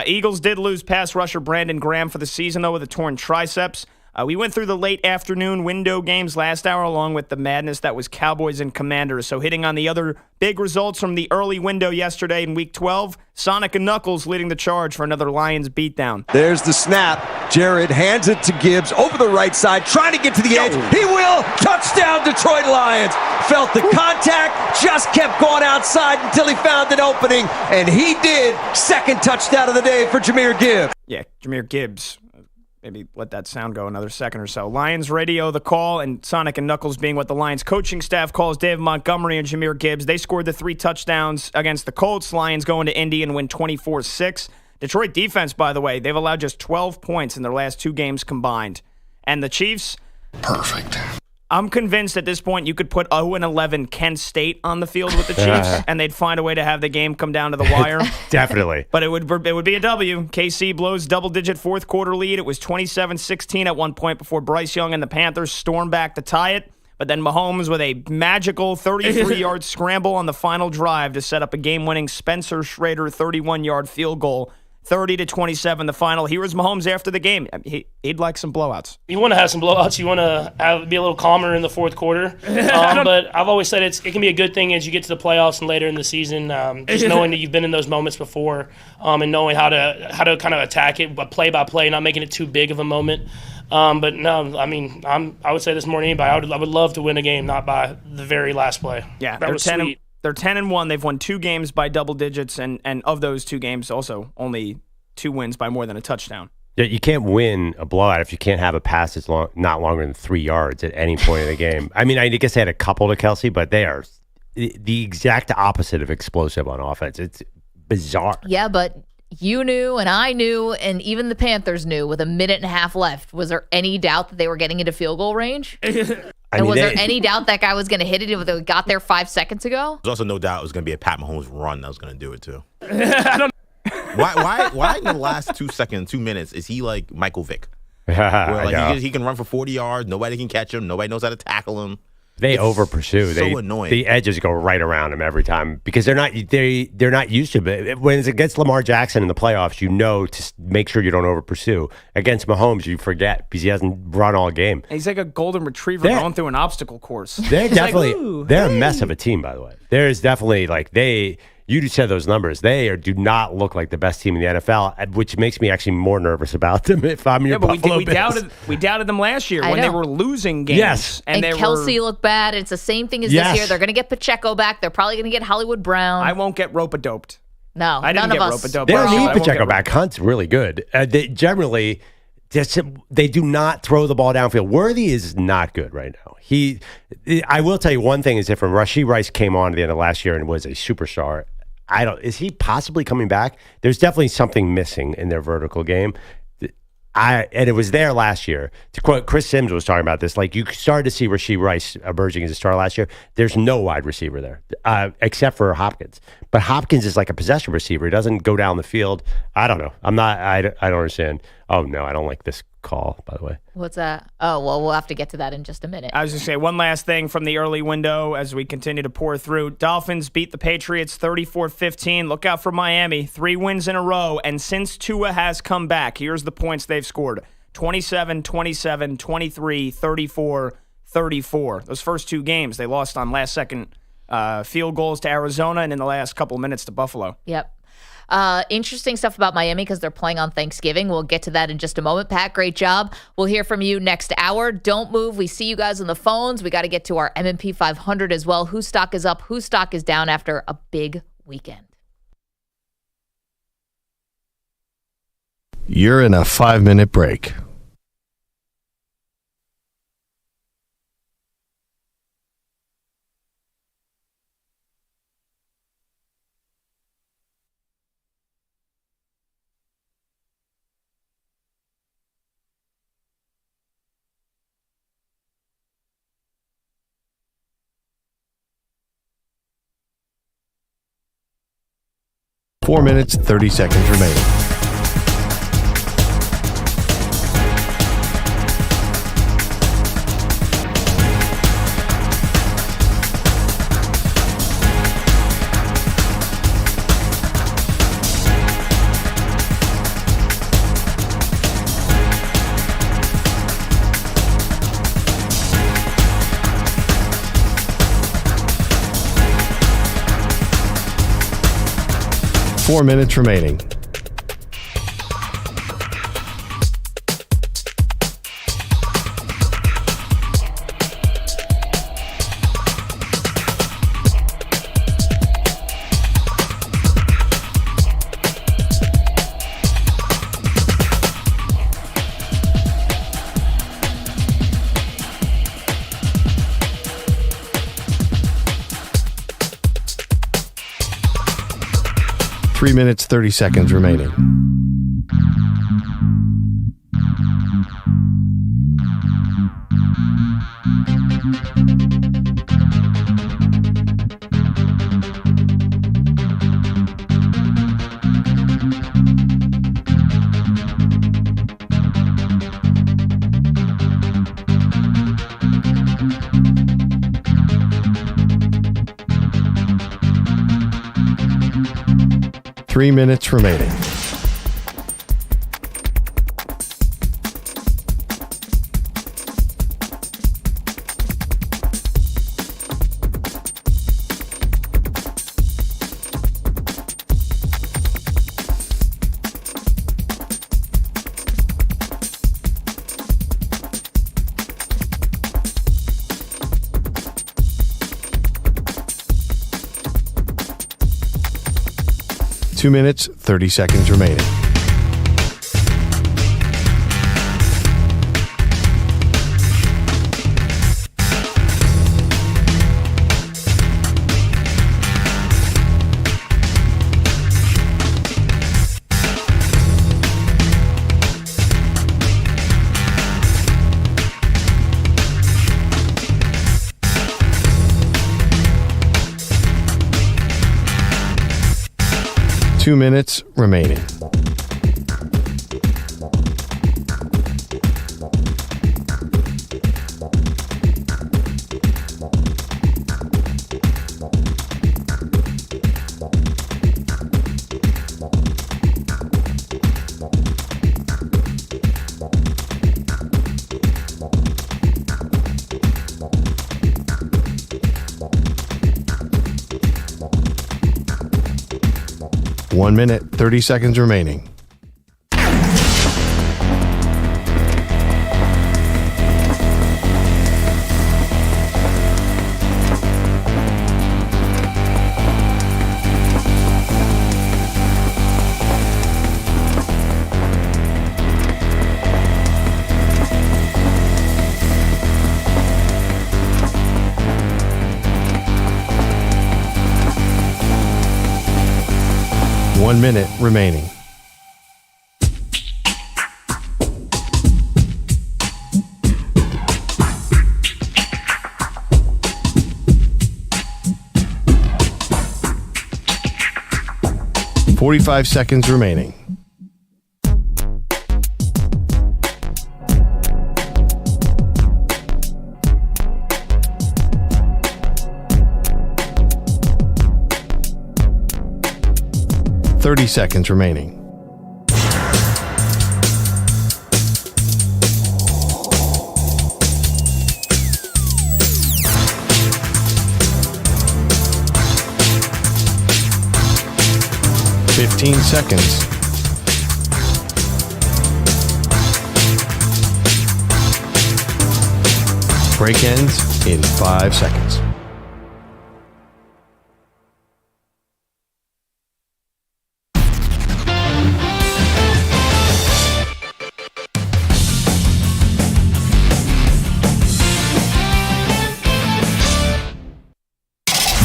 Eagles did lose pass rusher Brandon Graham for the season, though, with a torn triceps. We went through the late afternoon window games last hour, along with the madness that was Cowboys and Commanders. So hitting on the other big results from the early window yesterday in Week 12, Sonic and Knuckles leading the charge for another Lions beatdown. There's the snap. Jared hands it to Gibbs over the right side, trying to get to the edge. He will. Touchdown, Detroit Lions. Felt the contact, just kept going outside until he found an opening, and he did. Second touchdown of the day for Jahmyr Gibbs. Yeah, Jahmyr Gibbs. Maybe let that sound go another second or so. Lions radio the call, and Sonic and Knuckles being what the Lions coaching staff calls David Montgomery and Jahmyr Gibbs. They scored the 3 touchdowns against the Colts. Lions go into Indy and win 24-6. Detroit defense, by the way, they've allowed just 12 points in their last 2 games combined. And the Chiefs? Perfect. I'm convinced at this point you could put 0-11 Kent State on the field with the Chiefs, and they'd find a way to have the game come down to the wire. Definitely. But it would be a W. KC blows double-digit fourth-quarter lead. It was 27-16 at one point before Bryce Young and the Panthers stormed back to tie it. But then Mahomes with a magical 33-yard scramble on the final drive to set up a game-winning Spencer Schrader 31-yard field goal. 30-27 the final. Here was Mahomes after the game. He'd like some blowouts. You want to have some blowouts. You want to be a little calmer in the fourth quarter. But I've always said it can be a good thing as you get to the playoffs and later in the season. Just knowing that you've been in those moments before, and knowing how to kind of attack it, but play by play, not making it too big of a moment. But no, I mean, I would say this more than anybody. I would love to win a game, not by the very last play. Yeah, that was sweet. They're 10-1. They've won 2 games by double digits, and of those 2 games, also only 2 wins by more than a touchdown. Yeah, you can't win a blowout if you can't have a pass that's not longer than 3 yards at any point in the game. I mean, I guess they had a couple to Kelsey, but they are the exact opposite of explosive on offense. It's bizarre. Yeah, but you knew and I knew and even the Panthers knew with a minute and a half left. Was there any doubt that they were getting into field goal range? Was there any doubt that guy was going to hit it if they got there 5 seconds ago? There's also no doubt it was going to be a Pat Mahomes run that was going to do it too. Why in the last 2 minutes is he like Michael Vick? Where like he can run for 40 yards, nobody can catch him, nobody knows how to tackle him. They over pursue. So annoying. The edges go right around him every time because they're not used to it. When it's against Lamar Jackson in the playoffs, to make sure you don't over pursue. Against Mahomes, you forget because he hasn't run all game. He's like a golden retriever going through an obstacle course. They're definitely they're a mess of a team, by the way. There's definitely you just said those numbers. They do not look like the best team in the NFL, which makes me actually more nervous about them if I'm your Buffalo Bills. We doubted them last year when they were losing games. Yes. And Kelsey looked bad. It's the same thing as this year. They're going to get Pacheco back. They're probably going to get Hollywood Brown. I won't get rope-a-doped. No, I didn't none get of us. rope-a-doped. They don't need Pacheco back. Hunt's really good. They generally... They do not throw the ball downfield. Worthy is not good right now. I will tell you one thing is different. Rashee Rice came on at the end of last year and was a superstar. Is he possibly coming back? There's definitely something missing in their vertical game. And it was there last year. To quote, Chris Sims was talking about this. Like, you started to see Rashee Rice emerging as a star last year. There's no wide receiver there, except for Hopkins. But Hopkins is like a possession receiver. He doesn't go down the field. I don't know. I don't understand. Oh, no, I don't like this call, by the way. What's that? Oh, well, we'll have to get to that in just a minute. I was going to say one last thing from the early window as we continue to pour through. Dolphins beat the Patriots 34-15. Look out for Miami. 3 wins in a row. And since Tua has come back, here's the points they've scored. 27, 27, 23, 34, 34. Those first 2 games, they lost on last-second field goals to Arizona and in the last couple of minutes to Buffalo. Yep. Interesting stuff about Miami because they're playing on Thanksgiving. We'll get to that in just a moment. Pat, great job. We'll hear from you next hour. Don't move. We see you guys on the phones. We got to get to our M&P 500 as well. Whose stock is up? Whose stock is down after a big weekend? You're in a 5-minute break. 4 minutes, 30 seconds remaining. Four minutes remaining. Three minutes, 30 seconds remaining. Three minutes remaining. Two minutes, 30 seconds remaining. Two minutes remaining. One minute, 30 seconds remaining. One minute remaining. .45 seconds remaining. .30 seconds remaining. .15 seconds. Break ends in 5 seconds.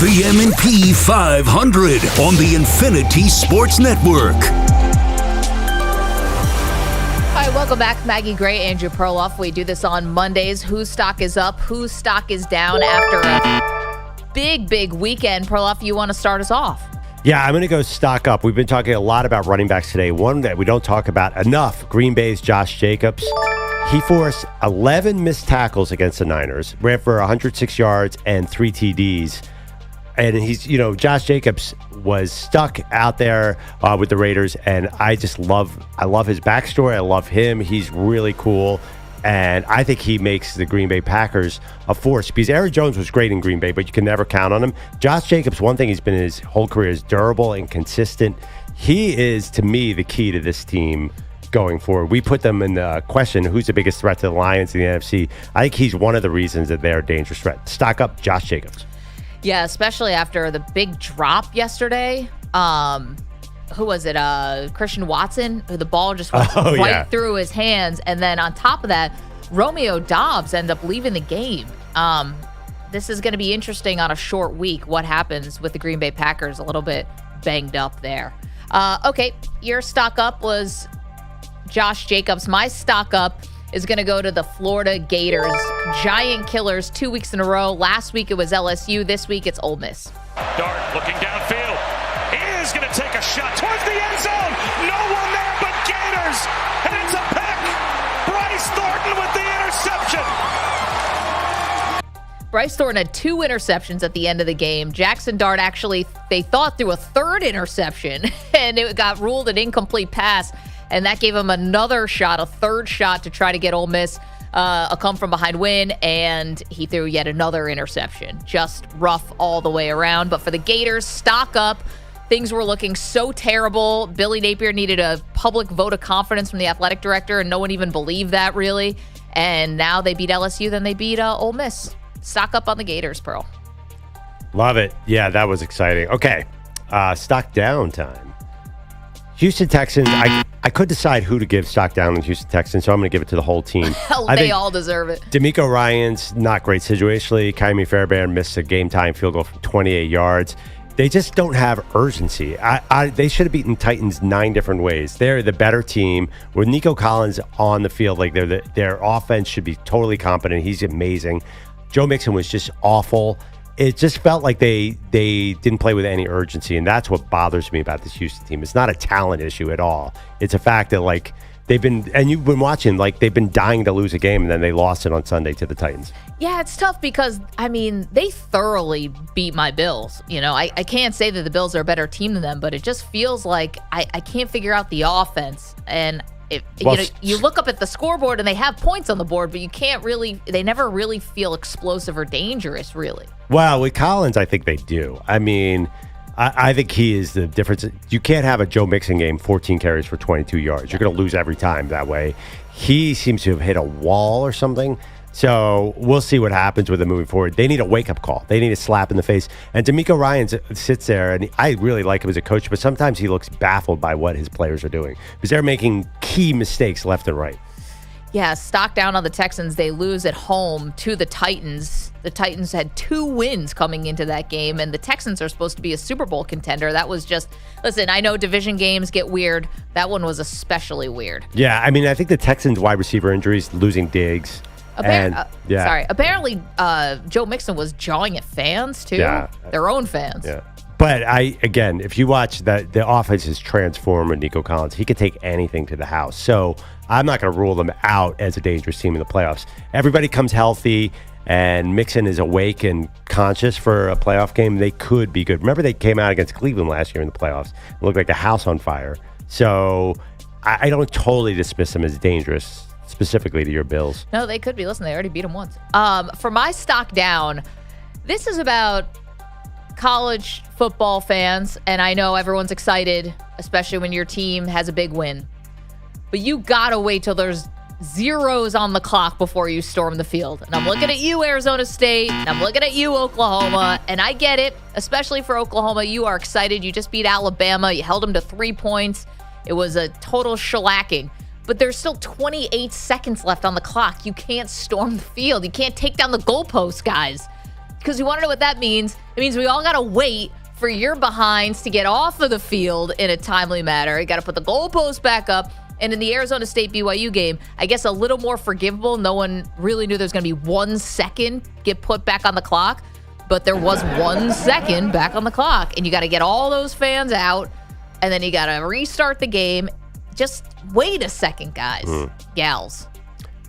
The M&P 500 on the Infinity Sports Network. Hi, welcome back. Maggie Gray, Andrew Perloff. We do this on Mondays. Whose stock is up? Whose stock is down after a big weekend? Perloff, you want to start us off? Yeah, I'm going to go stock up. We've been talking a lot about running backs today. One that we don't talk about enough, Green Bay's Josh Jacobs. He forced 11 missed tackles against the Niners, ran for 106 yards and 3 TDs. And he's, Josh Jacobs was stuck out there with the Raiders, and I love his backstory. I love him. He's really cool. And I think he makes the Green Bay Packers a force because Aaron Jones was great in Green Bay, but you can never count on him. Josh Jacobs, one thing he's been his whole career is durable and consistent. He is, to me, the key to this team going forward. We put them in the question, who's the biggest threat to the Lions in the NFC? I think he's one of the reasons that they're a dangerous threat. Stock up Josh Jacobs. Yeah, especially after the big drop yesterday. Who was it? Christian Watson, who the ball just went through his hands. And then on top of that, Romeo Doubs ended up leaving the game. This is going to be interesting on a short week. What happens with the Green Bay Packers? A little bit banged up there. Okay, your stock up was Josh Jacobs. My stock up is going to go to the Florida Gators. Giant killers 2 weeks in a row. Last week it was LSU. This week it's Ole Miss. Dart looking downfield. He is going to take a shot towards the end zone. No one there but Gators. And it's a pick. Bryce Thornton with the interception. Bryce Thornton had 2 interceptions at the end of the game. Jackson Dart actually, they thought, threw a 3rd interception, and it got ruled an incomplete pass. And that gave him another shot, a 3rd shot to try to get Ole Miss a come-from-behind win, and he threw yet another interception. Just rough all the way around. But for the Gators, stock up. Things were looking so terrible. Billy Napier needed a public vote of confidence from the athletic director, and no one even believed that, really. And now they beat LSU, then they beat Ole Miss. Stock up on the Gators, Pearl. Love it. Yeah, that was exciting. Okay, stock down time. Houston Texans, I could decide who to give stock down in Houston Texans, so I'm going to give it to the whole team. They all deserve it. D'Amico Ryans, not great situationally. Kaimi Fairbairn missed a game-time field goal from 28 yards. They just don't have urgency. They should have beaten Titans 9 different ways. They're the better team. With Nico Collins on the field, like their offense should be totally competent. He's amazing. Joe Mixon was just awful. It just felt like they didn't play with any urgency, and that's what bothers me about this Houston team. It's not a talent issue at all. It's a fact that they've been, and you've been watching, they've been dying to lose a game, and then they lost it on Sunday to the Titans. Yeah, it's tough because, they thoroughly beat my Bills. I can't say that the Bills are a better team than them, but it just feels like I can't figure out the offense. And you look up at the scoreboard and they have points on the board, but they never really feel explosive or dangerous, really. Well, with Collins, I think they do. I think he is the difference. You can't have a Joe Mixon game, 14 carries for 22 yards. You're going to lose every time that way. He seems to have hit a wall or something. So we'll see what happens with him moving forward. They need a wake-up call. They need a slap in the face. And D'Amico Ryans sits there, and I really like him as a coach, but sometimes he looks baffled by what his players are doing because they're making key mistakes left and right. Yeah, stock down on the Texans. They lose at home to the Titans. The Titans had 2 wins coming into that game, and the Texans are supposed to be a Super Bowl contender. That was just, listen, I know division games get weird. That one was especially weird. Yeah, I think the Texans wide receiver injuries, losing Diggs. Apparently, Joe Mixon was jawing at fans, too. Yeah. Their own fans. Yeah. But again, if you watch the offense has transformed with Nico Collins, he could take anything to the house. So I'm not going to rule them out as a dangerous team in the playoffs. Everybody comes healthy and Mixon is awake and conscious for a playoff game. They could be good. Remember, they came out against Cleveland last year in the playoffs. It looked like a house on fire. So I don't totally dismiss them as dangerous, specifically to your Bills. No, they could be. Listen, they already beat them once. For my stock down, this is about college football fans, and I know everyone's excited, especially when your team has a big win. But you gotta wait till there's zeros on the clock before you storm the field. And I'm looking at you, Arizona State, and I'm looking at you, Oklahoma, and I get it, especially for Oklahoma. You are excited. You just beat Alabama. You held them to 3 points. It was a total shellacking. But there's still 28 seconds left on the clock. You can't storm the field. You can't take down the goalposts, guys. Because you want to know what that means? It means we all got to wait for your behinds to get off of the field in a timely manner. You got to put the goalposts back up. And in the Arizona State BYU game, I guess a little more forgivable. No one really knew there was going to be 1 second get put back on the clock. but there was 1 second back on the clock, and you got to get all those fans out, and then you got to restart the game. Just wait a second, guys, gals.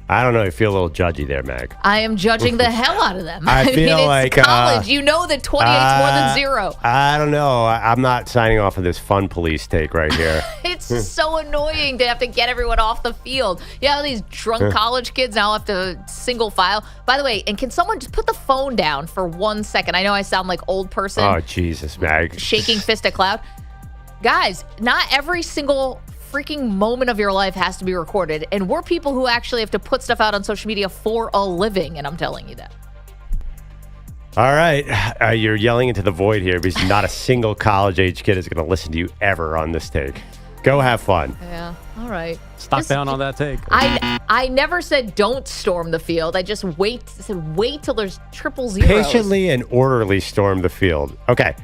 I don't know. I feel a little judgy there, Mag. I am judging the hell out of them. I feel mean, it's like college. You know that 28 is more than 0. I don't know. I'm not signing off of this fun police take right here. It's so annoying to have to get everyone off the field. Yeah, these drunk college kids now have to single file. By the way, and can someone just put the phone down for 1 second? I know I sound like old person. Oh, Jesus, Mag. Shaking fist at cloud. Guys, not every single freaking moment of your life has to be recorded, and we're people who actually have to put stuff out on social media for a living, and I'm telling you that. All right. You're yelling into the void here because not a single college-age kid is going to listen to you ever on this take. Go have fun. Yeah, all right. Stock down on that take. I never said don't storm the field. I just wait till there's triple zeros. Patiently and orderly storm the field. Okay.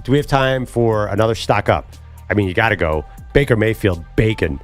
Do we have time for another stock up? I mean, you got to go. Baker Mayfield, bacon.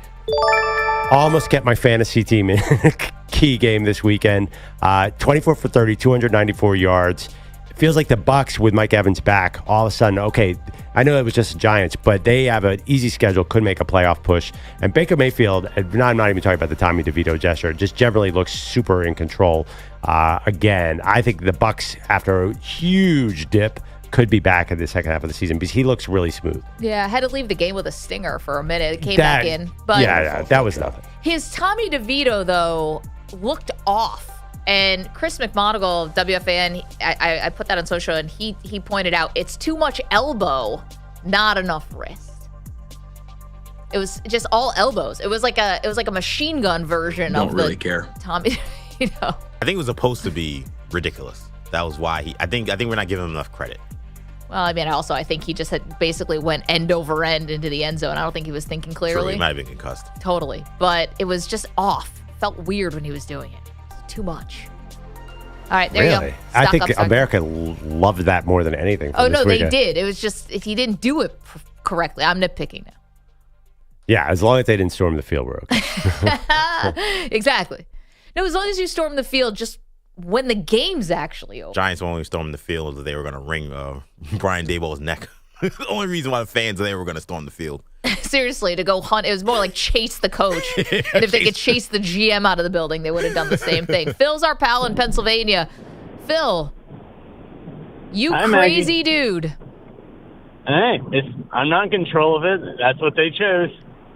Almost kept my fantasy team in a key game this weekend. 24 for 30, 294 yards. It feels like the Bucs with Mike Evans back, all of a sudden, okay, I know it was just the Giants, but they have an easy schedule, could make a playoff push. And Baker Mayfield, I'm not even talking about the Tommy DeVito gesture, just generally looks super in control. Again, I think the Bucs, after a huge dip, could be back in the second half of the season because he looks really smooth. Yeah, I had to leave the game with a stinger for a minute. It came back in. But yeah, that was nothing. His Tommy DeVito, though, looked off. And Chris McMonagle of WFAN, I put that on social, and he pointed out it's too much elbow, not enough wrist. It was just all elbows. It was like a machine gun version of the Tommy DeVito. I think it was supposed to be ridiculous. That was why I think we're not giving him enough credit. Well, I mean, I think he just had basically went end over end into the end zone. I don't think he was thinking clearly. True, he might have been concussed. Totally. But it was just off. Felt weird when he was doing it. Too much. All right, there you go. I think America loved that more than anything. Oh, no, they did. It was just, if he didn't do it correctly. I'm nitpicking now. Yeah, as long as they didn't storm the field, we're okay. Exactly. No, as long as you storm the field, just when the game's actually over. Giants only stormed the field that they were going to wring Brian Daboll's neck. The only reason why the fans they were going to storm the field. Seriously, to go hunt. It was more like chase the coach. And if they could chase the GM out of the building, they would have done the same thing. Phil's our pal in Pennsylvania. Phil, you Hi, crazy Maggie. dude. Hey, I'm not in control of it. That's what they chose.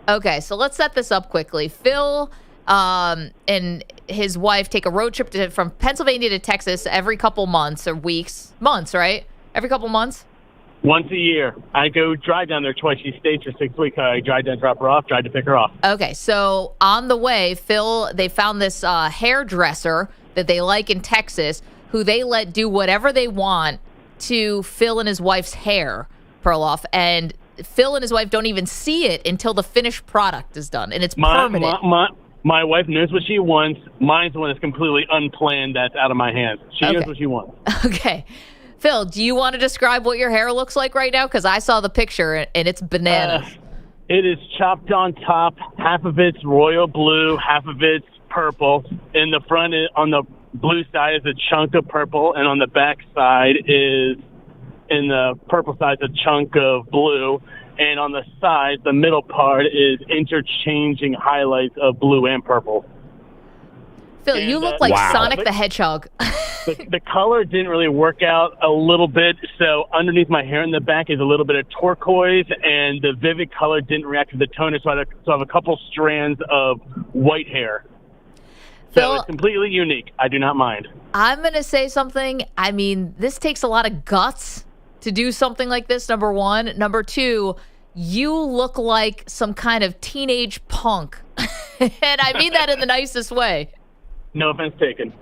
Okay, so let's set this up quickly. Phil and his wife take a road trip from Pennsylvania to Texas every couple months or weeks. Months, right? Every couple months? Once a year. I go drive down there twice. She stays for 6 weeks. I drive down, drop her off, drive to pick her off. Okay, so on the way, they found this hairdresser that they like in Texas who they let do whatever they want to Phil and his wife's hair, Perloff. And Phil and his wife don't even see it until the finished product is done, and it's permanent. My wife knows what she wants. Mine's the one that's completely unplanned that's out of my hands. She knows what she wants. Okay. Phil, do you want to describe what your hair looks like right now? Because I saw the picture, and it's bananas. It is chopped on top. Half of it's royal blue, half of it's purple. In the front, on the blue side is a chunk of purple, and on the back side is, in the purple side, is a chunk of blue. And on the side, the middle part is interchanging highlights of blue and purple. Phil, you look like Sonic the Hedgehog. The color didn't really work out a little bit, so underneath my hair in the back is a little bit of turquoise, and the vivid color didn't react to the toner, so I have a couple strands of white hair. Phil, so it's completely unique. I do not mind. I'm going to say something. I mean, this takes a lot of guts to do something like this, number one. Number two, you look like some kind of teenage punk. And I mean that in the nicest way. No offense taken.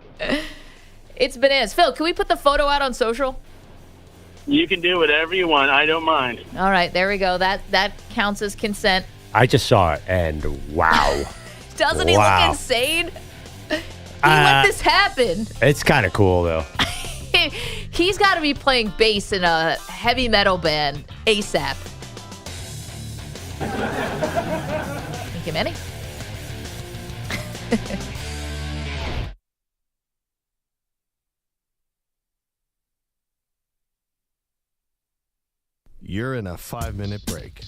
It's bananas. Phil, can we put the photo out on social? You can do whatever you want. I don't mind. All right, there we go. That counts as consent. I just saw it, and wow. Doesn't he look insane? He let this happen. It's kind of cool, though. He's got to be playing bass in a heavy metal band ASAP. Thank you, Manny. You're in a 5-minute break.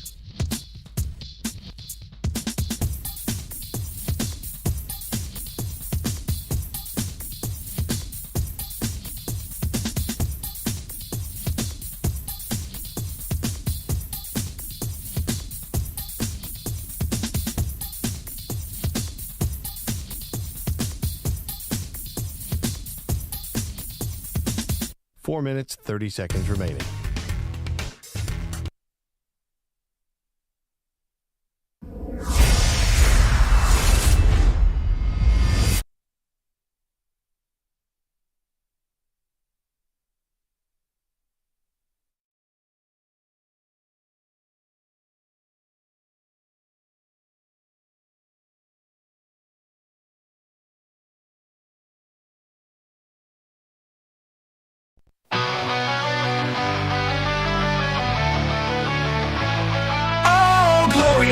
Four minutes, 30 seconds remaining.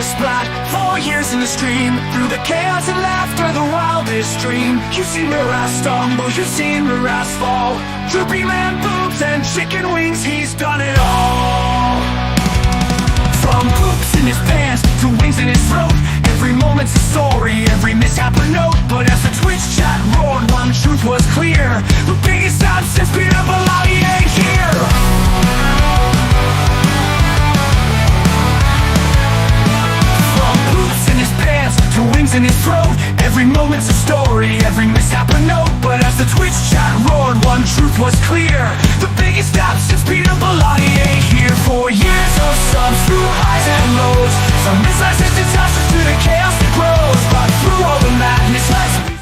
Spot 4 years in the stream, through the chaos and laughter, the wildest dream. You've seen Mirage stumble, you've seen Mirage fall. Droopy man boobs and chicken wings, he's done it all. From poops in his pants to wings in his throat, every moment's a story, every mishap a note. But as the Twitch chat roared, one truth was clear: the biggest absence beat up a lot, he ain't here. To wings in his throat, every moment's a story, every mishap a note. But as the Twitch chat roared, one truth was clear: the biggest absence beat up a lot, he ain't here. 4 years of subs through highs and lows, from mislicense disasters to the chaos that grows. But through all the madness, let's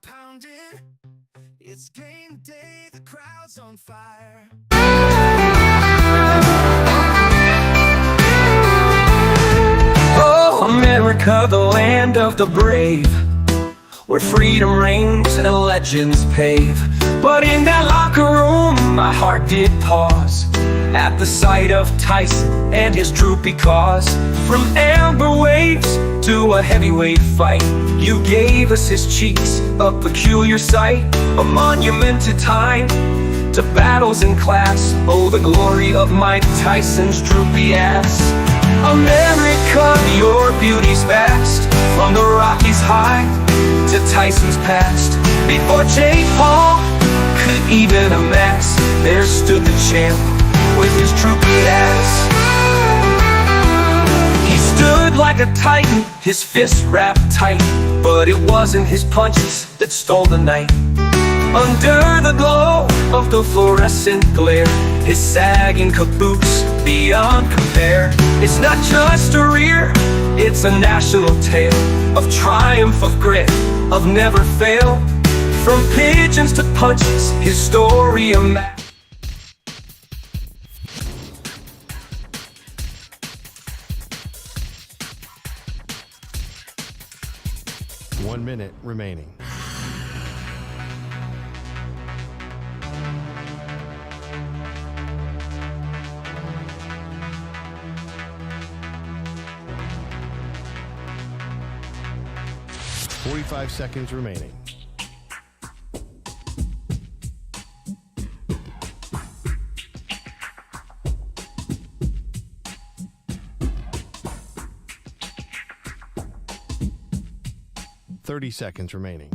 pounded. It's game day, the crowd's on fire. Oh, America, the land of the brave, where freedom reigns and legends pave. But in that locker room, my heart did pause at the sight of Tyson and his droopy cause. From amber waves to a heavyweight fight, you gave us his cheeks, a peculiar sight, a monument to time, to battles in class. Oh, the glory of Mike Tyson's droopy ass. America, your beauty's vast, from the Rockies high to Tyson's past. Before Jake Paul could even amass, there stood the champ with his droopy ass. He stood like a titan, his fists wrapped tight, but it wasn't his punches that stole the night. Under the glow of the fluorescent glare, his sagging caboose beyond compare. It's not just a rear, it's a national tale of triumph, of grit, of never fail. From pigeons to punches, his story a map. One minute remaining. Five seconds remaining. Seconds remaining.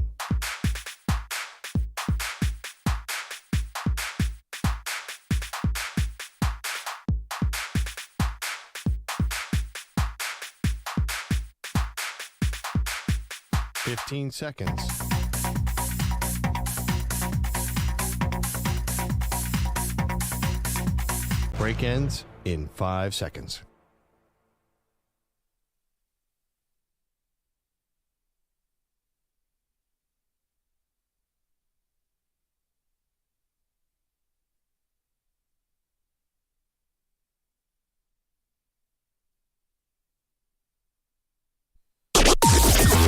Fifteen seconds. Break ends in 5 seconds.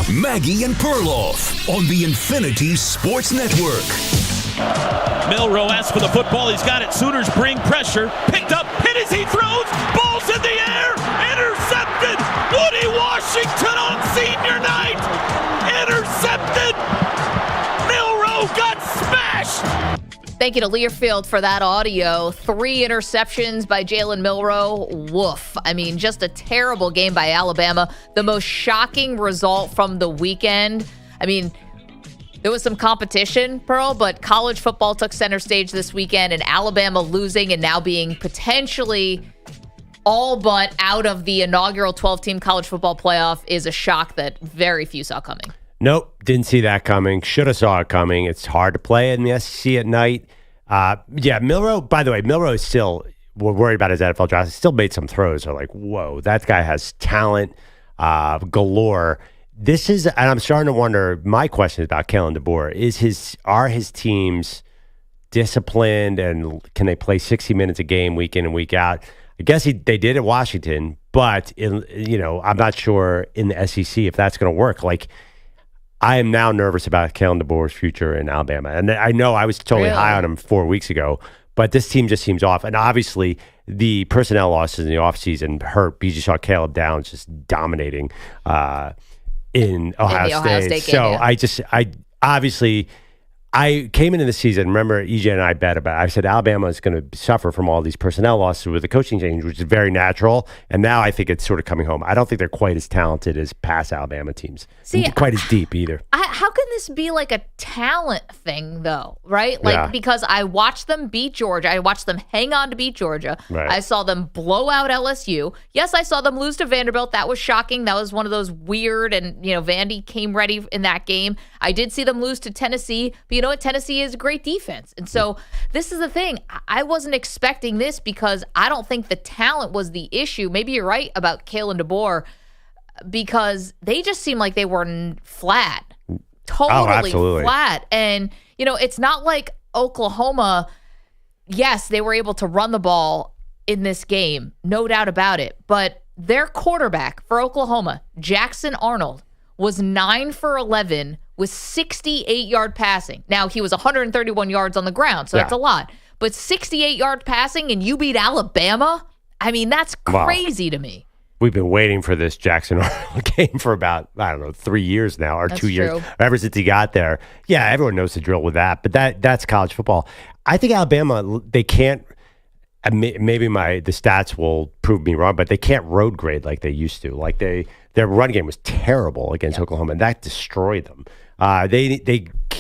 Maggie and Perloff on the Infinity Sports Network. Milroe asks for the football. He's got it. Sooners bring pressure. Picked up. Hit as he throws. Ball's in the air. Intercepted. Woody Washington on senior night. Intercepted. Milroe got smashed. Thank you to Learfield for that audio. 3 interceptions by Jalen Milroe. Woof. I mean, just a terrible game by Alabama. The most shocking result from the weekend. I mean, there was some competition, Pearl, but college football took center stage this weekend, and Alabama losing and now being potentially all but out of the inaugural 12-team college football playoff is a shock that very few saw coming. Nope, didn't see that coming. Should have saw it coming. It's hard to play in the SEC at night. Milroe, by the way, Milroe is still, we're worried about his NFL draft. He still made some throws. Are like, whoa, that guy has talent galore. This is, and I'm starting to wonder, my question is about Kalen DeBoer. Are his teams disciplined, and can they play 60 minutes a game week in and week out? I guess they did at Washington, but I'm not sure in the SEC if that's going to work. Like, I am now nervous about Kalen DeBoer's future in Alabama. And I know I was totally high on him 4 weeks ago, but this team just seems off. And obviously, the personnel losses in the offseason hurt. You just saw Caleb Downs just dominating in Ohio State. So yeah. I came into the season, remember EJ and I bet about it. I said Alabama is going to suffer from all these personnel losses with the coaching change, which is very natural. And now I think it's sort of coming home. I don't think they're quite as talented as past Alabama teams. Quite as deep either. How can this be like a talent thing, though, right? Because I watched them beat Georgia. I watched them hang on to beat Georgia. Right. I saw them blow out LSU. Yes, I saw them lose to Vanderbilt. That was shocking. That was one of those weird, and, Vandy came ready in that game. I did see them lose to Tennessee, but you know what? Tennessee is a great defense. And so this is the thing. I wasn't expecting this because I don't think the talent was the issue. Maybe you're right about Kalen DeBoer because they just seem like they were flat. Totally flat. And, it's not like Oklahoma, yes, they were able to run the ball in this game, no doubt about it. But their quarterback for Oklahoma, Jackson Arnold, was 9 for 11 with 68-yard passing. Now, he was 131 yards on the ground, so that's a lot. But 68-yard passing and you beat Alabama? I mean, that's crazy to me. We've been waiting for this Jackson Arnold game for about, 3 years now, or that's 2 years, ever since he got there. Yeah, everyone knows the drill with that, but that's college football. I think Alabama, they can't, maybe the stats will prove me wrong, but they can't road grade like they used to. Like their run game was terrible against Oklahoma, and that destroyed them.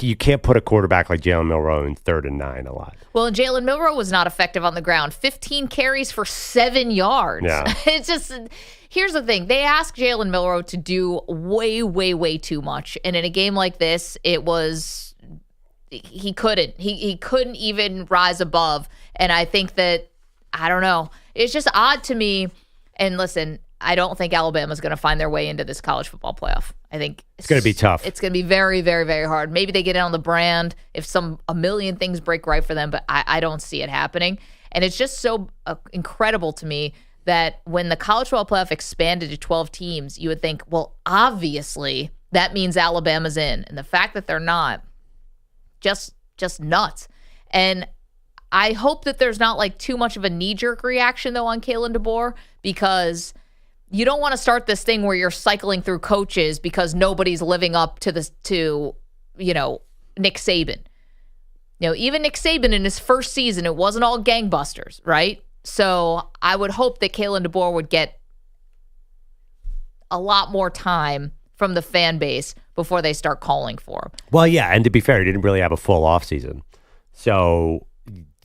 You can't put a quarterback like Jalen Milroe in 3rd and 9 a lot. Well, Jalen Milroe was not effective on the ground. 15 carries for 7 yards. Yeah. It's just, here's the thing. They asked Jalen Milroe to do way, way, way too much. And in a game like this, he couldn't. He couldn't even rise above. And I think that, I don't know. It's just odd to me. And listen, I don't think Alabama's going to find their way into this college football playoff. I think it's going to be tough. It's going to be very, very, very hard. Maybe they get it on the brand if a million things break right for them, but I don't see it happening. And it's just so incredible to me that when the college football playoff expanded to 12 teams, you would think, well, obviously that means Alabama's in. And the fact that they're not, just nuts. And I hope that there's not like too much of a knee-jerk reaction, though, on Kalen DeBoer, because you don't want to start this thing where you're cycling through coaches because nobody's living up to Nick Saban. Even Nick Saban in his first season, it wasn't all gangbusters, right? So I would hope that Kalen DeBoer would get a lot more time from the fan base before they start calling for him. Well, yeah, and to be fair, he didn't really have a full offseason. So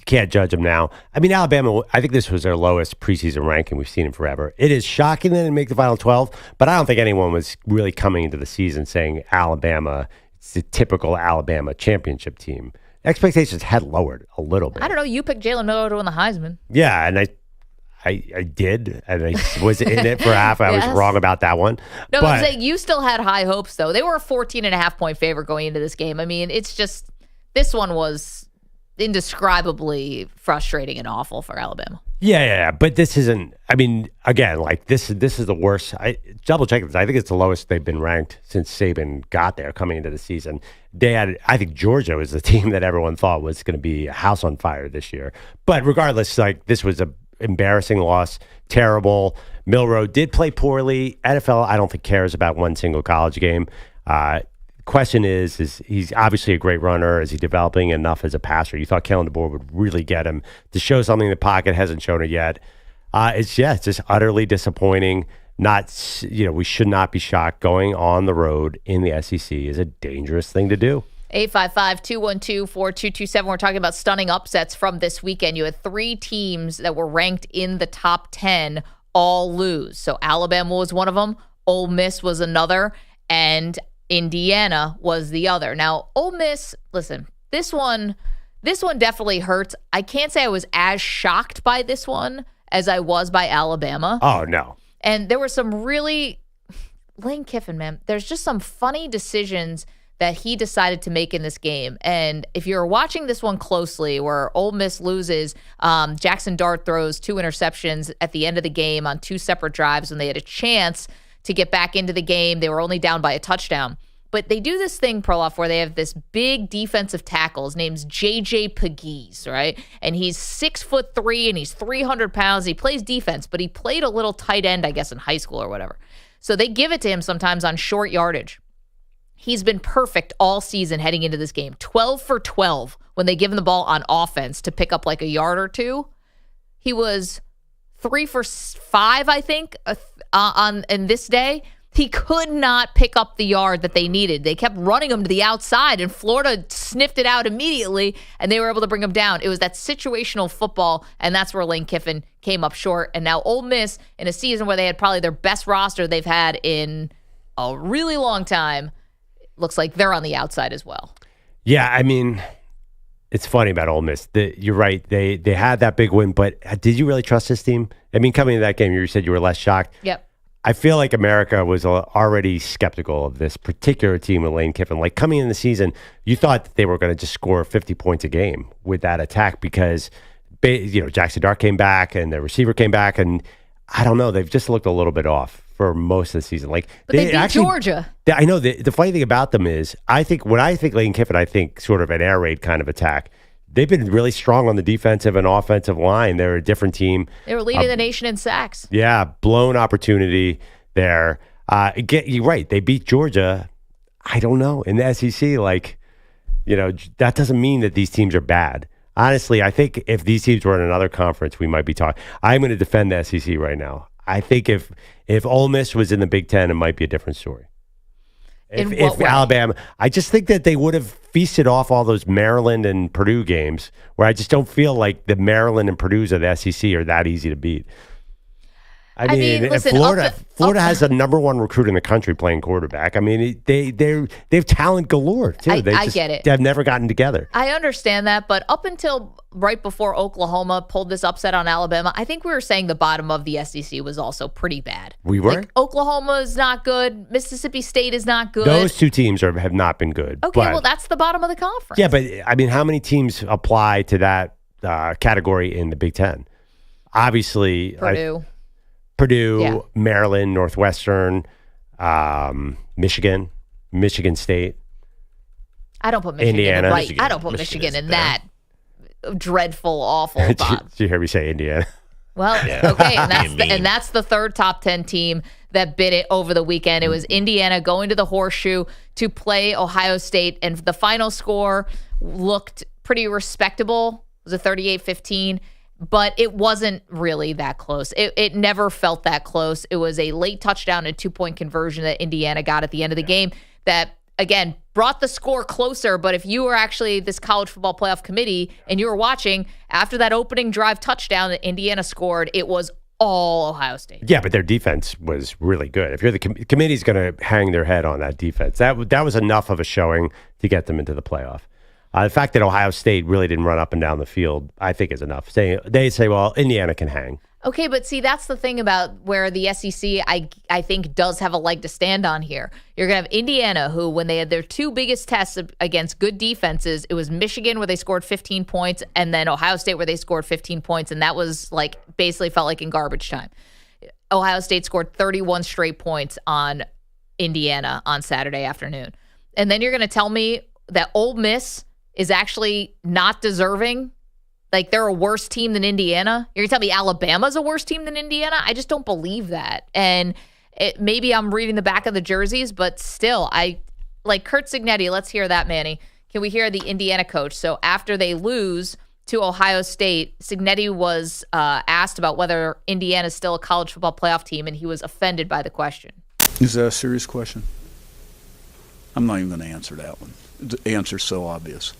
can't judge them now. I mean, Alabama, I think this was their lowest preseason ranking we've seen in forever. It is shocking that they make the Final 12, but I don't think anyone was really coming into the season saying Alabama, it's the typical Alabama championship team. Expectations had lowered a little bit. I don't know. You picked Jalen Milroe to win the Heisman. Yeah, and I did, and I was in it for half. I was wrong about that one. No, but I'm saying you still had high hopes, though. They were a 14.5-point favorite going into this game. I mean, it's just, this one was indescribably frustrating and awful for Alabama. Yeah. But this isn't, I mean, again, like this is the worst. I double check this. I think it's the lowest they've been ranked since Saban got there coming into the season. I think Georgia was the team that everyone thought was going to be a house on fire this year. But regardless, like this was an embarrassing loss, terrible. Milroe did play poorly. NFL, I don't think cares about one single college game. Question is he's obviously a great runner. Is he developing enough as a passer? You thought Kellen DeBoer would really get him to show something in the pocket. Hasn't shown it yet. It's just utterly disappointing. We should not be shocked. Going on the road in the SEC is a dangerous thing to do. 855-212-4227. We're talking about stunning upsets from this weekend. You had 3 teams that were ranked in the top 10 all lose. So Alabama was one of them. Ole Miss was another. And Indiana was the other. Now, Ole Miss, listen, this one definitely hurts. I can't say I was as shocked by this one as I was by Alabama. Oh, no. And there were some really, Lane Kiffin, man, there's just some funny decisions that he decided to make in this game. And if you're watching this one closely, where Ole Miss loses, Jackson Dart throws 2 interceptions at the end of the game on 2 separate drives when they had a chance to get back into the game. They were only down by a touchdown. But they do this thing, Perloff, where they have this big defensive tackle. His name's J.J. Pegues, right? And he's 6'3" and he's 300 pounds. He plays defense, but he played a little tight end, I guess, in high school or whatever. So they give it to him sometimes on short yardage. He's been perfect all season heading into this game. 12 for 12 when they give him the ball on offense to pick up like a yard or two. He was 3 for 5, I think, in this day. He could not pick up the yard that they needed. They kept running him to the outside, and Florida sniffed it out immediately, and they were able to bring him down. It was that situational football, and that's where Lane Kiffin came up short. And now Ole Miss, in a season where they had probably their best roster they've had in a really long time, looks like they're on the outside as well. Yeah, I mean, it's funny about Ole Miss. You're right. They had that big win, but did you really trust this team? I mean, coming into that game, you said you were less shocked. Yep. I feel like America was already skeptical of this particular team with Lane Kiffin. Like coming in the season, you thought that they were going to just score 50 points a game with that attack because, Jackson Dart came back and the receiver came back, and I don't know, they've just looked a little bit off for most of the season. Like, but they beat Georgia. I know. The funny thing about them is, when I think Lane Kiffin, I think sort of an air raid kind of attack. They've been really strong on the defensive and offensive line. They're a different team. They were leading the nation in sacks. Yeah, blown opportunity there. You're right. They beat Georgia. I don't know. In the SEC, that doesn't mean that these teams are bad. Honestly, I think if these teams were in another conference, we might be talking. I'm going to defend the SEC right now. I think if Ole Miss was in the Big Ten, it might be a different story. If Alabama, I just think that they would have feasted off all those Maryland and Purdue games where I just don't feel like the Maryland and Purdue's of the SEC are that easy to beat. I mean, listen, Florida has the number 1 recruit in the country playing quarterback. I mean, they have talent galore too. I get it. They've never gotten together. I understand that, but up until right before Oklahoma pulled this upset on Alabama, I think we were saying the bottom of the SEC was also pretty bad. We were. Oklahoma is not good. Mississippi State is not good. Those 2 teams have not been good. Okay, well, that's the bottom of the conference. Yeah, but I mean, how many teams apply to that category in the Big Ten? Obviously, Purdue, yeah. Maryland, Northwestern, Michigan State. I don't put Michigan Indiana. I don't put Michigan in that dreadful, awful bottom. Did you hear me say Indiana? Well, yeah. Okay, and that's the third top 10 team that bid it over the weekend. It was Indiana going to the Horseshoe to play Ohio State, and the final score looked pretty respectable. It was a 38-15. But it wasn't really that close. It never felt that close. It was a late touchdown and 2-point conversion that Indiana got at the end of the game that, again, brought the score closer. But if you were actually this college football playoff committee and you were watching, after that opening drive touchdown that Indiana scored, it was all Ohio State. Yeah, but their defense was really good. If you're the committee's going to hang their head on that defense, that was enough of a showing to get them into the playoff. The fact that Ohio State really didn't run up and down the field, I think, is enough. They say, well, Indiana can hang. Okay, but see, that's the thing about where the SEC, I think, does have a leg to stand on here. You're going to have Indiana, who, when they had their two biggest tests against good defenses, it was Michigan, where they scored 15 points, and then Ohio State, where they scored 15 points, and that was like basically felt like in garbage time. Ohio State scored 31 straight points on Indiana on Saturday afternoon. And then you're going to tell me that Ole Miss is actually not deserving. Like, they're a worse team than Indiana? You're going to tell me Alabama's a worse team than Indiana? I just don't believe that. And maybe I'm reading the back of the jerseys, but still, like Curt Cignetti. Let's hear that, Manny. Can we hear the Indiana coach? So after they lose to Ohio State, Cignetti was asked about whether Indiana is still a college football playoff team, and he was offended by the question. Is that a serious question? I'm not even going to answer that one. The answer's so obvious.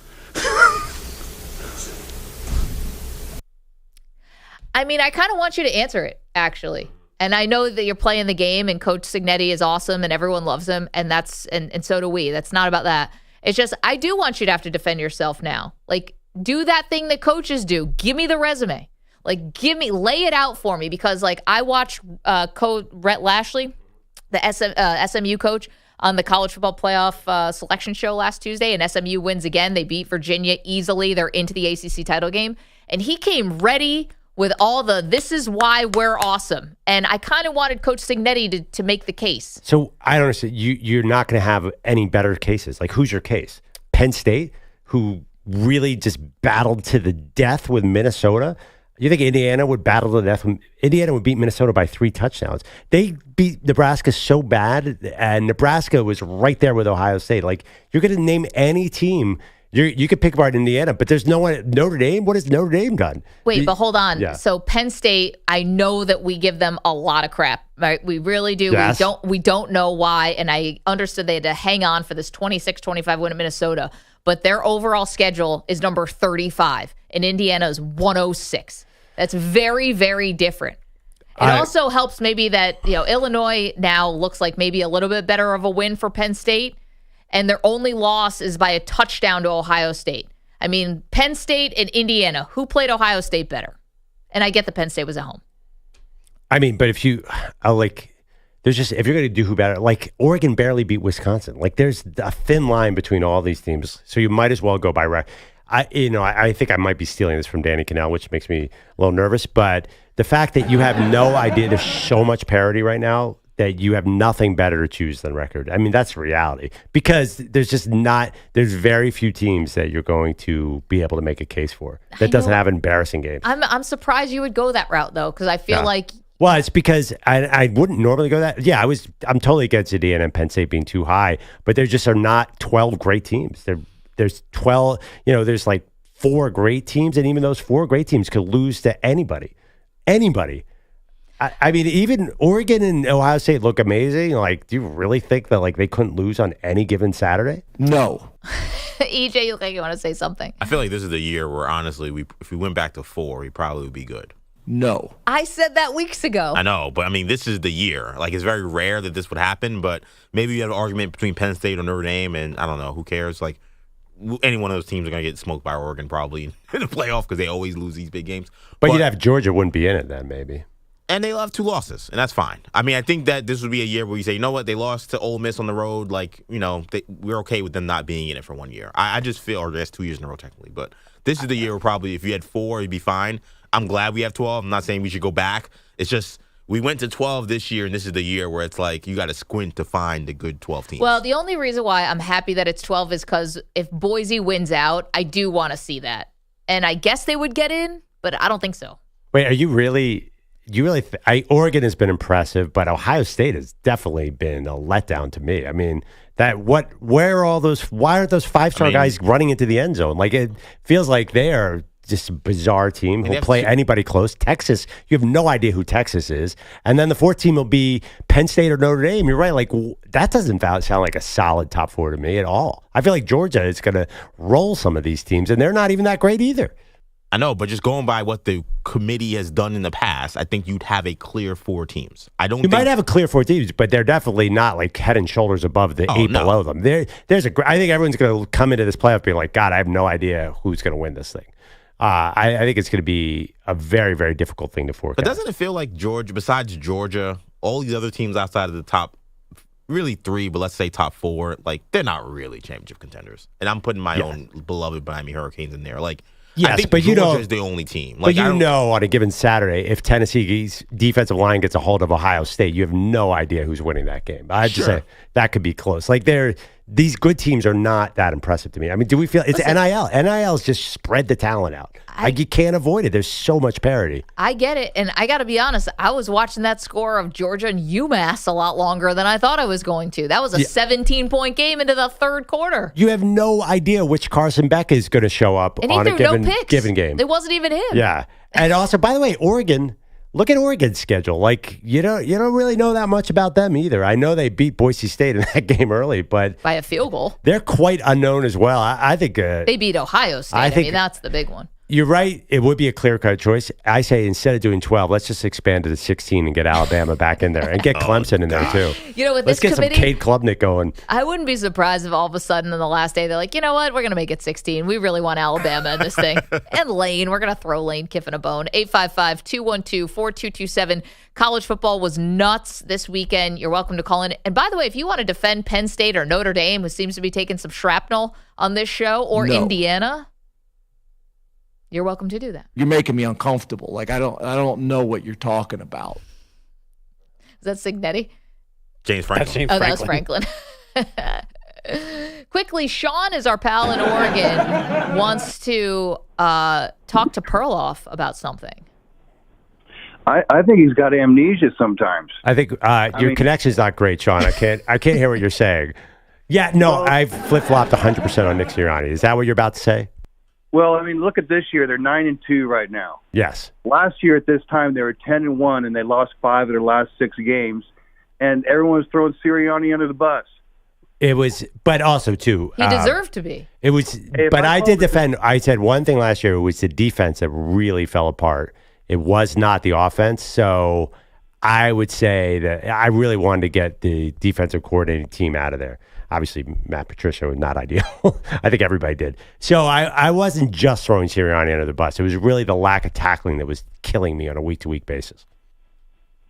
I mean, I kind of want you to answer it, actually. And I know that you're playing the game, and Coach Cignetti is awesome, and everyone loves him, and and so do we. That's not about that. It's just, I do want you to have to defend yourself now. Like, do that thing that coaches do. Give me the resume. Like, lay it out for me, because, like, I watched Coach Rhett Lashley, the SMU coach, on the college football playoff selection show last Tuesday, and SMU wins again. They beat Virginia easily. They're into the ACC title game. And he came ready with all this is why we're awesome. And I kind of wanted Coach Cignetti to make the case. So I don't understand. You're not going to have any better cases. Like, who's your case? Penn State, who really just battled to the death with Minnesota? You think Indiana would battle to the death? Indiana would beat Minnesota by 3 touchdowns. They beat Nebraska so bad, and Nebraska was right there with Ohio State. Like, you're going to name any team. You could pick apart Indiana, but there's no one. Notre Dame? What has Notre Dame done? Wait, but hold on. Yeah. So Penn State, I know that we give them a lot of crap, right? We really do. Yes. We don't know why, and I understood they had to hang on for this 26-25 win at Minnesota, but their overall schedule is number 35, and Indiana is 106. That's very, very different. It also helps maybe that, Illinois now looks like maybe a little bit better of a win for Penn State, and their only loss is by a touchdown to Ohio State. I mean, Penn State and Indiana, who played Ohio State better? And I get the Penn State was at home. I mean, but if you're going to do who better, like Oregon barely beat Wisconsin. Like, there's a thin line between all these teams, so you might as well go by record. I think I might be stealing this from Danny Cannell, which makes me a little nervous. But the fact that you have no idea, there's so much parity right now that you have nothing better to choose than record. I mean, that's reality, because there's very few teams that you're going to be able to make a case for that doesn't have embarrassing games. I'm surprised you would go that route, though, because I feel like. Well, it's because I wouldn't normally go that. Yeah, I'm totally against Indiana and Penn State being too high, but there just are not 12 great teams. There's 12, there's like 4 great teams, and even those 4 great teams could lose to anybody. I mean, even Oregon and Ohio State look amazing. Like, do you really think that, like, they couldn't lose on any given Saturday? No. EJ, you look like you want to say something. I feel like this is the year where, honestly, if we went back to 4, we probably would be good. No. I said that weeks ago. I know, but I mean, this is the year. Like, it's very rare that this would happen, but maybe you have an argument between Penn State or Notre Dame, and I don't know, who cares? Like, any one of those teams are going to get smoked by Oregon probably in the playoff, because they always lose these big games. But you'd have Georgia wouldn't be in it then, maybe. And they'll have 2 losses, and that's fine. I mean, I think that this would be a year where you say, you know what, they lost to Ole Miss on the road. Like, we're okay with them not being in it for 1 year. I just feel, or that's 2 years in a row technically, but this is the year where probably if you had 4, you'd be fine. I'm glad we have 12. I'm not saying we should go back. It's just we went to 12 this year, and this is the year where it's like you got to squint to find the good 12 teams. Well, the only reason why I'm happy that it's 12 is because if Boise wins out, I do want to see that. And I guess they would get in, but I don't think so. Wait, are you really... Oregon has been impressive, but Ohio State has definitely been a letdown to me. I mean, why aren't those 5-star guys running into the end zone? Like, it feels like they are just a bizarre team who'll play anybody close. Texas, you have no idea who Texas is. And then the 4th team will be Penn State or Notre Dame. You're right. Like, that doesn't sound like a solid top 4 to me at all. I feel like Georgia is going to roll some of these teams, and they're not even that great either. I know, but just going by what the committee has done in the past, I think you'd have a clear 4 teams. You might have a clear 4 teams, but they're definitely not like head and shoulders above the 8 below them. I think everyone's going to come into this playoff being like, God, I have no idea who's going to win this thing. I think it's going to be a very, very difficult thing to forecast. But doesn't it feel like Georgia, besides Georgia, all these other teams outside of the top, really 3, but let's say top 4, like they're not really championship contenders. And I'm putting my own beloved Miami Hurricanes in there. Like, yes, I think but Georgia is the only team. Like, but on a given Saturday, if Tennessee's defensive line gets a hold of Ohio State, you have no idea who's winning that game. I just say that could be close. Like these good teams are not that impressive to me. I mean, do we feel it's NIL? NIL's just spread the talent out. You can't avoid it. There's so much parity. I get it. And I got to be honest, I was watching that score of Georgia and UMass a lot longer than I thought I was going to. That was a 17-point game into the third quarter. You have no idea which Carson Beck is going to show up on a given game. It wasn't even him. Yeah. And also, by the way, Oregon, look at Oregon's schedule. Like, you don't really know that much about them either. I know they beat Boise State in that game early, but by a field goal. They're quite unknown as well. I think they beat Ohio State. I mean, that's the big one. You're right. It would be a clear-cut choice. I say instead of doing 12, let's just expand it to 16 and get Alabama back in there and get Clemson in there too. You know, with let's this get some Cade Klubnik going. I wouldn't be surprised if all of a sudden on the last day they're like, you know what, we're going to make it 16. We really want Alabama in this thing. And Lane, we're going to throw Lane Kiffin a bone. 855-212-4227. College football was nuts this weekend. You're welcome to call in. And by the way, if you want to defend Penn State or Notre Dame, who seems to be taking some shrapnel on this show, or Indiana, you're welcome to do that. You're making me uncomfortable. Like I don't know what you're talking about. Is that Signetti? James Franklin. That was Franklin. Quickly, Sean is our pal in Oregon. Wants to talk to Perloff about something. I think he's got amnesia sometimes. I think your connection's not great, Sean. I can't hear what you're saying. Yeah, no, I've flip-flopped 100% on Nick Sirianni. Is that what you're about to say? Well, I mean, look at this year. They're 9-2 right now. Yes. Last year at this time, they were 10-1, and they lost 5 of their last 6 games, and everyone was throwing Sirianni under the bus. It was, but also, too. He deserved to be. It was, but I did defend. I said one thing last year. It was the defense that really fell apart. It was not the offense. So I would say that I really wanted to get the defensive coordinating team out of there. Obviously, Matt Patricia was not ideal. I think everybody did. So I wasn't just throwing Sirianni under the bus. It was really the lack of tackling that was killing me on a week-to-week basis.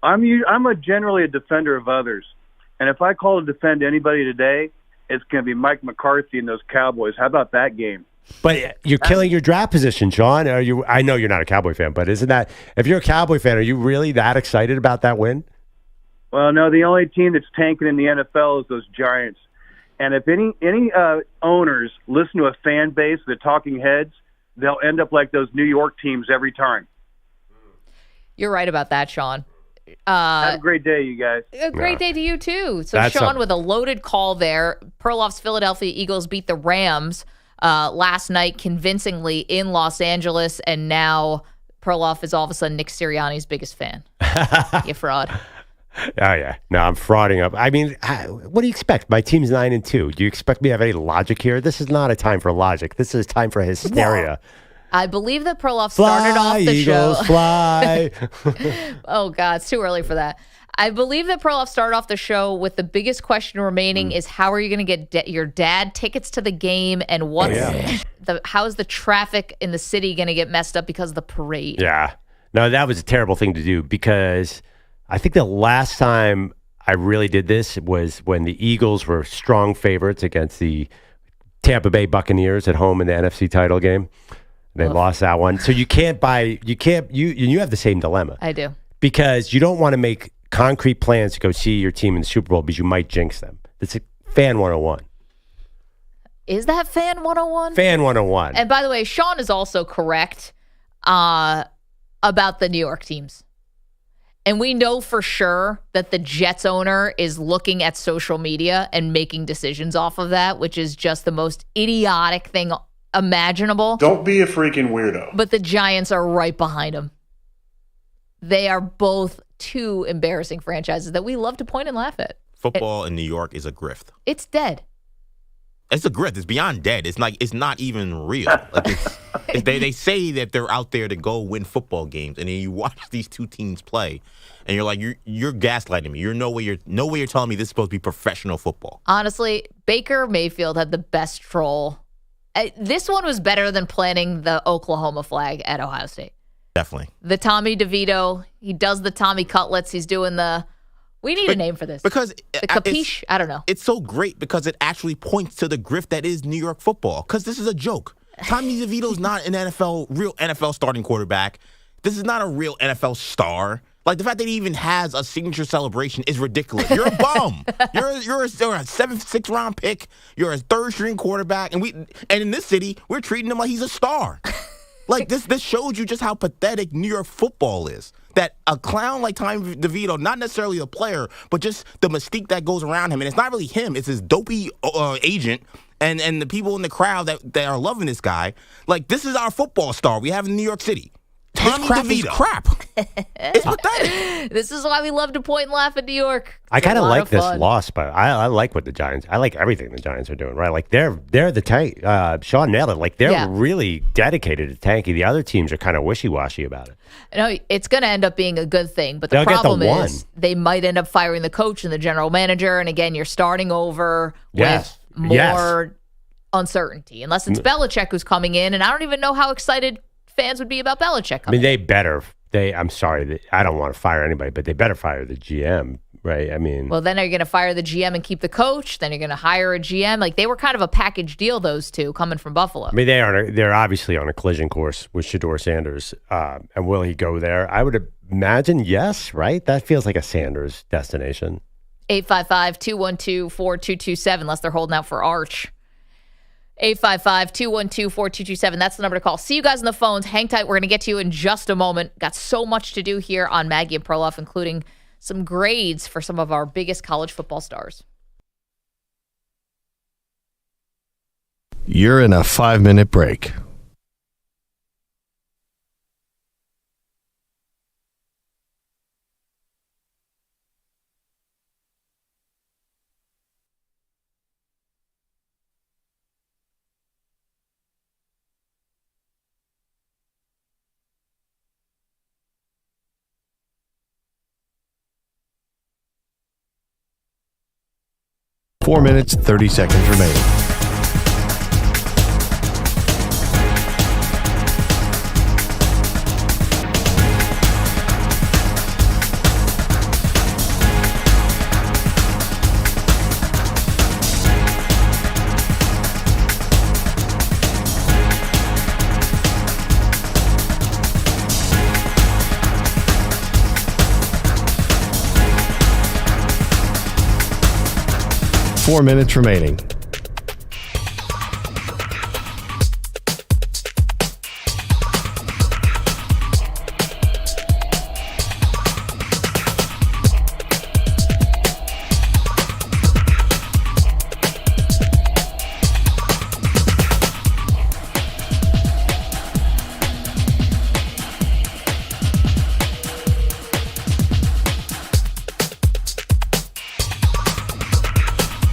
I'm generally a defender of others. And if I call to defend anybody today, it's going to be Mike McCarthy and those Cowboys. How about that game? But you're killing your draft position, Sean. I know you're not a Cowboy fan, but isn't that – if you're a Cowboy fan, are you really that excited about that win? Well, no, the only team that's tanking in the NFL is those Giants. And if any owners listen to a fan base, the talking heads, they'll end up like those New York teams every time. You're right about that, Sean. Have a great day, you guys. A great day to you, too. So, Sean, with a loaded call there, Perloff's Philadelphia Eagles beat the Rams last night convincingly in Los Angeles, and now Perloff is all of a sudden Nick Sirianni's biggest fan. You fraud. Oh, yeah. No, I'm frauding up. I mean, what do you expect? My team's 9-2. Do you expect me to have any logic here? This is not a time for logic. This is a time for hysteria. I believe that Perloff started off the Eagles, show. Fly. Oh, God, it's too early for that. I believe that Perloff started off the show with the biggest question remaining is how are you going to get your dad tickets to the game, and how is the traffic in the city going to get messed up because of the parade? Yeah. No, that was a terrible thing to do because I think the last time I really did this was when the Eagles were strong favorites against the Tampa Bay Buccaneers at home in the NFC title game. They lost that one. So you have the same dilemma. I do. Because you don't want to make concrete plans to go see your team in the Super Bowl because you might jinx them. That's a fan 101. Is that fan 101? Fan 101. And by the way, Sean is also correct about the New York teams. And we know for sure that the Jets owner is looking at social media and making decisions off of that, which is just the most idiotic thing imaginable. Don't be a freaking weirdo. But the Giants are right behind him. They are both two embarrassing franchises that we love to point and laugh at. Football in New York is a grift. It's dead. It's a grift. It's beyond dead. It's not even real. Like they say that they're out there to go win football games, and then you watch these two teams play, and you're like, you're gaslighting me. You're no way you're telling me this is supposed to be professional football. Honestly, Baker Mayfield had the best troll This one was better than planting the Oklahoma flag at Ohio State. Definitely. The Tommy DeVito, he does the Tommy Cutlets. He's doing we need a name for this. Because the capiche? I don't know. It's so great because it actually points to the grift that is New York football. Because this is a joke. Tommy DeVito's not an real NFL starting quarterback. This is not a real NFL star. Like, the fact that he even has a signature celebration is ridiculous. You're a bum. You're a 7th, 6th round pick. You're a 3rd-string quarterback. And in this city, we're treating him like he's a star. Like, this shows you just how pathetic New York football is. That a clown like Tommy DeVito, not necessarily a player, but just the mystique that goes around him. And it's not really him. It's his dopey agent and the people in the crowd that are loving this guy. Like, this is our football star we have in New York City. Tommy DeVito. Crap. It's pathetic. This is why we love to point and laugh in New York. I kind of like this loss, but I like what the Giants. I like everything the Giants are doing. Right, like they're the tank. Sean nailed it. Like they're really dedicated to tanking. The other teams are kind of wishy washy about it. No, it's going to end up being a good thing, but the problem is they might end up firing the coach and the general manager. And again, you're starting over with more uncertainty, unless it's Belichick who's coming in. And I don't even know how excited fans would be about Belichick coming. I mean, they better. I'm sorry, I don't want to fire anybody, but they better fire the GM, right? I mean, well, then are you going to fire the GM and keep the coach? Then you're going to hire a GM. Like they were kind of a package deal, those two coming from Buffalo. I mean, they're obviously on a collision course with Shedeur Sanders, and will he go there? I would imagine yes, right? That feels like a Sanders destination. 855-212-4227, unless they're holding out for Arch. 855-212-4227. That's the number to call. See you guys on the phones. Hang tight. We're going to get to you in just a moment. Got so much to do here on Maggie and Perloff, including some grades for some of our biggest college football stars. You're in a 5-minute break. Four minutes, 30 seconds remaining. Four minutes remaining.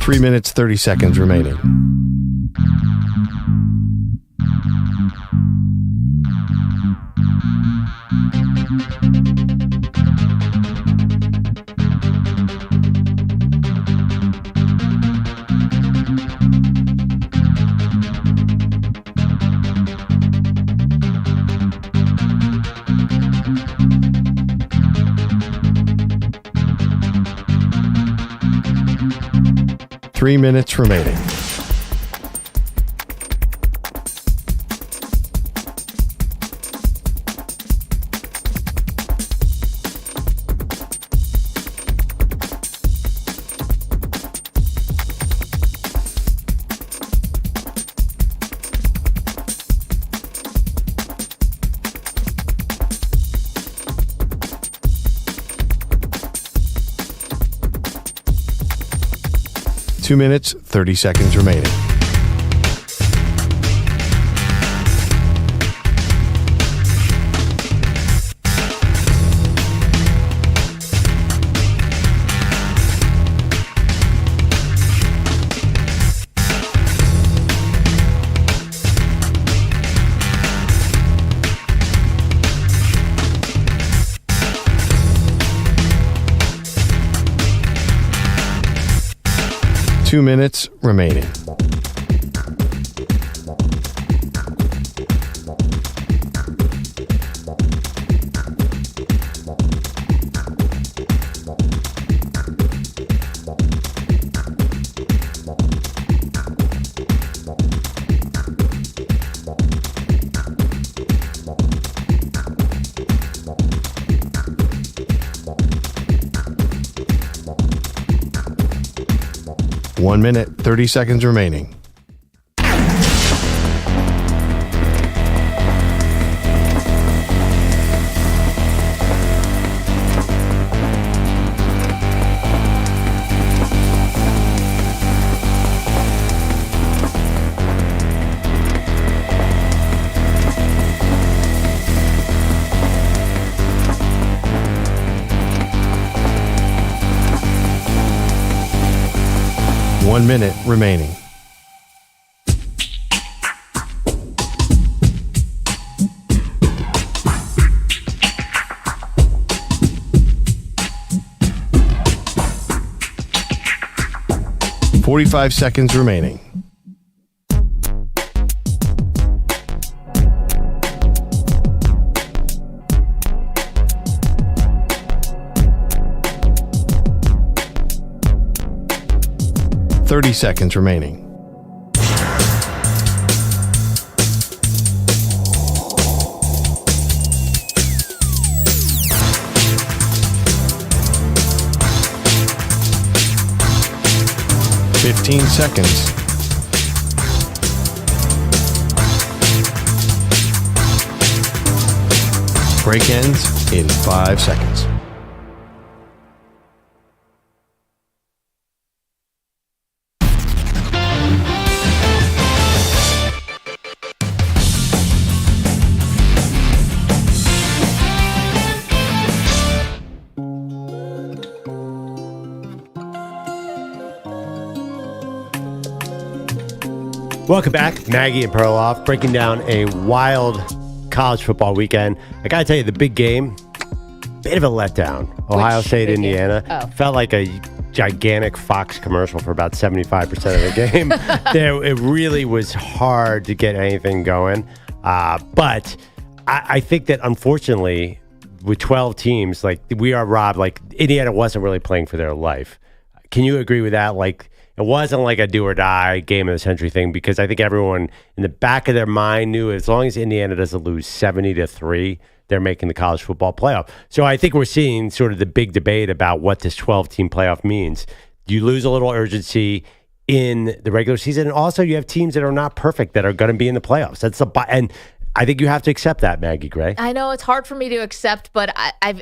Three minutes, 30 seconds remaining. Three minutes remaining. Two minutes, 30 seconds remaining. Two minutes remaining. 1 minute, 30 seconds remaining. One minute remaining. $45 seconds remaining. $30 seconds remaining. $15 seconds. Break ends in 5 seconds. Welcome back. Maggie and Perloff breaking down a wild college football weekend. I got to tell you, the big game, bit of a letdown. Ohio State, Indiana. Felt like a gigantic Fox commercial for about 75% of the game. It really was hard to get anything going. But I think that, unfortunately, with 12 teams, like, we are robbed. Like, Indiana wasn't really playing for their life. Can you agree with that? Like, it wasn't like a do or die game of the century thing, because I think everyone in the back of their mind knew as long as Indiana doesn't lose 70-3, they're making the college football playoff. So I think we're seeing sort of the big debate about what this 12-team playoff means. You lose a little urgency in the regular season, and also you have teams that are not perfect that are going to be in the playoffs. And I think you have to accept that, Maggie Gray. I know it's hard for me to accept, but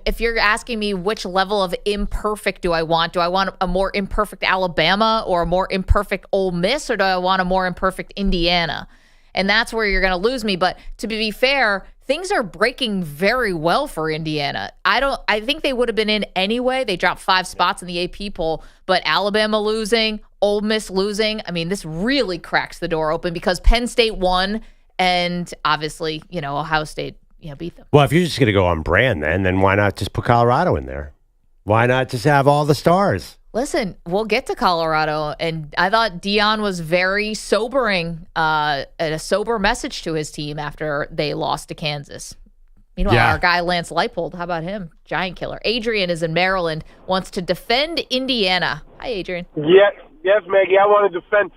if you're asking me which level of imperfect do I want a more imperfect Alabama or a more imperfect Ole Miss, or do I want a more imperfect Indiana? And that's where you're going to lose me. But to be fair, things are breaking very well for Indiana. I think they would have been in anyway. They dropped 5 spots in the AP poll, but Alabama losing, Ole Miss losing, I mean, this really cracks the door open because Penn State won. And obviously, Ohio State, beat them. Well, if you're just going to go on brand, then why not just put Colorado in there? Why not just have all the stars? Listen, we'll get to Colorado, and I thought Deion was very sobering, a sober message to his team after they lost to Kansas. Meanwhile, our guy Lance Leipold, how about him? Giant killer. Adrian is in Maryland, wants to defend Indiana. Hi, Adrian. Yes, Maggie. I want to defend.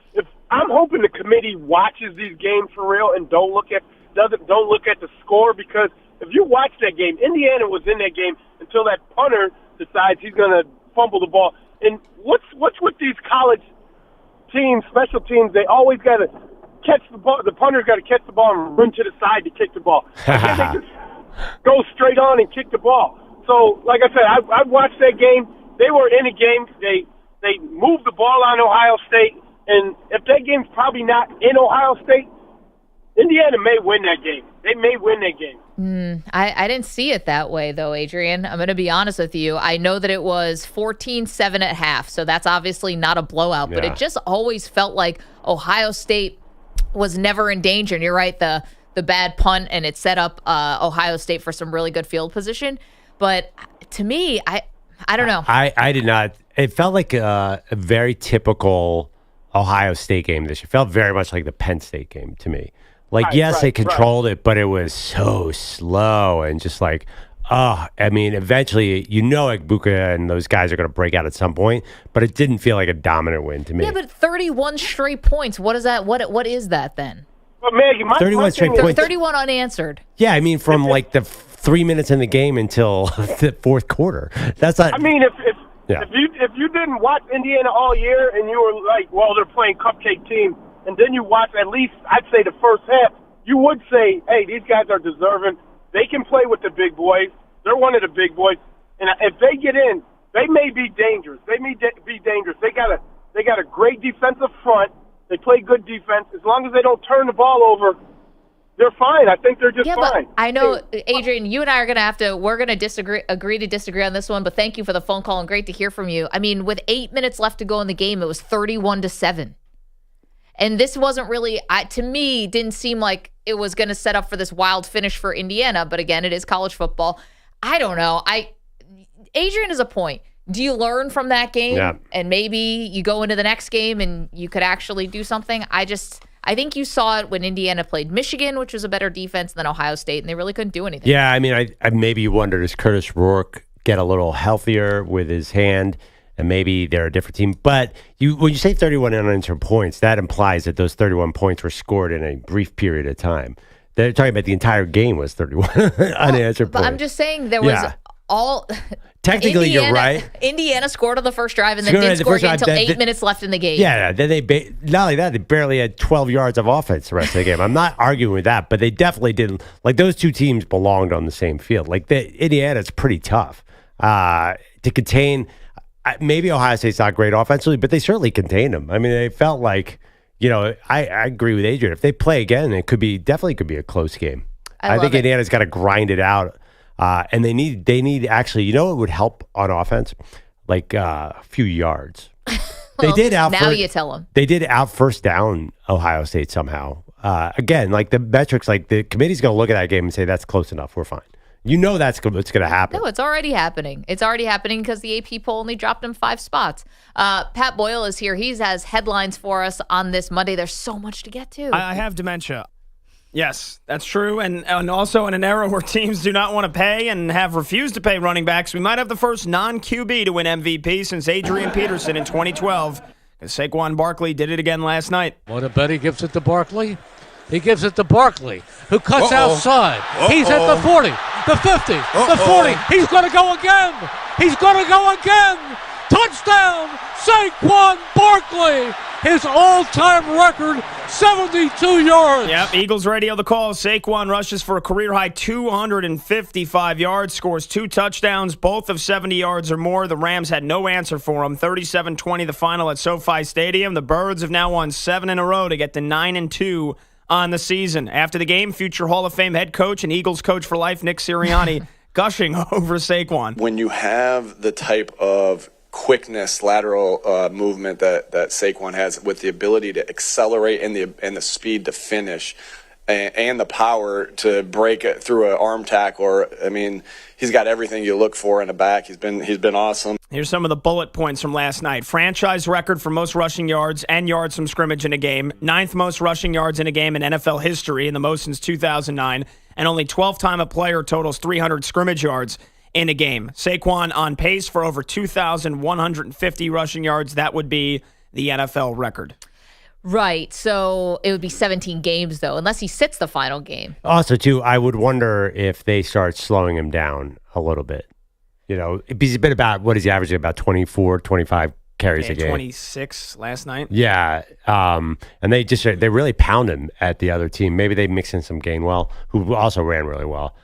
I'm hoping the committee watches these games for real and don't look at the score, because if you watch that game, Indiana was in that game until that punter decides he's going to fumble the ball. And what's with these college teams, special teams? They always got to catch the ball. The punter's got to catch the ball and run to the side to kick the ball. They just go straight on and kick the ball. So, like I said, I watched that game. They were in a game. They moved the ball on Ohio State. And if that game's probably not in Ohio State, Indiana may win that game. They may win that game. I didn't see it that way, though, Adrian. I'm going to be honest with you. I know that it was 14-7 at half, so that's obviously not a blowout. But it just always felt like Ohio State was never in danger. And you're right, the bad punt, and it set up Ohio State for some really good field position. But to me, I don't know. I did not. It felt like a very typical Ohio State game this year. Felt very much like the Penn State game to me. Like, they controlled it, but it was so slow and just like, eventually, Egbuka and those guys are going to break out at some point, but it didn't feel like a dominant win to me. Yeah, but 31 straight points. What is that? What is that then? But Maggie, 31 straight points. 31 unanswered. Yeah, I mean, from like the 3 minutes in the game until the fourth quarter. That's not. I mean, Yeah. If you didn't watch Indiana all year and you were like, well, they're playing cupcake team, and then you watch at least, I'd say, the first half, you would say, hey, these guys are deserving. They can play with the big boys. They're one of the big boys. And if they get in, they may be dangerous. They may be dangerous. They got a great defensive front. They play good defense. As long as they don't turn the ball over, they're fine. I think they're just fine. But I know, Adrian, you and I are going to have to, we're going to agree to disagree on this one, but thank you for the phone call and great to hear from you. I mean, with 8 minutes left to go in the game, it was 31-7. And this wasn't really, to me, didn't seem like it was going to set up for this wild finish for Indiana. But again, it is college football. I don't know. Adrian is a point. Do you learn from that game? Yeah. And maybe you go into the next game and you could actually do something? I think you saw it when Indiana played Michigan, which was a better defense than Ohio State, and they really couldn't do anything. Yeah, I mean, I maybe you wonder, does Curtis Rourke get a little healthier with his hand? And maybe they're a different team. But when you say 31 unanswered points, that implies that those 31 points were scored in a brief period of time. They're talking about the entire game was 31 unanswered points. But I'm just saying there was all... Technically, you're right. Indiana scored on the first drive and then didn't score again until 8 minutes left in the game. Yeah, then not only that, they barely had 12 yards of offense the rest of the game. I'm not arguing with that, but they definitely didn't. Like, those two teams belonged on the same field. Like, Indiana's pretty tough to contain. Maybe Ohio State's not great offensively, but they certainly contained them. I mean, they felt like, I agree with Adrian. If they play again, it definitely could be a close game. I think Indiana's got to grind it out. And they need actually, what would help on offense? Like a few yards. They did out. Now you tell them. They did out first down Ohio State somehow. Again, like the metrics, like the committee's going to look at that game and say that's close enough. We're fine. That's what's going to happen. No, it's already happening. It's already happening because the AP poll only dropped him 5 spots. Pat Boyle is here. He has headlines for us on this Monday. There's so much to get to. I have dementia. Yes, that's true. And also in an era where teams do not want to pay and have refused to pay running backs, we might have the first non-QB to win MVP since Adrian Peterson in 2012. And Saquon Barkley did it again last night. What a bet he gives it to Barkley. He gives it to Barkley, who cuts outside. He's at the 40, the 50, the 40. He's going to go again. He's going to go again. Touchdown, Saquon Barkley. His all-time record, 72 yards. Yep, Eagles radio the call. Saquon rushes for a career-high 255 yards, scores 2 touchdowns, both of 70 yards or more. The Rams had no answer for him. 37-20 the final at SoFi Stadium. The Birds have now won 7 in a row to get to 9-2 on the season. After the game, future Hall of Fame head coach and Eagles coach for life, Nick Sirianni, gushing over Saquon. When you have the type of quickness, lateral movement that Saquon has, with the ability to accelerate and the speed to finish, and the power to break it through an arm tackle, he's got everything you look for in a back. He's been awesome. Here's some of the bullet points from last night. Franchise record for most rushing yards and yards from scrimmage in a game. 9th most rushing yards in a game in NFL history, and the most since 2009. And only 12th time a player totals 300 scrimmage yards in a game. Saquon on pace for over 2,150 rushing yards. That would be the NFL record. Right. So it would be 17 games, though, unless he sits the final game. Also, too, I would wonder if they start slowing him down a little bit. He's been about, what is he averaging, about 24, 25 carries a game. 26 last night. Yeah. And they really pound him at the other team. Maybe they mix in some Gainwell, who also ran really well.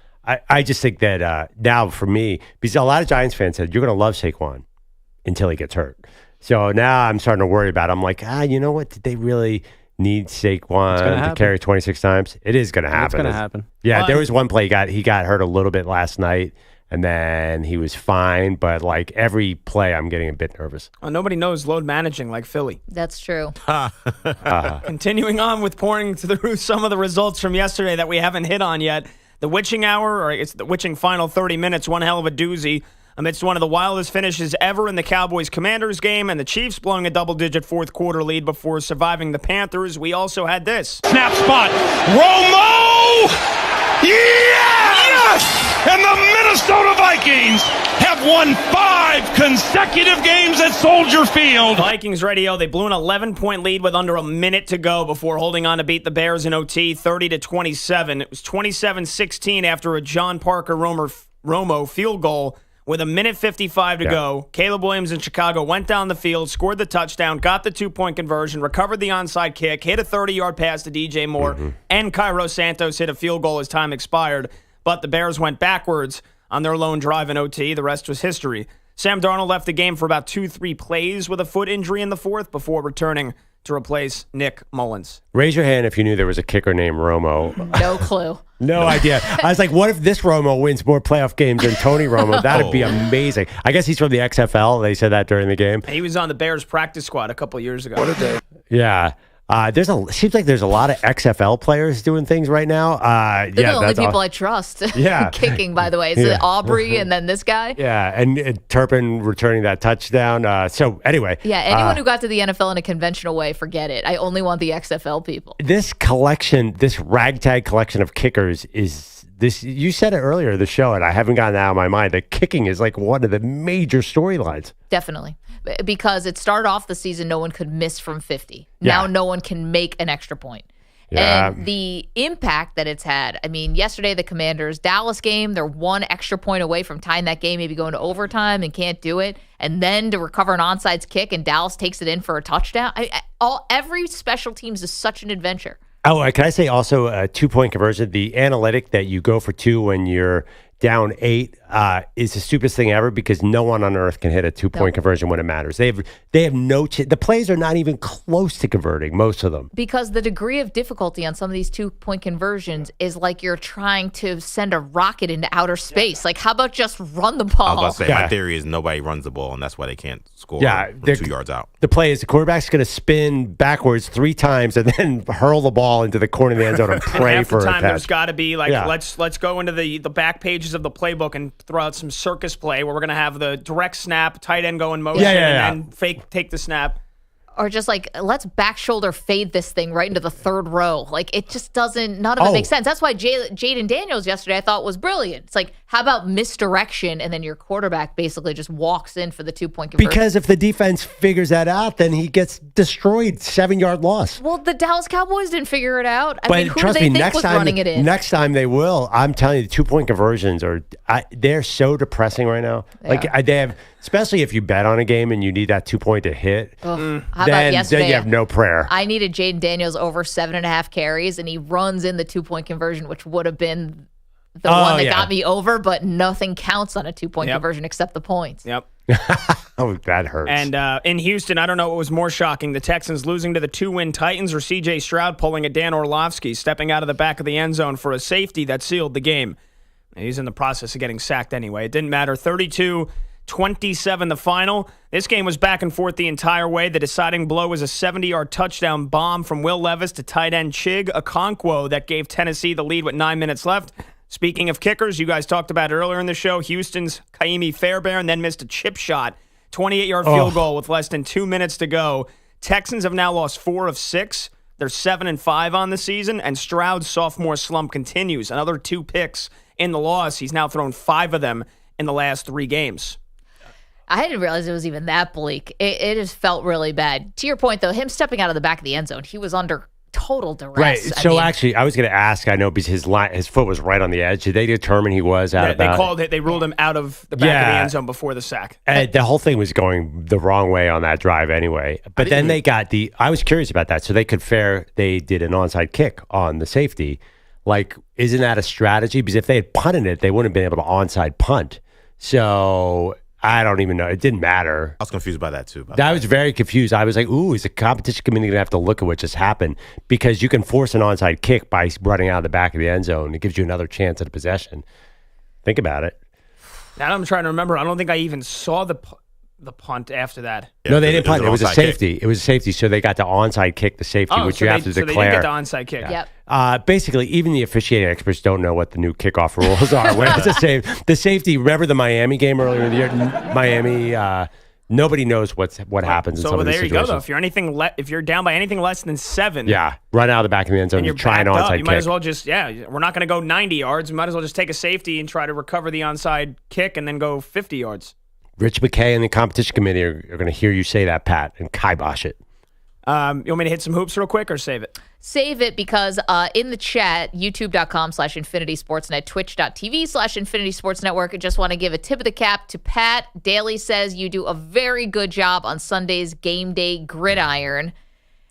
I just think that now for me, because a lot of Giants fans said, you're going to love Saquon until he gets hurt. So now I'm starting to worry about it. I'm like, you know what? Did they really need Saquon to carry 26 times? It is going to happen. It's going to happen. Yeah, there was one play he got hurt a little bit last night, and then he was fine. But like every play, I'm getting a bit nervous. Well, nobody knows load managing like Philly. That's true. Continuing on with pouring through some of the results from yesterday that we haven't hit on yet. The witching hour, or it's the witching final 30 minutes, one hell of a doozy amidst one of the wildest finishes ever in the Cowboys-Commanders game, and the Chiefs blowing a double-digit fourth-quarter lead before surviving the Panthers. We also had this. Snap spot. Romo! Yes! And the Minnesota Vikings have won 5 consecutive games at Soldier Field. Vikings radio, they blew an 11-point lead with under a minute to go before holding on to beat the Bears in OT 30-27. It was 27-16 after a John Parker Romo field goal with 1:55 to go. Caleb Williams in Chicago went down the field, scored the touchdown, got the 2-point conversion, recovered the onside kick, hit a 30-yard pass to DJ Moore, and Cairo Santos hit a field goal as time expired. But the Bears went backwards on their lone drive in OT. The rest was history. Sam Darnold left the game for about 2-3 plays with a foot injury in the fourth before returning to replace Nick Mullins. Raise your hand if you knew there was a kicker named Romo. No clue. No idea. I was like, what if this Romo wins more playoff games than Tony Romo? That'd be amazing. I guess he's from the XFL. They said that during the game. He was on the Bears practice squad a couple years ago. What a day. Yeah. Seems like there's a lot of XFL players doing things right now. They're the only people I trust. Yeah. Kicking, by the way. Is it Aubrey and then this guy? Yeah, and Turpin returning that touchdown. So anyway. Yeah, anyone who got to the NFL in a conventional way, forget it. I only want the XFL people. This collection, this ragtag collection of kickers is this. You said it earlier in the show, and I haven't gotten it out of my mind, that kicking is like one of the major storylines. Definitely. Because it started off the season, no one could miss from 50. Now no one can make an extra point. Yeah. And the impact that it's had, I mean, yesterday the Commanders, Dallas game, they're one extra point away from tying that game, maybe going to overtime and can't do it. And then to recover an onside kick and Dallas takes it in for a touchdown. Every special teams is such an adventure. Oh, can I say also a 2-point conversion? The analytic that you go for 2 when you're down 8 is the stupidest thing ever because no one on earth can hit a 2-point conversion when it matters. They have no the plays are not even close to converting, most of them. Because the degree of difficulty on some of these 2-point conversions is like you're trying to send a rocket into outer space. Like, how about just run the ball? I was about to say, my theory is nobody runs the ball, and that's why they can't score from 2 yards out. The play is the quarterback's going to spin backwards 3 times and then hurl the ball into the corner of the end zone and pray for a catch. There's got to be like, let's go into the back pages of the playbook and throw out some circus play where we're going to have the direct snap, tight end go in motion, and then fake take the snap. Or just like, let's back shoulder fade this thing right into the third row. Like, it just doesn't, none of it makes sense. That's why Jaden Daniels yesterday I thought was brilliant. It's like, how about misdirection and then your quarterback basically just walks in for the 2-point conversion? Because if the defense figures that out, then he gets destroyed, 7-yard loss. Well, the Dallas Cowboys didn't figure it out. But I mean, who trust do they me, think was running it in? Next time they will. I'm telling you, the 2-point conversions they're so depressing right now. Like they have, especially if you bet on a game and you need that 2-point to hit. How about yesterday? Then you have no prayer. I needed Jaden Daniels over 7.5 carries, and he runs in the 2-point conversion, which would have been the one that got me over, but nothing counts on a 2-point conversion except the points. Yep. Oh, that hurts. And in Houston, I don't know what was more shocking, the Texans losing to the 2-win Titans or C.J. Stroud pulling a Dan Orlovsky, stepping out of the back of the end zone for a safety that sealed the game. And he's in the process of getting sacked anyway. It didn't matter. 32-27 the final. This game was back and forth the entire way. The deciding blow was a 70-yard touchdown bomb from Will Levis to tight end Chig Okonkwo that gave Tennessee the lead with 9 minutes left. Speaking of kickers, you guys talked about it earlier in the show. Houston's Kaimi Fairbairn then missed a chip shot, 28-yard field goal with less than 2 minutes to go. Texans have now lost 4 of 6. They're 7-5 on the season, and Stroud's sophomore slump continues. Another 2 picks in the loss. He's now thrown 5 of them in the last 3 games. I didn't realize it was even that bleak. It just felt really bad. To your point, though, him stepping out of the back of the end zone, he was under total duress. Right. So actually, I was going to ask, I know because his foot was right on the edge. Did they determine he was out of that? They ruled him out of the back of the end zone before the sack. And the whole thing was going the wrong way on that drive anyway. But then they got I was curious about that. So they did an onside kick on the safety. Like, isn't that a strategy? Because if they had punted it, they wouldn't have been able to onside punt. So I don't even know. It didn't matter. I was confused by that too. I was very confused. I was like, ooh, is the competition committee going to have to look at what just happened? Because you can force an onside kick by running out of the back of the end zone. It gives you another chance at a possession. Think about it. Now I'm trying to remember. I don't think I even saw the punt after that. Yeah, no, they didn't punt. It was a safety. It was a safety. So they got to onside kick the safety, which you have to declare. So they did get the onside kick. Yeah. Yep. Basically, even the officiating experts don't know what the new kickoff rules are. When it's the safety. Remember the Miami game earlier in the year? Miami. Nobody knows what happens in some of these situations. So there you go, though. If you're down by anything less than 7, run out of the back of the end zone and try an onside kick. You might as well just we're not going to go 90 yards. We might as well just take a safety and try to recover the onside kick and then go 50 yards. Rich McKay and the competition committee are going to hear you say that, Pat, and kibosh it. You want me to hit some hoops real quick or save it? save it because in the chat, youtube.com/Infinity Sportsnet, twitch.tv/Infinity Sports Network. I just want to give a tip of the cap to Pat. Daly says you do a very good job on Sunday's game day gridiron.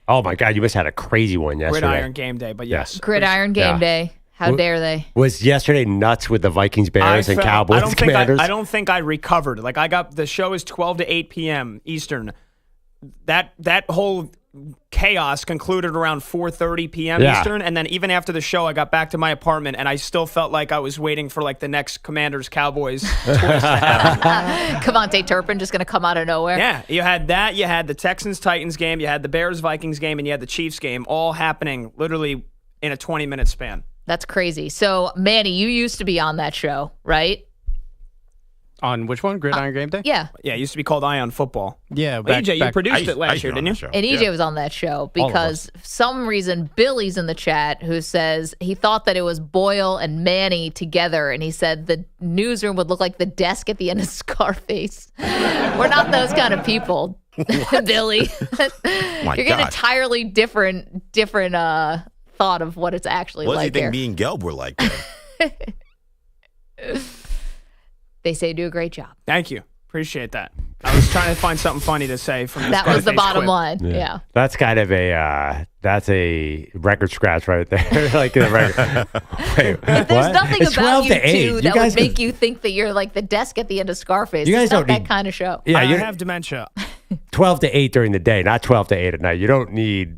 Oh, my God. You must have had a crazy one yesterday. Gridiron game day, but yes. Gridiron game day. How dare they? Was yesterday nuts with the Vikings, Bears, and Cowboys, Commanders? I don't think I recovered. Like, the show is 12 to 8 p.m. Eastern. That whole chaos concluded around 4:30 p.m. Eastern, and then even after the show, I got back to my apartment, and I still felt like I was waiting for like the next Commanders Cowboys twist to happen. Cavante Turpin just going to come out of nowhere. Yeah, you had that. You had the Texans Titans game. You had the Bears Vikings game, and you had the Chiefs game, all happening literally in a 20-minute span. That's crazy. So, Manny, you used to be on that show, right? On which one? Gridiron Game Day? Yeah. Yeah, it used to be called Eye on Football. Yeah. EJ, you produced it last year, didn't you? And EJ was on that show because for some reason Billy's in the chat who says he thought that it was Boyle and Manny together, and he said the newsroom would look like the desk at the end of Scarface. We're not those kind of people, Billy. You're getting an entirely different thought of what it's actually like. What do you think me and Gelb were like? They say you do a great job. Thank you. Appreciate that. I was trying to find something funny to say from that was the bottom line. Yeah. That's kind of a record scratch right there. Like the record. Wait, but there's nothing it's about you 12-8. two that would make you think that you're like the desk at the end of Scarface. You guys it's not don't that need- kind of show. Yeah, I you have dementia. 12 to 8 during the day, not 12 to 8 at night. You don't need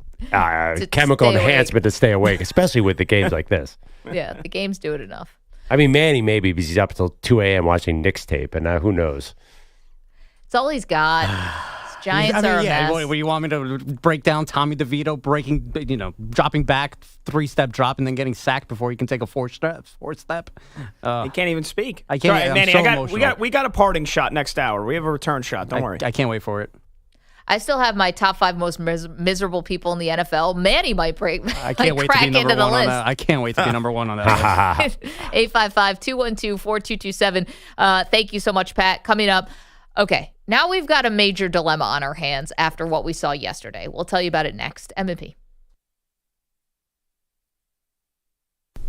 chemical stay enhancement to stay awake, especially with the games like this. Yeah, the games do it enough. I mean, Manny maybe because he's up until 2 a.m. watching Knicks tape, and who knows? It's all he's got. His Giants are a mess. What, you want me to break down Tommy DeVito dropping back 3-step drop and then getting sacked before he can take a 4-step? He can't even speak. I can't. Sorry, I'm Manny, so emotional. we got a parting shot next hour. We have a return shot. Don't worry. I can't wait for it. I still have my top 5 most miserable people in the NFL. Manny might break. I can't wait to be number one on that. I can't wait to be number one on that. 855-212-4227. Thank you so much, Pat. Coming up. Okay, now we've got a major dilemma on our hands after what we saw yesterday. We'll tell you about it next. M&P.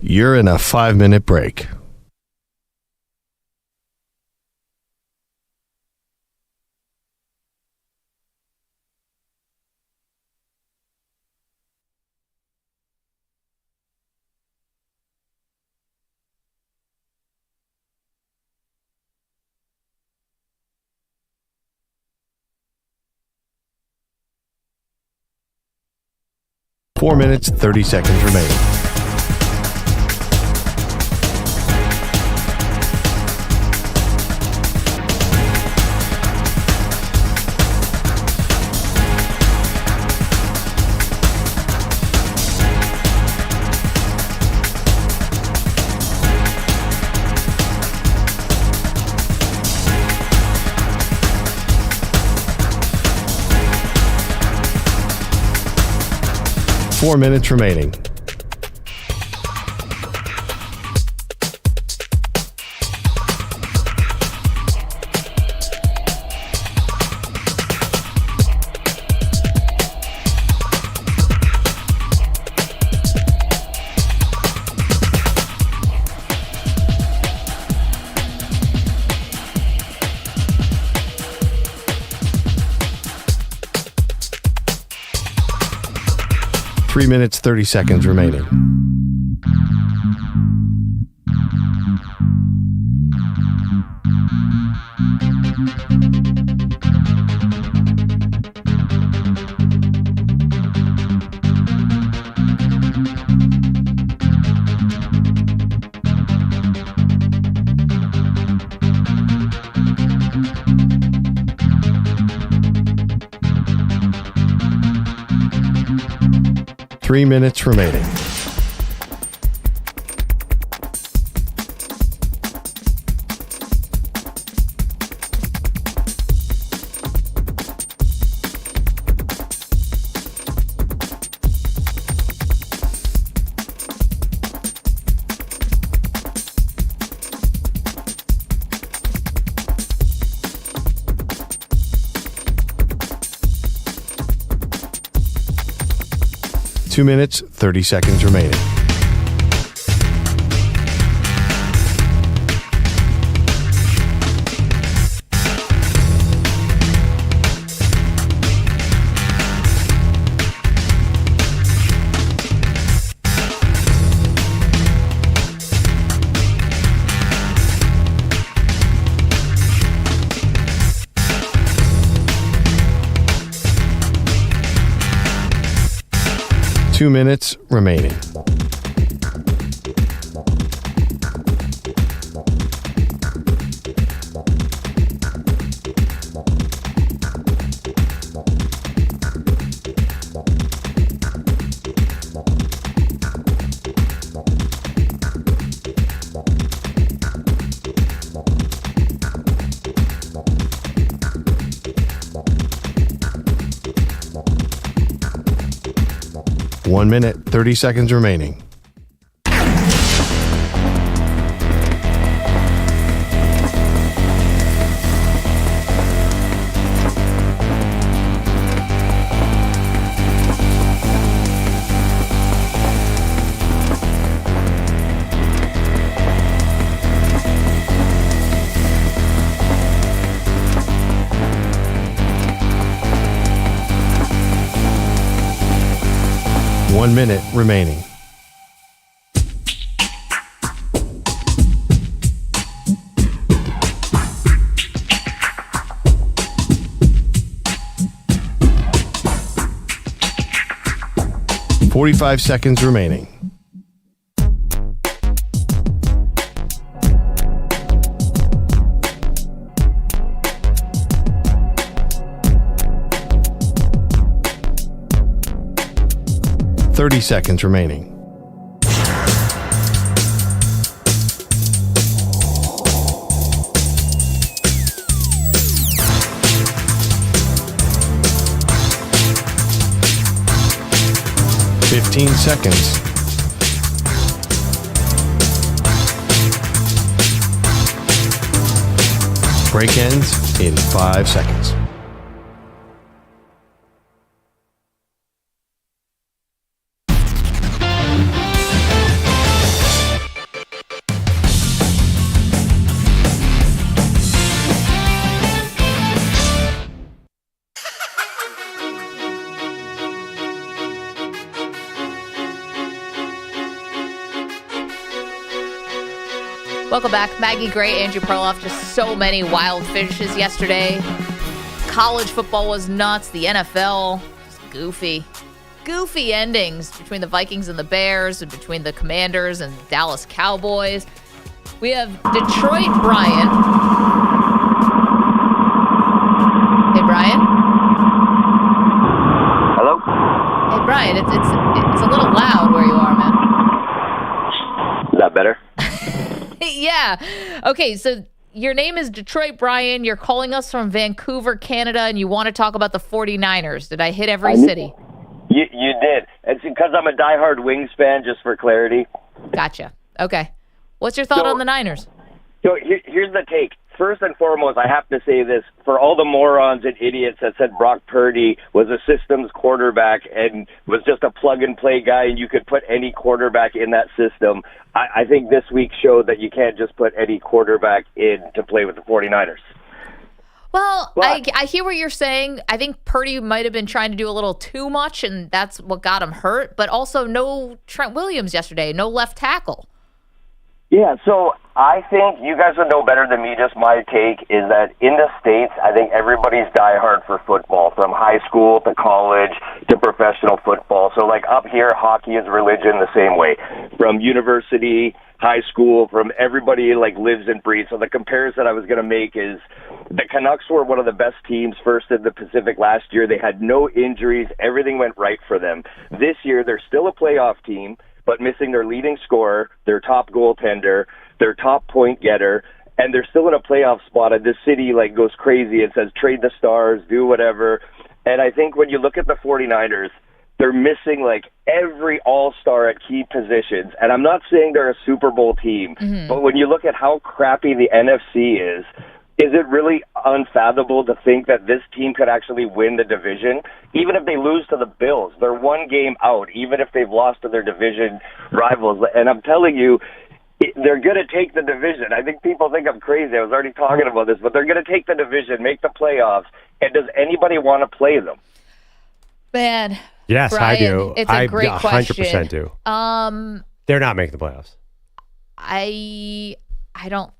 You're in a 5-minute break. Four minutes, 30 seconds remaining. Four minutes remaining. Three minutes, 30 seconds remaining. Three minutes remaining. 2 minutes, 30 seconds remaining. Two minutes remaining. One minute, 30 seconds remaining. One minute remaining. .45 seconds remaining. .30 seconds remaining. .15 seconds. Break ends in 5 seconds. Welcome back. Maggie Gray, Andrew Perloff. Just so many wild finishes yesterday. College football was nuts. The NFL, just goofy. Goofy endings between the Vikings and the Bears and between the Commanders and Dallas Cowboys. We have Detroit Brian. Hey, Brian. Hello? Hey, Brian. It's a little loud where you are, man. Is that better? Yeah. Okay, so your name is Detroit Brian. You're calling us from Vancouver, Canada, and you want to talk about the 49ers. Did I hit every city? You did. It's because I'm a diehard Wings fan, just for clarity. Gotcha. Okay. What's your thought on the Niners? So here's the take. First and foremost, I have to say this. For all the morons and idiots that said Brock Purdy was a systems quarterback and was just a plug-and-play guy and you could put any quarterback in that system, I think this week showed that you can't just put any quarterback in to play with the 49ers. Well, I hear what you're saying. I think Purdy might have been trying to do a little too much, and that's what got him hurt. But also no Trent Williams yesterday, no left tackle. Yeah, so I think you guys would know better than me. Just my take is that in the States, I think everybody's diehard for football, from high school to college to professional football. So like up here, hockey is religion the same way. From university, high school, from everybody like lives and breathes. So the comparison I was going to make is the Canucks were one of the best teams first in the Pacific last year. They had no injuries. Everything went right for them. This year, they're still a playoff team, but missing their leading scorer, their top goaltender, their top point getter, and they're still in a playoff spot, and this city like goes crazy and says, trade the stars, do whatever. And I think when you look at the 49ers, they're missing like every all-star at key positions. And I'm not saying they're a Super Bowl team, but when you look at how crappy the NFC is, Is it really unfathomable to think that this team could actually win the division? Even if they lose to the Bills, they're one game out, even if they've lost to their division rivals. And I'm telling you, they're going to take the division. I think people think I'm crazy. I was already talking about this, but they're going to take the division, make the playoffs. And does anybody want to play them? Man. Yes, Brian, I do. It's a great question. 100% do. They're not making the playoffs. I don't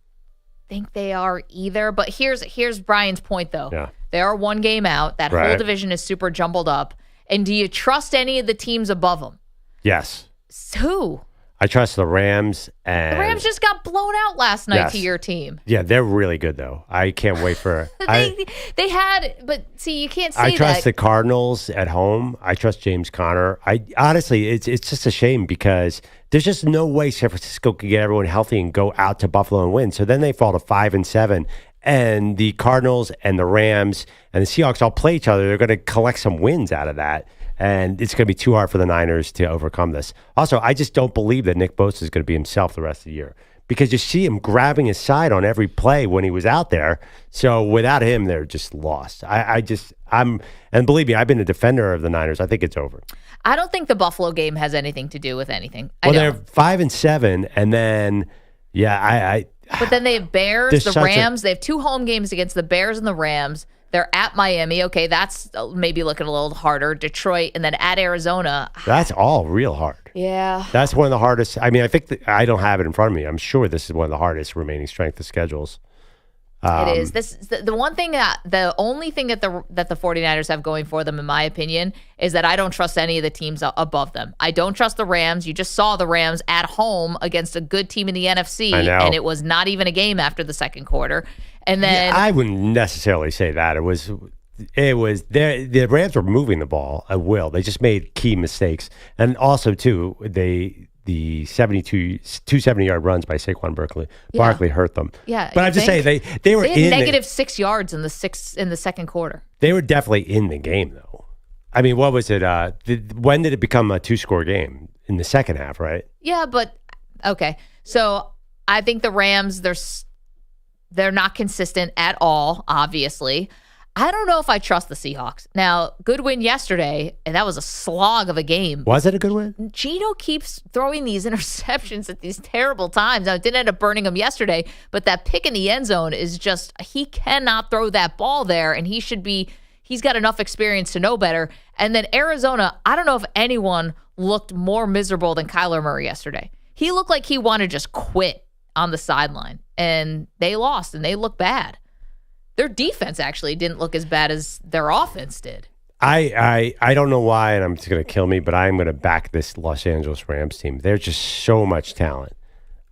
think they are either. But here's Brian's point, though. Yeah. They are one game out. That whole division is super jumbled up. And do you trust any of the teams above them? Yes. Who? I trust the Rams. And The Rams just got blown out last night to your team. Yeah, they're really good, though. I can't wait for They had, but see, you can't say I trust that. the Cardinals at home. I trust James Conner. Honestly, it's just a shame because there's just no way San Francisco could get everyone healthy and go out to Buffalo and win. So then they fall to 5-7, and the Cardinals and the Rams and the Seahawks all play each other. They're going to collect some wins out of that. And it's going to be too hard for the Niners to overcome this. Also, I just don't believe that Nick Bosa is going to be himself the rest of the year because you see him grabbing his side on every play when he was out there. So without him, they're just lost. And believe me, I've been a defender of the Niners. I think it's over. I don't think the Buffalo game has anything to do with anything. They're 5-7, and then But then they have Bears, There's the Rams. They have 2 home games against the Bears and the Rams. They're at Miami. Okay, that's maybe looking a little harder. Detroit, and then at Arizona. That's all real hard. Yeah. That's one of the hardest. I mean, I think I don't have it in front of me. I'm sure this is one of the hardest remaining strength of schedules. It is. This the one thing the only thing that the 49ers have going for them, in my opinion, is that I don't trust any of the teams above them. I don't trust the Rams. You just saw the Rams at home against a good team in the NFC, and it was not even a game after the second quarter. And then I wouldn't necessarily say that. It was the Rams were moving the ball at will. They just made key mistakes, and also too the 270-yard runs by Saquon Barkley hurt them. Yeah, but I'm just saying they were in negative -6 yards in the second quarter. They were definitely in the game though. I mean, what was it? When did it become a 2-score game? In the second half, right? Yeah, but okay. So I think the Rams they're not consistent at all. Obviously. I don't know if I trust the Seahawks. Now, good win yesterday, and that was a slog of a game. Was it a good win? Gino keeps throwing these interceptions at these terrible times. Now, it didn't end up burning him yesterday, but that pick in the end zone is just, he cannot throw that ball there, and he's got enough experience to know better. And then Arizona, I don't know if anyone looked more miserable than Kyler Murray yesterday. He looked like he wanted to just quit on the sideline, and they lost, and they look bad. Their defense actually didn't look as bad as their offense did. I don't know why, and it's going to kill me, but I'm going to back this Los Angeles Rams team. There's just so much talent.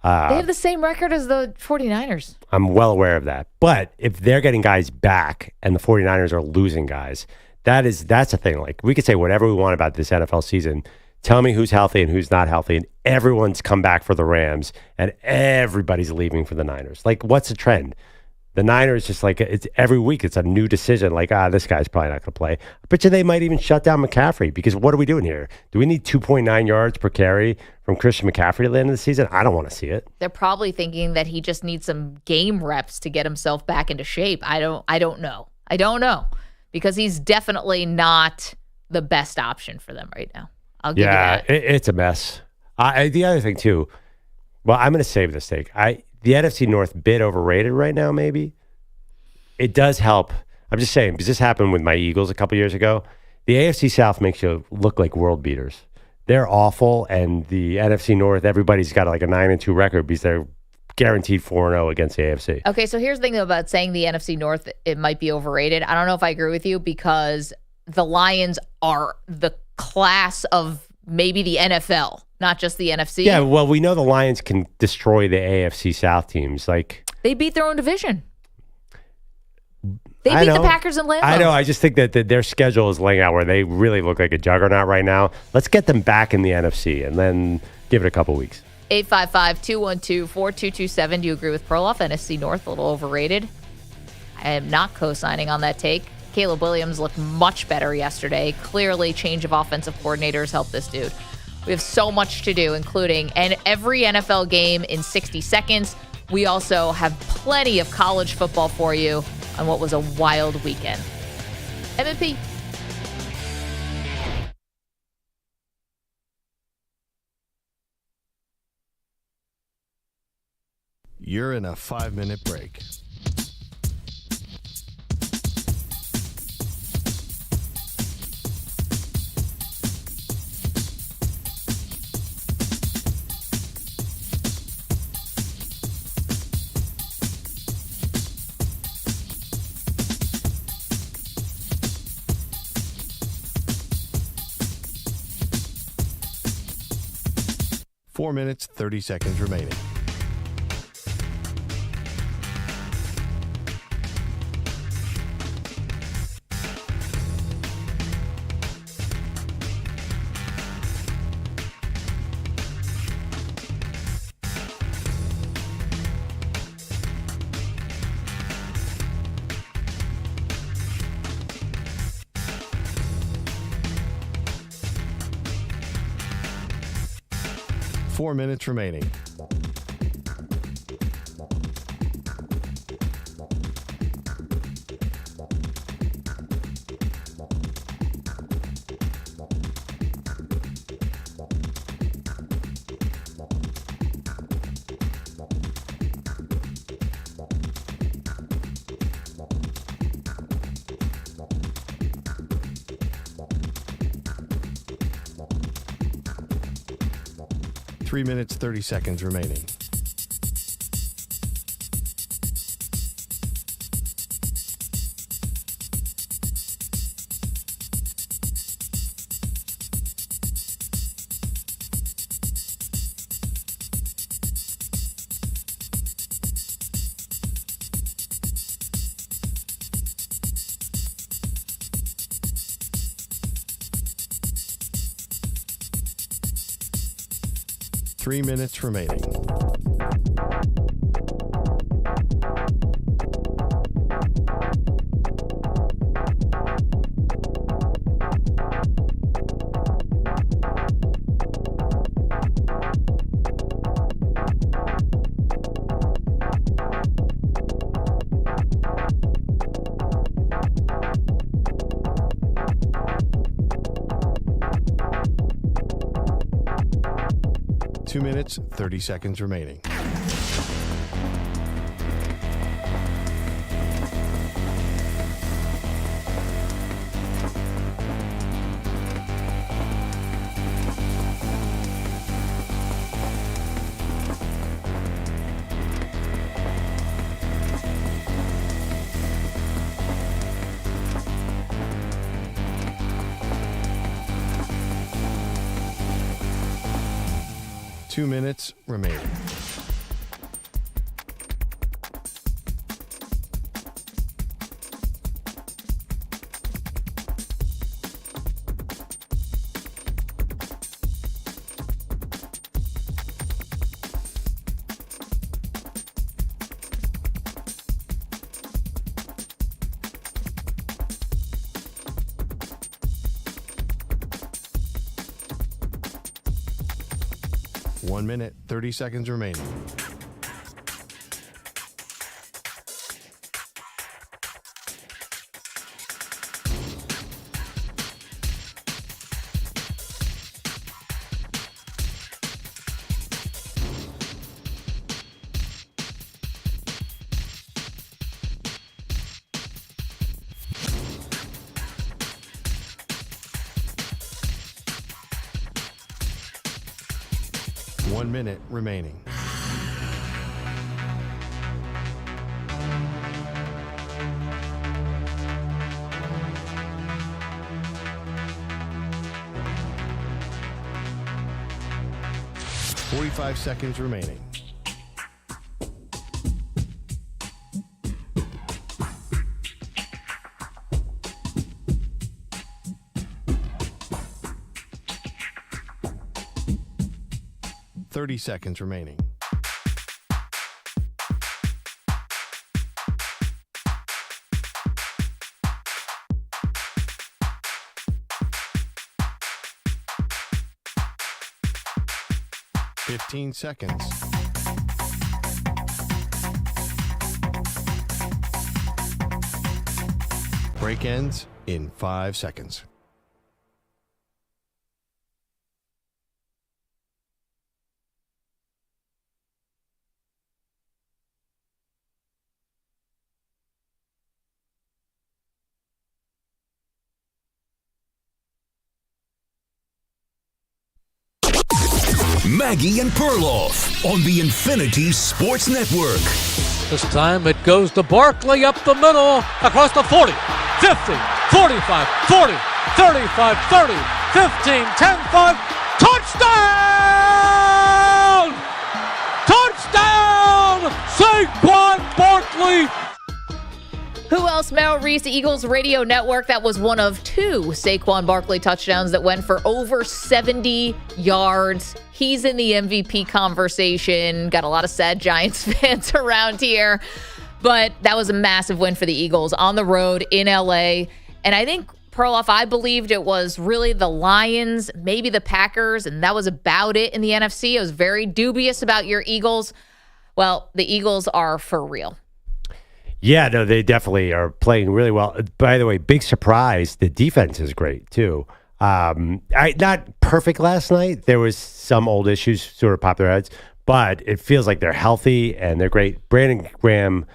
They have the same record as the 49ers. I'm well aware of that. But if they're getting guys back and the 49ers are losing guys, that's a thing. Like, we could say whatever we want about this NFL season. Tell me who's healthy and who's not healthy, and everyone's come back for the Rams, and everybody's leaving for the Niners. Like, what's the trend? The Niners just like it's every week. It's a new decision. Like, this guy's probably not going to play. I bet you they might even shut down McCaffrey because what are we doing here? Do we need 2.9 yards per carry from Christian McCaffrey at the end of the season? I don't want to see it. They're probably thinking that he just needs some game reps to get himself back into shape. I don't know because he's definitely not the best option for them right now. I'll give you that. It's a mess. The other thing too. Well, I'm going to save this take. The NFC North bit overrated right now, maybe. It does help. I'm just saying, because this happened with my Eagles a couple years ago. The AFC South makes you look like world beaters. They're awful, and the NFC North, everybody's got like a 9-2 record because they're guaranteed 4-0 against the AFC. Okay, so here's the thing about saying the NFC North, it might be overrated. I don't know if I agree with you because the Lions are the class of maybe the NFL. Not just the NFC. Yeah, well, we know the Lions can destroy the AFC South teams. Like, they beat their own division. They beat the Packers and Lambeau. I know. I just think that their schedule is laying out where they really look like a juggernaut right now. Let's get them back in the NFC and then give it a couple weeks. 855-212-4227. Do you agree with Perloff? NFC North, a little overrated. I am not co-signing on that take. Caleb Williams looked much better yesterday. Clearly, change of offensive coordinators helped this dude. We have so much to do, including every NFL game in 60 seconds, We also have plenty of college football for you on what was a wild weekend. M&P. You're in a 5-minute break. Four minutes, 30 seconds remaining. Four minutes remaining. Three minutes, 30 seconds remaining. Three minutes remaining. Two minutes, 30 seconds remaining. Two minutes remaining. One minute, 30 seconds remaining. One minute remaining. Forty-five seconds remaining. Thirty seconds remaining. Fifteen seconds. Break ends in 5 seconds. Maggie and Perloff on the Infinity Sports Network. This time it goes to Barkley up the middle, across the 40, 50, 45, 40, 35, 30, 15, 10, 5. Touchdown! Touchdown! Saquon Barkley! Who else? Merrill Reese, Eagles Radio Network. That was one of 2 Saquon Barkley touchdowns that went for over 70 yards. He's in the MVP conversation. Got a lot of sad Giants fans around here. But that was a massive win for the Eagles on the road in L.A. And I think, Perloff, I believed it was really the Lions, maybe the Packers, and that was about it in the NFC. I was very dubious about your Eagles. Well, the Eagles are for real. Yeah, no, they definitely are playing really well. By the way, big surprise, the defense is great, too. Not perfect last night. There was some old issues sort of pop their heads, but it feels like they're healthy and they're great. Brandon Graham,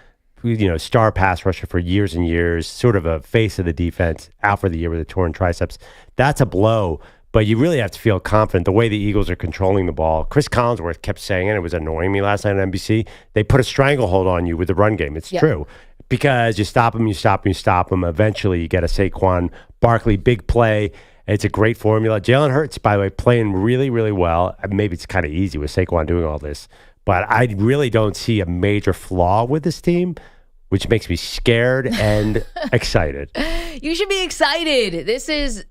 star pass rusher for years and years, sort of a face of the defense, out for the year with a torn triceps. That's a blow, but you really have to feel confident the way the Eagles are controlling the ball. Chris Collinsworth kept saying it. It was annoying me last night on NBC. They put a stranglehold on you with the run game. It's true. Because you stop them, you stop them, you stop them. Eventually, you get a Saquon Barkley big play. It's a great formula. Jalen Hurts, by the way, playing really, really well. Maybe it's kind of easy with Saquon doing all this. But I really don't see a major flaw with this team, which makes me scared and excited. You should be excited. This is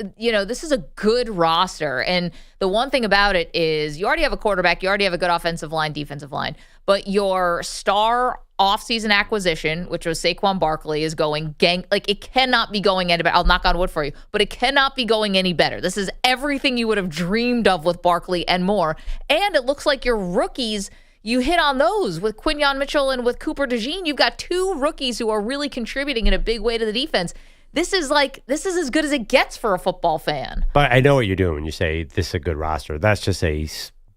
a good roster. And the one thing about it is you already have a quarterback, you already have a good offensive line, defensive line, but your star offseason acquisition, which was Saquon Barkley, is going it cannot be going any better. I'll knock on wood for you, but it cannot be going any better. This is everything you would have dreamed of with Barkley and more. And it looks like your rookies, you hit on those with Quinyon Mitchell and with Cooper DeJean. You've got 2 rookies who are really contributing in a big way to the defense. This is as good as it gets for a football fan. But I know what you're doing when you say this is a good roster. That's just a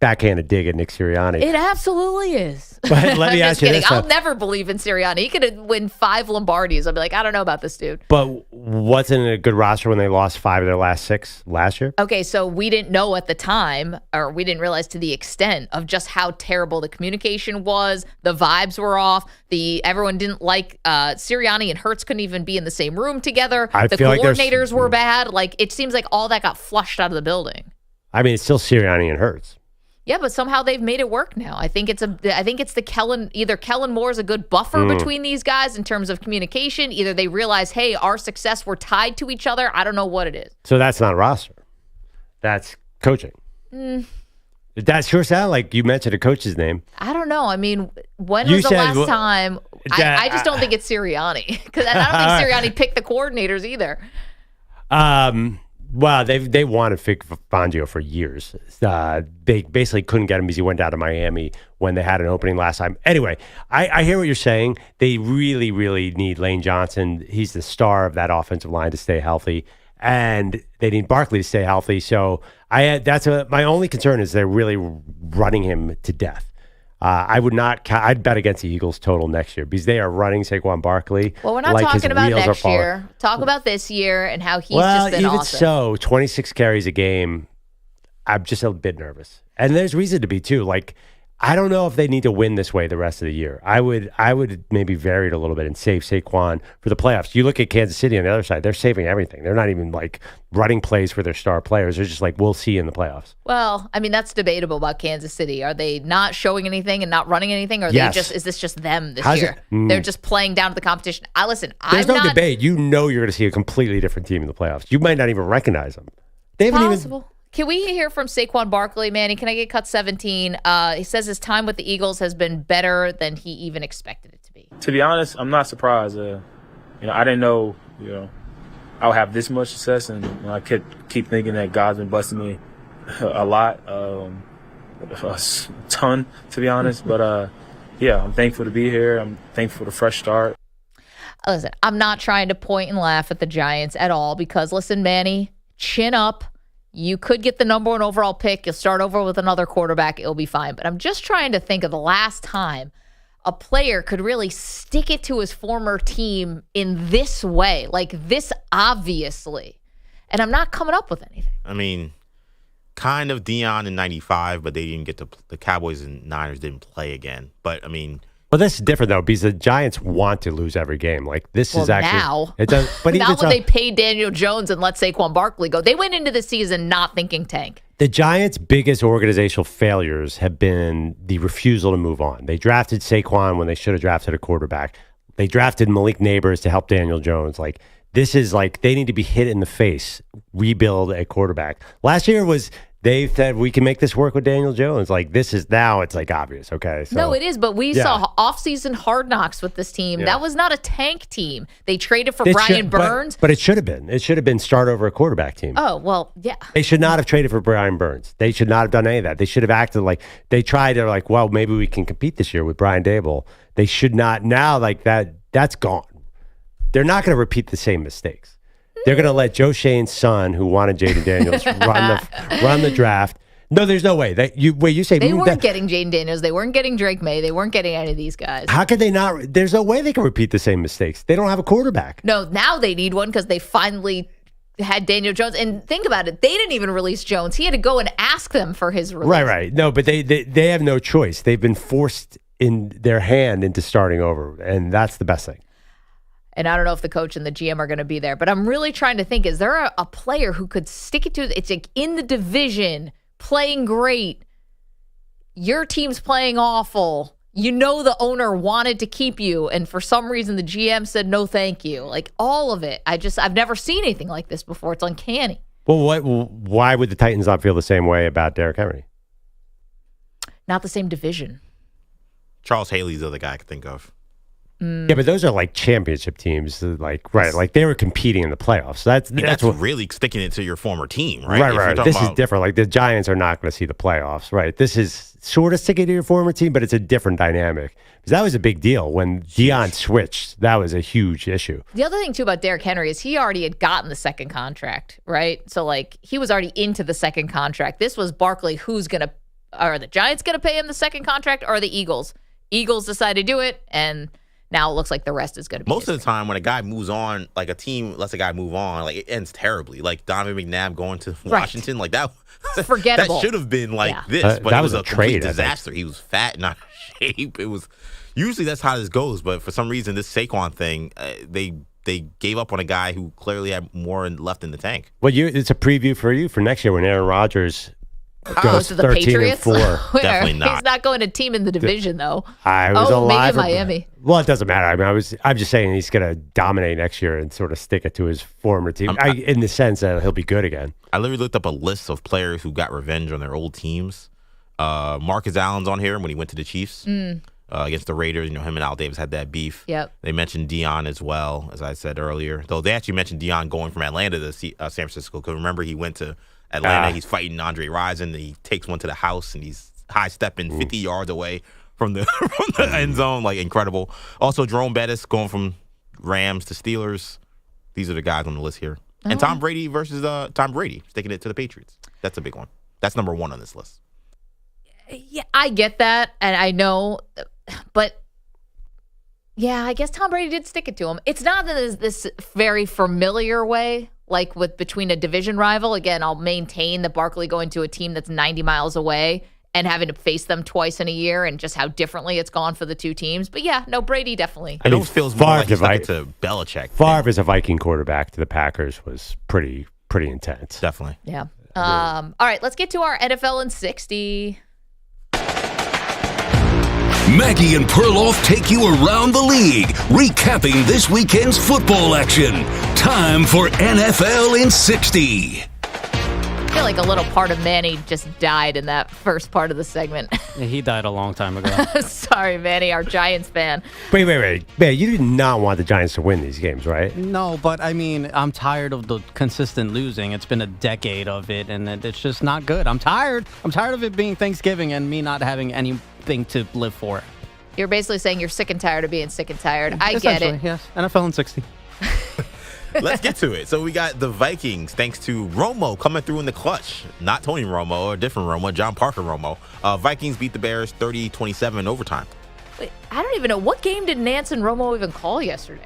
backhanded dig at Nick Sirianni. It absolutely is. But let me ask you this. I'll never believe in Sirianni. He could win 5 Lombardis. I'll be like, I don't know about this dude. But wasn't it a good roster when they lost 5 of their last 6 last year? Okay, so we didn't know at the time, or we didn't realize to the extent of just how terrible the communication was. The vibes were off. Everyone didn't like Sirianni and Hurts couldn't even be in the same room together. The coordinators were bad. It seems like all that got flushed out of the building. I mean, it's still Sirianni and Hurts. Yeah, but somehow they've made it work now. I think it's the Kellen. Either Kellen Moore is a good buffer between these guys in terms of communication. Either they realize, hey, our success, we're tied to each other. I don't know what it is. So that's not a roster. That's coaching. That sure sounds like you mentioned a coach's name. I don't know. I mean, when was the last time? I just don't think it's Sirianni because I don't think Sirianni picked the coordinators either. Well, they wanted Vic Fangio for years. They basically couldn't get him because he went down to Miami when they had an opening last time. Anyway, I hear what you're saying. They really, really need Lane Johnson. He's the star of that offensive line to stay healthy. And they need Barkley to stay healthy. So my only concern is they're really running him to death. I'd bet against the Eagles total next year because they are running Saquon Barkley. Well, we're not talking about next year. Talk about this year and how he's just been even awesome. So, 26 carries a game. I'm just a bit nervous. And there's reason to be too. I don't know if they need to win this way the rest of the year. I would maybe vary it a little bit and save Saquon for the playoffs. You look at Kansas City on the other side, they're saving everything. They're not even running plays for their star players. They're just we'll see in the playoffs. Well, I mean, that's debatable about Kansas City. Are they not showing anything and not running anything? Or is this just them this year? They're just playing down to the competition. There's no debate. You're going to see a completely different team in the playoffs. You might not even recognize them. They haven't possible. Can we hear from Saquon Barkley, Manny? Can I get cut 17? He says his time with the Eagles has been better than he even expected it to be. To be honest, I'm not surprised. I didn't know, I would have this much success, and I keep thinking that God's been blessing me a lot, a ton, to be honest. But I'm thankful to be here. I'm thankful for the fresh start. Listen, I'm not trying to point and laugh at the Giants at all because, listen, Manny, chin up. You could get the number 1 overall pick. You'll start over with another quarterback. It'll be fine. But I'm just trying to think of the last time a player could really stick it to his former team in this way, like this obviously. And I'm not coming up with anything. I mean, kind of Deion in 95, but they didn't get to the Cowboys and Niners didn't play again. But, I mean. Well, this is different, though, because the Giants want to lose every game. Like, this is actually. Now. It does, but not when they paid Daniel Jones and let Saquon Barkley go. They went into the season not thinking tank. The Giants' biggest organizational failures have been the refusal to move on. They drafted Saquon when they should have drafted a quarterback. They drafted Malik Neighbors to help Daniel Jones. Like, this is like they need to be hit in the face, rebuild a quarterback. Last year was they said we can make this work with Daniel Jones. Like, this is now it's like obvious. Okay. So, no, it is. But we saw offseason hard knocks with this team. Yeah. That was not a tank team. They traded for Brian Burns. But it should have been. It should have been start over a quarterback team. Oh, well, yeah. They should not have traded for Brian Burns. They should not have done any of that. They should have acted like they tried to like, well, maybe we can compete this year with Brian Dable. They should not now like that. That's gone. They're not going to repeat the same mistakes. They're going to let Joe Shane's son, who wanted Jaden Daniels, run the draft. No, there's no way. You say they weren't getting Jaden Daniels. They weren't getting Drake May. They weren't getting any of these guys. How could they not? There's no way they can repeat the same mistakes. They don't have a quarterback. No, now they need one because they finally had Daniel Jones. And think about it. They didn't even release Jones. He had to go and ask them for his release. Right. No, but they have no choice. They've been forced in their hand into starting over, and that's the best thing. And I don't know if the coach and the GM are going to be there, but I'm really trying to think, is there a player who could stick it to, it's like in the division, playing great, your team's playing awful, you know the owner wanted to keep you, and for some reason the GM said no thank you. Like all of it. I've never seen anything like this before. It's uncanny. Well, why would the Titans not feel the same way about Derrick Henry? Not the same division. Charles Haley's the other guy I could think of. Yeah, but those are like championship teams, like like they were competing in the playoffs. That's what, really sticking it to your former team, right? Right. This is different. Like the Giants are not going to see the playoffs, right? This is sort of sticking to your former team, but it's a different dynamic. Because that was a big deal when Deion switched. That was a huge issue. The other thing too about Derrick Henry is he already had gotten the second contract, right? So like he was already into the second contract. This was Barkley. Are the Giants going to pay him the second contract, or the Eagles? Eagles decide to do it, and now it looks like the rest is going to be most of the time when a guy moves on, like a team lets a guy move on, like it ends terribly. Like Donovan McNabb going to Washington, like that. Forgettable. That should have been like this, but that it was a complete trade, disaster. He was fat, not shape. It was usually that's how this goes, but for some reason, this Saquon thing, they gave up on a guy who clearly had more left in the tank. Well, it's a preview for you for next year when Aaron Rodgers goes to the 13 Patriots? and 4. Definitely not. He's not going to team in the division though. I was alive. Maybe Miami. Well, it doesn't matter. I mean, I'm just saying he's going to dominate next year and sort of stick it to his former team, in the sense that he'll be good again. I literally looked up a list of players who got revenge on their old teams. Marcus Allen's on here when he went to the Chiefs against the Raiders. You know, him and Al Davis had that beef. Yep. They mentioned Deion as well, as I said earlier. Though they actually mentioned Deion going from Atlanta to San Francisco. Because remember, he went to Atlanta. He's fighting Andre Rison. And he takes one to the house, and he's high-stepping 50 yards away from the end zone. Like, incredible. Also, Jerome Bettis going from Rams to Steelers. These are the guys on the list here. And Tom Brady versus Tom Brady, sticking it to the Patriots. That's a big one. That's number one on this list. Yeah, I get that, and I know, but yeah, I guess Tom Brady did stick it to him. It's not that it's this very familiar way, like between a division rival. Again, I'll maintain that Barkley going to a team that's 90 miles away and having to face them twice in a year, and just how differently it's gone for the two teams. But yeah, no, Brady definitely. I know it feels more like he stuck it to Belichick. Favre as a Viking quarterback to the Packers was pretty intense. Definitely. Yeah. All right, let's get to our NFL in 60. Maggie and Perloff take you around the league, recapping this weekend's football action. Time for NFL in 60. I feel like a little part of Manny just died in that first part of the segment. Yeah, he died a long time ago. Sorry, Manny, our Giants fan. Wait. Man, you did not want the Giants to win these games, right? No, but I mean, I'm tired of the consistent losing. It's been a decade of it, and it's just not good. I'm tired. I'm tired of it being Thanksgiving and me not having anything to live for. You're basically saying you're sick and tired of being sick and tired. I get it. Yes. NFL in 60. Let's get to it. So we got the Vikings, thanks to Romo coming through in the clutch. Not Tony Romo or a different Romo, John Parker Romo. Vikings beat the Bears 30-27 in overtime. Wait, I don't even know. What game did Nance and Romo even call yesterday?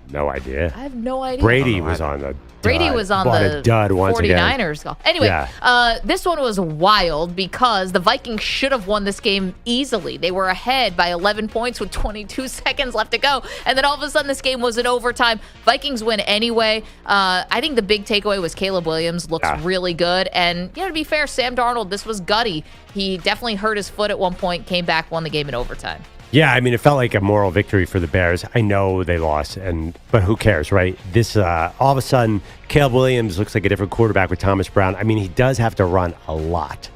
No idea. I have no idea. Brady was on the Brady was on the dud once 49ers call. Anyway, Yeah. this one was wild because the Vikings should have won this game easily. They were ahead by 11 points with 22 seconds left to go. And then all of a sudden this game was in overtime. Vikings win anyway. I think the big takeaway was Caleb Williams looks really good. And, to be fair, Sam Darnold, this was gutty. He definitely hurt his foot at one point, came back, won the game in overtime. Yeah, I mean, it felt like a moral victory for the Bears. I know they lost, but who cares, right? This all of a sudden, Caleb Williams looks like a different quarterback with Thomas Brown. I mean, he does have to run a lot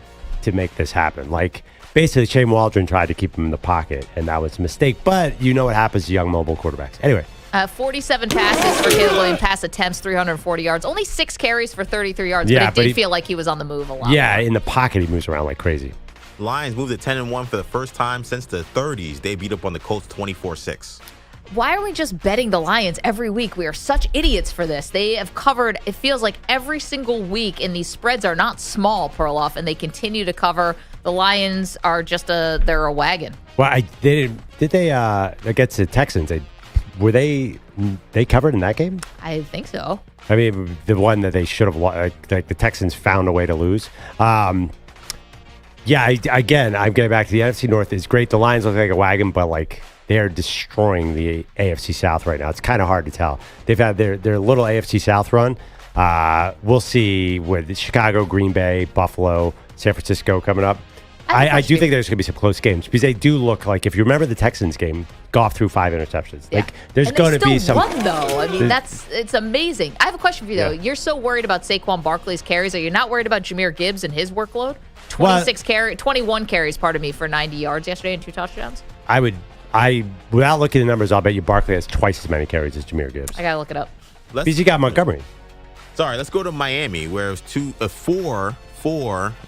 to make this happen. Like, basically, Shane Waldron tried to keep him in the pocket, and that was a mistake. But you know what happens to young mobile quarterbacks. Anyway. 47 passes for Caleb Williams, pass attempts, 340 yards. Only 6 carries for 33 yards, but it did feel like he was on the move a lot. Yeah, in the pocket, he moves around like crazy. Lions moved to 10-1 for the first time since the 30s. They beat up on the Colts 24-6. Why are we just betting the Lions every week? We are such idiots for this. They have covered, it feels like every single week, and these spreads are not small, Perloff, and they continue to cover. The Lions are just they're a wagon. Well, did they against the Texans? Were they covered in that game? I think so. I mean, the one that they should have, like the Texans found a way to lose. Yeah, again, I'm getting back to the NFC North. It's great. The Lions look like a wagon, but like they're destroying the AFC South right now. It's kind of hard to tell. They've had their little AFC South run. We'll see with Chicago, Green Bay, Buffalo, San Francisco coming up. I do think there's going to be some close games because they do look like, if you remember the Texans game, Goff threw 5 interceptions. Yeah. Like there's going to be some. Won, though. I mean, it's amazing. I have a question for you though. You're so worried about Saquon Barkley's carries. Are you not worried about Jahmyr Gibbs and his workload? 21 carries, for 90 yards yesterday and 2 touchdowns. Without looking at the numbers, I'll bet you Barkley has twice as many carries as Jahmyr Gibbs. I gotta look it up. Because you got Montgomery. Sorry, let's go to Miami, where it was four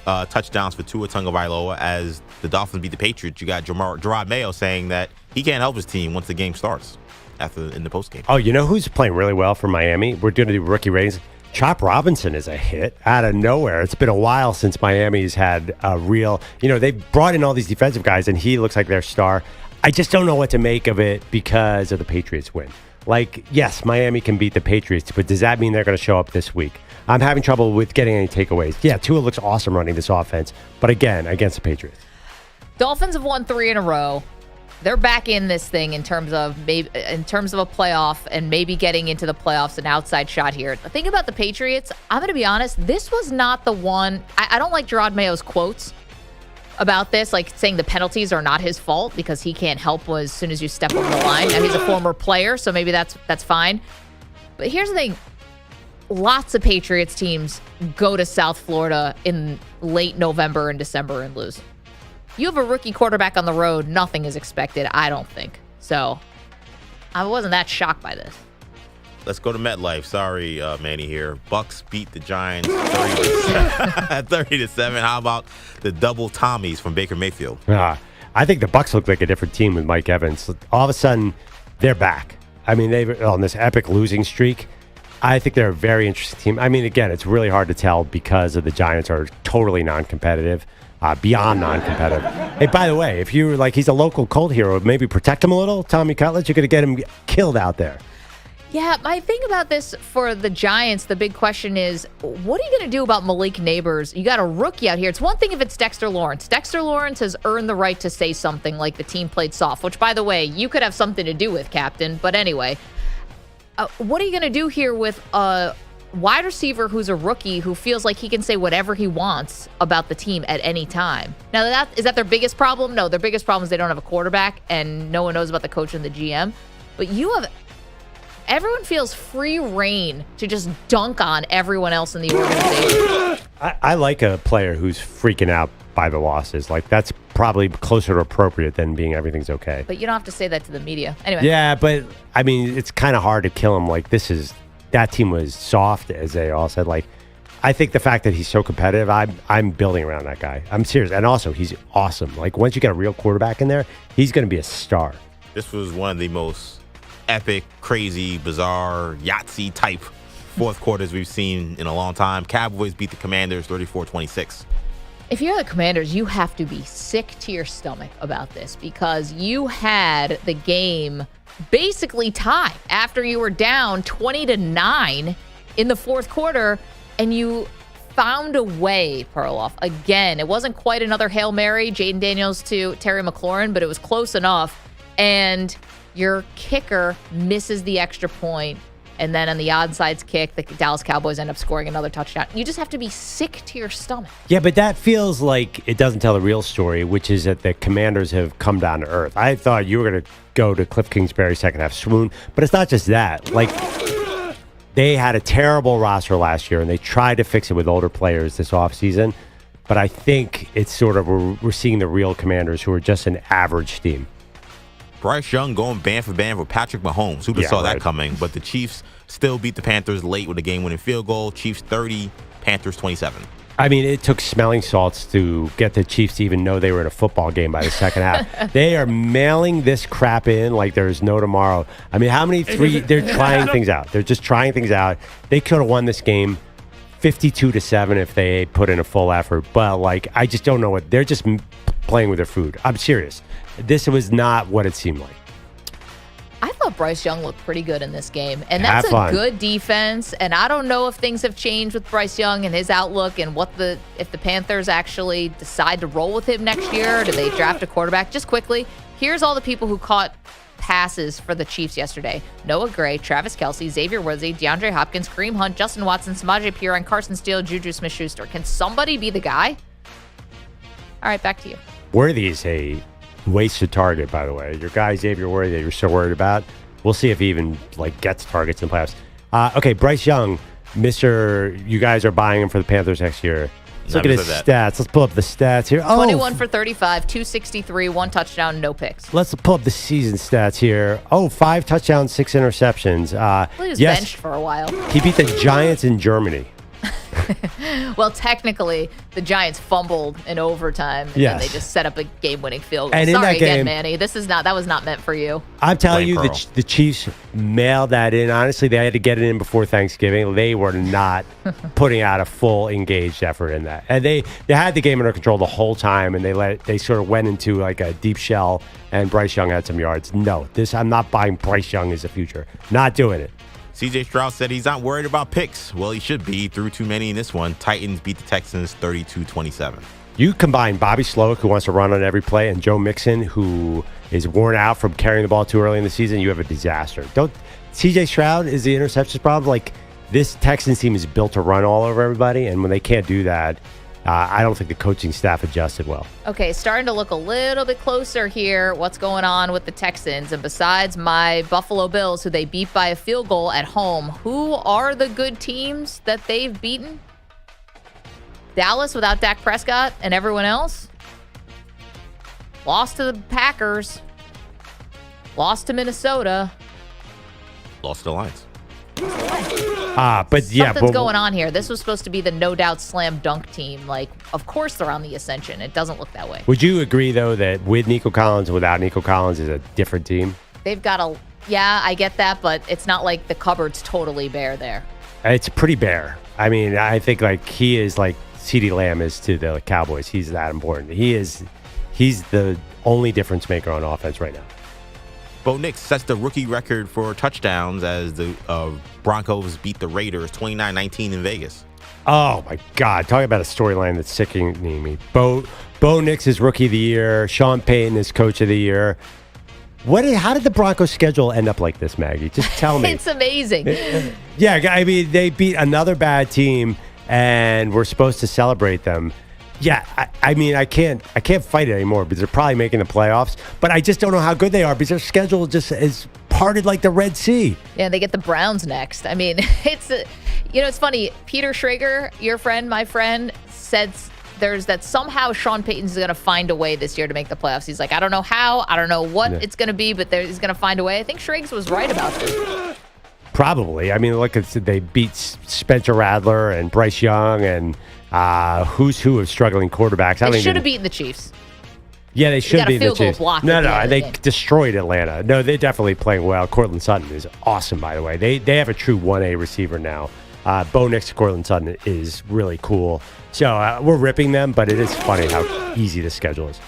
touchdowns for Tua Tagovailoa as the Dolphins beat the Patriots. You got Gerard Mayo saying that he can't help his team once the game starts in the postgame. Oh, you know who's playing really well for Miami? We're going to do rookie ratings. Chop Robinson is a hit out of nowhere. It's been a while since Miami's had a real, they've brought in all these defensive guys, and he looks like their star. I just don't know what to make of it because of the Patriots win. Like, yes, Miami can beat the Patriots, but does that mean they're going to show up this week? I'm having trouble with getting any takeaways. Yeah, Tua looks awesome running this offense, but again, against the Patriots. Dolphins have won 3 in a row. They're back in this thing in terms of a playoff and maybe getting into the playoffs, an outside shot here. The thing about the Patriots, I'm going to be honest, this was not the one. I don't like Gerard Mayo's quotes about this, like saying the penalties are not his fault because he can't help as soon as you step over the line. Now, he's a former player, so maybe that's fine. But here's the thing. Lots of Patriots teams go to South Florida in late November and December and lose. You have a rookie quarterback on the road, nothing is expected, I don't think. So I wasn't that shocked by this. Let's go to MetLife. Sorry, Manny here. Bucks beat the Giants 30-7. How about the double Tommies from Baker Mayfield? I think the Bucks look like a different team with Mike Evans. All of a sudden, they're back. I mean, they've on this epic losing streak. I think they're a very interesting team. I mean, again, it's really hard to tell because of the Giants are totally non-competitive. Beyond non-competitive. Hey, by the way, if you're like, he's a local cult hero, maybe protect him a little, Tommy Cutlets, you're going to get him killed out there. Yeah, my thing about this for the Giants, the big question is, what are you going to do about Malik Neighbors? You got a rookie out here. It's one thing if it's Dexter Lawrence. Dexter Lawrence has earned the right to say something like the team played soft, which, by the way, you could have something to do with, Captain. But anyway, what are you going to do here with wide receiver who's a rookie who feels like he can say whatever he wants about the team at any time? Now, is that their biggest problem? No, their biggest problem is they don't have a quarterback and no one knows about the coach and the GM. But everyone feels free reign to just dunk on everyone else in the organization. I like a player who's freaking out by the losses. Like, that's probably closer to appropriate than being everything's okay. But you don't have to say that to the media. Anyway. Yeah, but, I mean, it's kind of hard to kill him. Like, that team was soft, as they all said. Like, I think the fact that he's so competitive, I'm building around that guy. I'm serious. And also, he's awesome. Like, once you get a real quarterback in there, he's going to be a star. This was one of the most epic, crazy, bizarre, Yahtzee type fourth quarters we've seen in a long time. Cowboys beat the Commanders 34-26. If you're the Commanders, you have to be sick to your stomach about this because you had the game basically tied after you were down 20-9 in the fourth quarter, and you found a way, Perloff. Again, it wasn't quite another Hail Mary, Jaden Daniels to Terry McLaurin, but it was close enough, and your kicker misses the extra point. And then on the onside kick, the Dallas Cowboys end up scoring another touchdown. You just have to be sick to your stomach. Yeah, but that feels like it doesn't tell the real story, which is that the Commanders have come down to earth. I thought you were going to go to Cliff Kingsbury's second half swoon, but it's not just that. Like, they had a terrible roster last year, and they tried to fix it with older players this offseason. But I think it's sort of, we're seeing the real Commanders who are just an average team. Bryce Young going band for band with Patrick Mahomes. Who'd have saw that coming? But the Chiefs still beat the Panthers late with a game-winning field goal. Chiefs 30, Panthers 27. I mean, it took smelling salts to get the Chiefs to even know they were in a football game by the second half. They are mailing this crap in like there's no tomorrow. I mean, how many they're trying things out. They're just trying things out. They could have won this game 52-7 if they put in a full effort. But, like, I just don't know what. They're just playing with their food. I'm serious. This was not what it seemed like. I thought Bryce Young looked pretty good in this game. And that's a good defense. And I don't know if things have changed with Bryce Young and his outlook and if the Panthers actually decide to roll with him next year. Or do they draft a quarterback? Just quickly, here's all the people who caught passes for the Chiefs yesterday. Noah Gray, Travis Kelce, Xavier Worthy, DeAndre Hopkins, Kareem Hunt, Justin Watson, Samaje Perine, Carson Steele, Juju Smith-Schuster. Can somebody be the guy? All right, back to you. Worthy is a wasted target, by the way. Your guy Xavier Worthy that you're so worried about. We'll see if he even gets targets in the playoffs. Okay, Bryce Young, you guys are buying him for the Panthers next year. Let's look at his stats. Let's pull up the stats here. 21 for 35, 263, 1 touchdown, no picks. Let's pull up the season stats here. 5 touchdowns, 6 interceptions. He was benched for a while. He beat the Giants in Germany. Well, technically, the Giants fumbled in overtime, and then they just set up a game-winning field goal. And Sorry in that again, game, Manny. That was not meant for you. I'm telling you, the Chiefs mailed that in. Honestly, they had to get it in before Thanksgiving. They were not putting out a full engaged effort in that, and they had the game under control the whole time. And they sort of went into like a deep shell, and Bryce Young had some yards. No, I'm not buying Bryce Young as a future. Not doing it. C.J. Stroud said he's not worried about picks. Well, he should be. He threw too many in this one. Titans beat the Texans 32-27. You combine Bobby Slowick, who wants to run on every play, and Joe Mixon, who is worn out from carrying the ball too early in the season, you have a disaster. C.J. Stroud is the interceptions problem. Like, this Texans team is built to run all over everybody, and when they can't do that, I don't think the coaching staff adjusted well. Okay, starting to look a little bit closer here. What's going on with the Texans? And besides my Buffalo Bills, who they beat by a field goal at home, who are the good teams that they've beaten? Dallas without Dak Prescott and everyone else? Lost to the Packers. Lost to Minnesota. Lost to the Lions. Something's going on here. This was supposed to be the no doubt slam dunk team. Like, of course they're on the ascension. It doesn't look that way. Would you agree, though, that with Nico Collins and without Nico Collins is a different team? They've got yeah, I get that, but it's not like the cupboard's totally bare there. It's pretty bare. I mean, I think he is like CeeDee Lamb is to the Cowboys. He's that important. He's the only difference maker on offense right now. Bo Nix sets the rookie record for touchdowns as the Broncos beat the Raiders 29-19 in Vegas. Oh, my God. Talking about a storyline that's sickening me. Bo Nix is Rookie of the Year. Sean Payton is Coach of the Year. How did the Broncos schedule end up like this, Maggie? Just tell me. It's amazing. Yeah, I mean, they beat another bad team, and we're supposed to celebrate them. Yeah, I mean, I can't fight it anymore because they're probably making the playoffs, but I just don't know how good they are because their schedule just is parted like the Red Sea. Yeah, they get the Browns next. I mean, it's funny. Peter Schrager, your friend, my friend, said there's that somehow Sean Payton's going to find a way this year to make the playoffs. He's like, I don't know how, I don't know what it's going to be, but he's going to find a way. I think Schrags was right about this. Probably. I mean, look, they beat Spencer Rattler and Bryce Young and who's who of struggling quarterbacks. They should have beaten the Chiefs. Yeah, they should be the Chiefs. No, they destroyed Atlanta. No, they're definitely playing well. Cortland Sutton is awesome, by the way. They have a true 1A receiver now. Bo Nix to Cortland Sutton is really cool. So we're ripping them, but it is funny how easy the schedule is.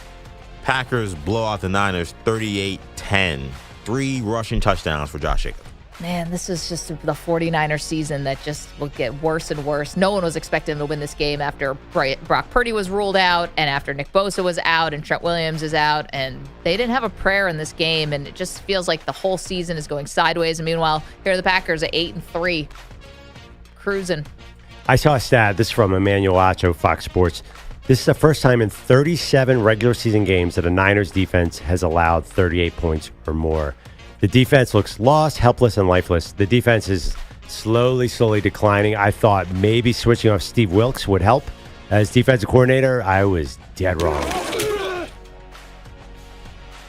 Packers blow out the Niners 38-10. 3 rushing touchdowns for Josh Jacobs. Man, this is just the 49ers season that just will get worse and worse. No one was expecting them to win this game after Brock Purdy was ruled out and after Nick Bosa was out and Trent Williams is out. And they didn't have a prayer in this game. And it just feels like the whole season is going sideways. And meanwhile, here are the Packers at 8-3, cruising. I saw a stat. This is from Emmanuel Acho, Fox Sports. This is the first time in 37 regular season games that a Niners defense has allowed 38 points or more. The defense looks lost, helpless, and lifeless. The defense is slowly declining. I thought maybe switching off Steve Wilks would help as defensive coordinator. I was dead wrong.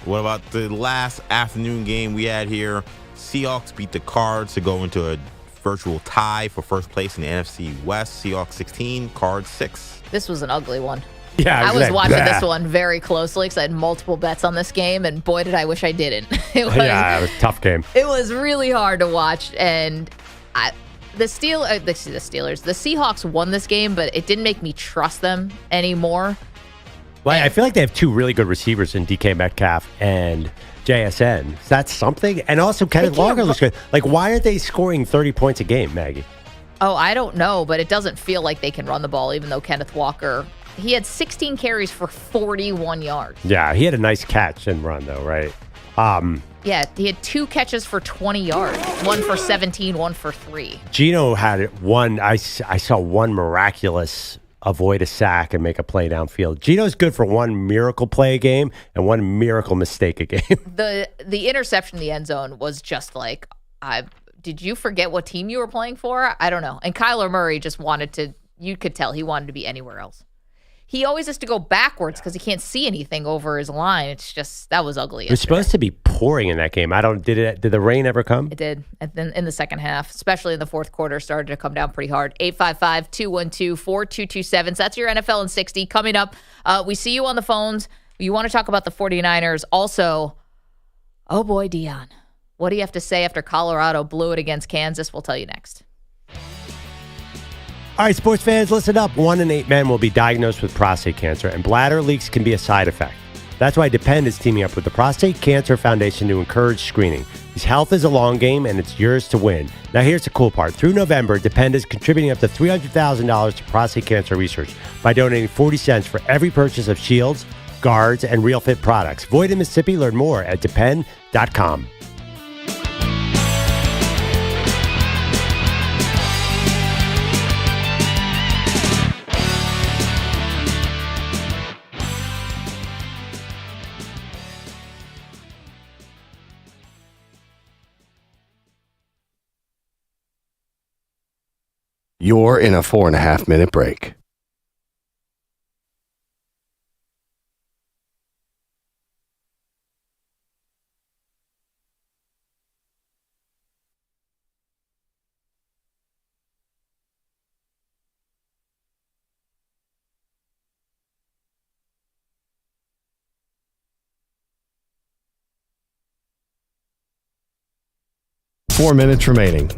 What about the last afternoon game we had here? Seahawks beat the Cards to go into a virtual tie for first place in the NFC West. Seahawks 16, Cards 6. This was an ugly one. Yeah, I was watching this one very closely because I had multiple bets on this game, and boy, did I wish I didn't. It was a tough game. It was really hard to watch, and the Seahawks won this game, but it didn't make me trust them anymore. Well, I feel like they have 2 really good receivers in DK Metcalf and JSN. Is that something? And also, Kenneth Walker looks good. Like, why aren't they scoring 30 points a game, Maggie? Oh, I don't know, but it doesn't feel like they can run the ball, even though Kenneth Walker... He had 16 carries for 41 yards. Yeah, he had a nice catch and run, though, right? Yeah, he had 2 catches for 20 yards. 1 for 17, 1 for 3. Gino had one. I saw one miraculous avoid a sack and make a play downfield. Gino's good for one miracle play a game and one miracle mistake a game. The interception in the end zone was just like, did you forget what team you were playing for? I don't know. And Kyler Murray just wanted to, you could tell he wanted to be anywhere else. He always has to go backwards because he can't see anything over his line. It's just, that was ugly. It was supposed to be pouring in that game. Did the rain ever come? It did. And then in the second half, especially in the fourth quarter, started to come down pretty hard. 855-212-4227. So that's your NFL in 60. Coming up, we see you on the phones. You want to talk about the 49ers. Also, oh boy, Deion. What do you have to say after Colorado blew it against Kansas? We'll tell you next. All right, sports fans, listen up. 1 in 8 men will be diagnosed with prostate cancer, and bladder leaks can be a side effect. That's why Depend is teaming up with the Prostate Cancer Foundation to encourage screening. Because health is a long game, and it's yours to win. Now, here's the cool part. Through November, Depend is contributing up to $300,000 to prostate cancer research by donating 40 cents for every purchase of shields, guards, and Real Fit products. Void in Mississippi. Learn more at depend.com. You're in a 4.5-minute break. Four minutes remaining.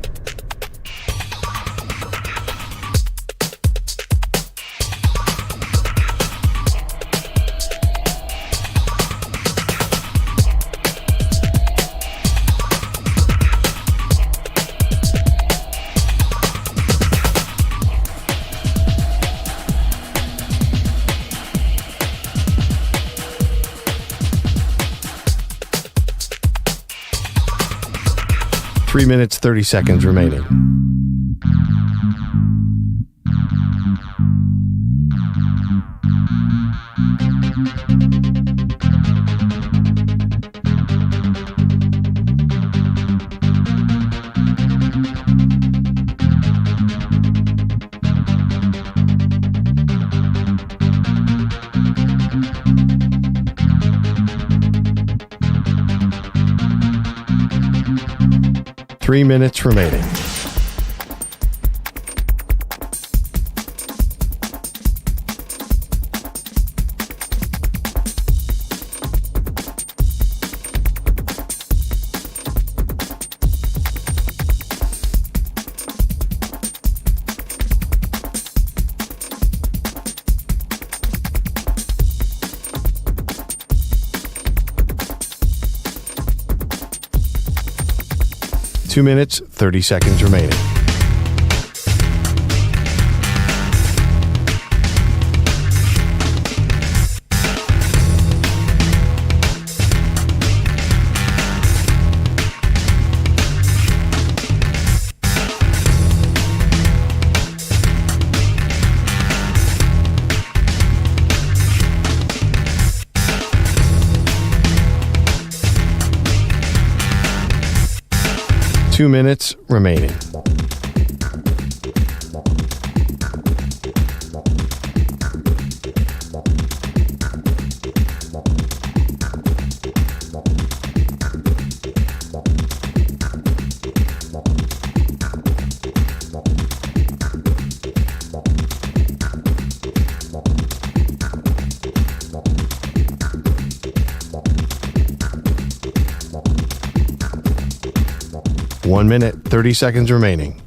Three minutes, 30 seconds remaining. 3 minutes remaining. Two minutes, 30 seconds remaining. Two minutes remaining. One minute, 30 seconds remaining.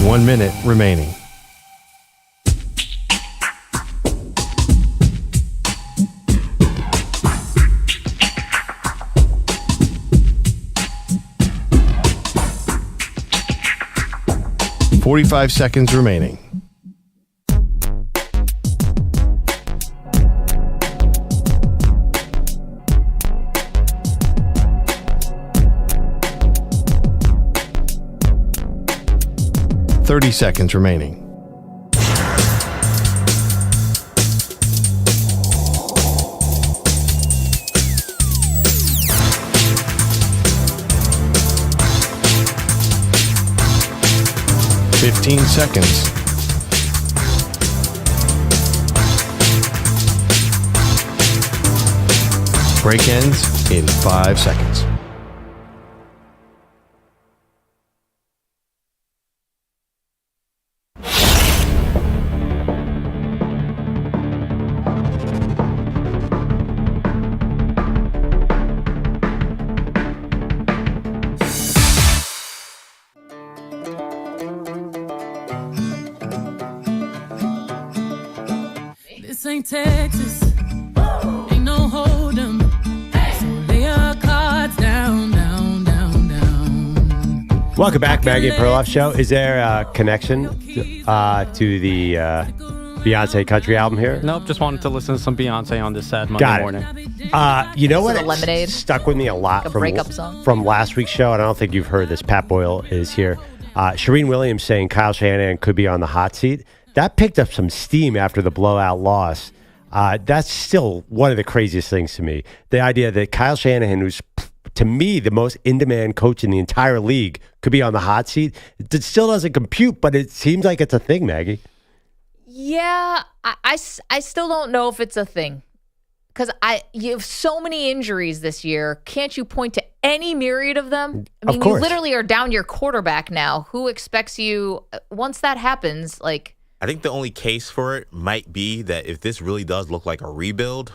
One minute remaining. .45 seconds remaining. .30 seconds remaining. .15 seconds. Break ends in 5 seconds. This ain't Texas. Ain't no hold'em. So lay your cards down, down, down, down. Welcome back, Maggie and Perloff Show. Is there a connection to the Beyonce country album here? Nope, just wanted to listen to some Beyonce on this sad Monday morning. You know what? So the Lemonade? Stuck with me a lot Like a breakup song? From last week's show, and I don't think you've heard this. Pat Boyle is here. Shereen Williams saying Kyle Shanahan could be on the hot seat. That picked up some steam after the blowout loss. That's still one of the craziest things to me. The idea that Kyle Shanahan, who's, to me, the most in-demand coach in the entire league, could be on the hot seat. It still doesn't compute, but it seems like it's a thing, Maggie. Yeah, I still don't know if it's a thing. Because you have so many injuries this year. Can't you point to any myriad of them? I mean, you literally are down your quarterback now. Who expects you, once that happens, like... I think the only case for it might be that if this really does look like a rebuild,